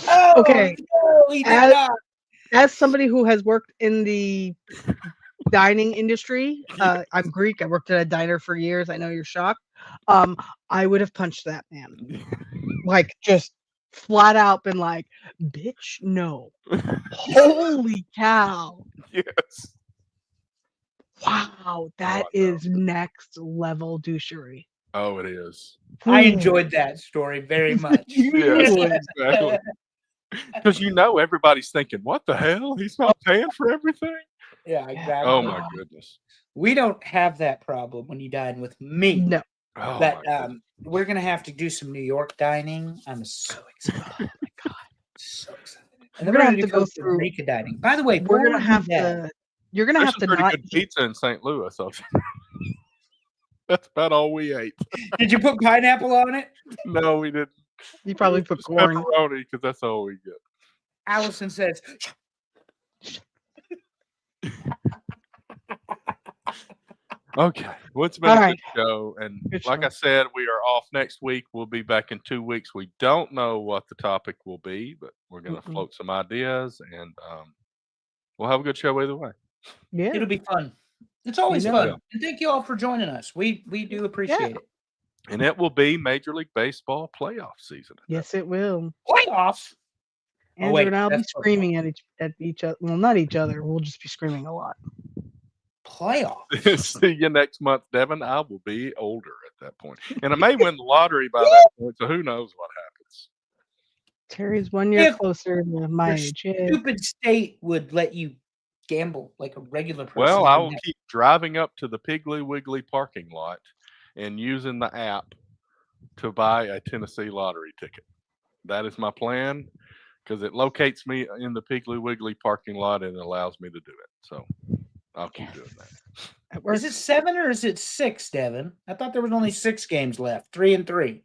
Oh, Okay. no, he did As- not. As somebody who has worked in the dining industry, I'm Greek. I worked at a diner for years. I know you're shocked. I would have punched that man, like just flat out, been like, "Bitch, no! Holy cow! Yes. Wow, that I know. is next level douchery." Oh, it is. I Ooh. enjoyed that story very much. Yes, Ooh. exactly. Because everybody's thinking, "What the hell? He's not paying for everything." Yeah, exactly. Oh my goodness. We don't have that problem when you dine with me. No. Oh But my goodness. we're gonna have to do some New York dining. I'm so excited. Oh my god, so excited! And then We're we're gonna gonna have to go Costa through- Rica dining. By the way, We're before gonna we have do that, to. You're gonna There's have some to pretty not. good pizza in St. Louis. So that's about all we ate. did you put pineapple on it? No, we didn't. You probably put Just corn. pepperoni because that's all we get. Allison says, Okay, well, it's been All a right. good show, and Good like show. I said, we are off next week. We'll be back in 2 weeks. We don't know what the topic will be, but we're going to Mm-mm. float some ideas, and we'll have a good show either way. Yeah. it'll be fun. It's always know. fun. Yeah. And thank you all for joining us. We do appreciate it. And it will be Major League Baseball playoff season. Yes, it will. Playoffs. Andrew wait, and I'll be that's football. screaming at each other. Well, not each other. We'll just be screaming a lot. Playoffs. See you next month, Devin. I will be older at that point, and I may win the lottery by that point. So who knows what happens? Terry's 1 year If closer to my Your age. Yeah. stupid state would let you gamble like a regular person. Well, I will wouldn't keep driving up to the Piggly Wiggly parking lot and using the app to buy a Tennessee lottery ticket. That is my plan because it locates me in the Piggly Wiggly parking lot and it allows me to do it. So I'll keep doing that. It Is works. it 7 or is it 6, Devin? I thought there was only 6 games left, 3 and 3.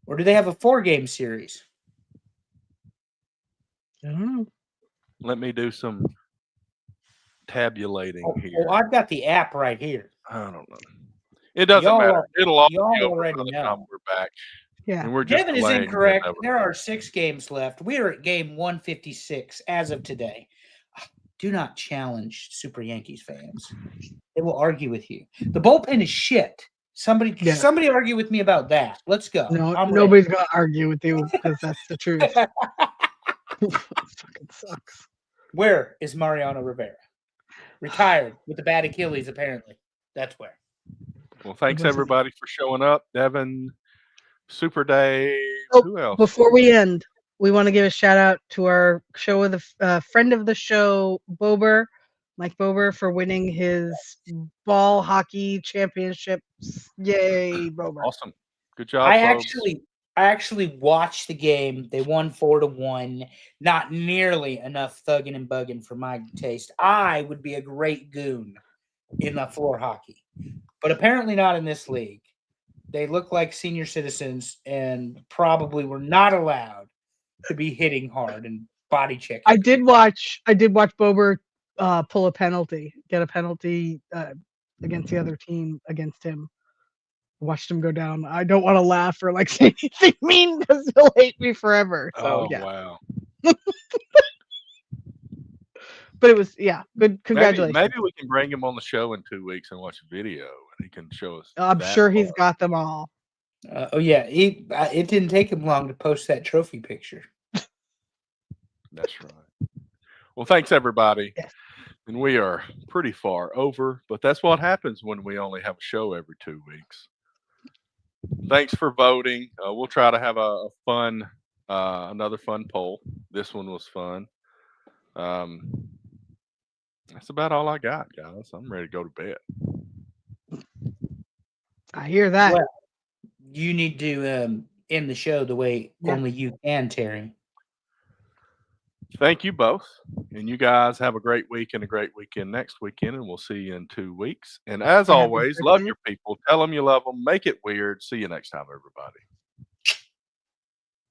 Or do they have a 4-game series? I don't know. Let me do some tabulating Oh, here. I've got the app right here. I don't know. It doesn't Y'all matter. are- It'll all y'all be over already by the know. time we're back. Yeah. And we're just Devin is delaying the incorrect. inevitable. There are 6 games left. We are at game 156 as of today. Do not challenge Super Yankees fans. They will argue with you. The bullpen is shit. Somebody Yeah. argue with me about that. Let's go. No, I'm ready. nobody's gonna argue with you because that's the truth. It fucking sucks. Where is Mariano Rivera? Retired with a bad Achilles, apparently. That's where. Well, thanks wasn't- everybody for showing up. Devin, Super Dave, Oh, who else? Before we end, we want to give a shout out to our show of the friend of the show, Bober, Mike Bober, for winning his ball hockey championships. Yay, Bober! Awesome. Good job, I folks. actually watched the game. They won 4-1. Not nearly enough thugging and bugging for my taste. I would be a great goon in the floor hockey, but apparently not in this league. They look like senior citizens and probably were not allowed to be hitting hard and body checking. I did watch Bober pull a penalty, get a penalty against the other team against him. Watched him go down. I don't want to laugh or like say anything mean because he'll hate me forever. So Oh, yeah, wow. but it was good. Congratulations. Maybe we can bring him on the show in 2 weeks and watch a video and he can show us. I'm that sure he's part. got them all. Oh yeah, it didn't take him long to post that trophy picture. That's right. Well, thanks everybody. Yes. And we are pretty far over, but that's what happens when we only have a show every 2 weeks. Thanks for voting. We'll try to have a fun, another fun poll. This one was fun. That's about all I got, guys. I'm ready to go to bed. I hear that. Well, you need to end the show the way Yeah. only you can, Terry. Thank you both. And you guys have a great week and a great weekend next weekend. And we'll see you in 2 weeks. And as Happy always, love birthday. your people. Tell them you love them. Make it weird. See you next time, everybody.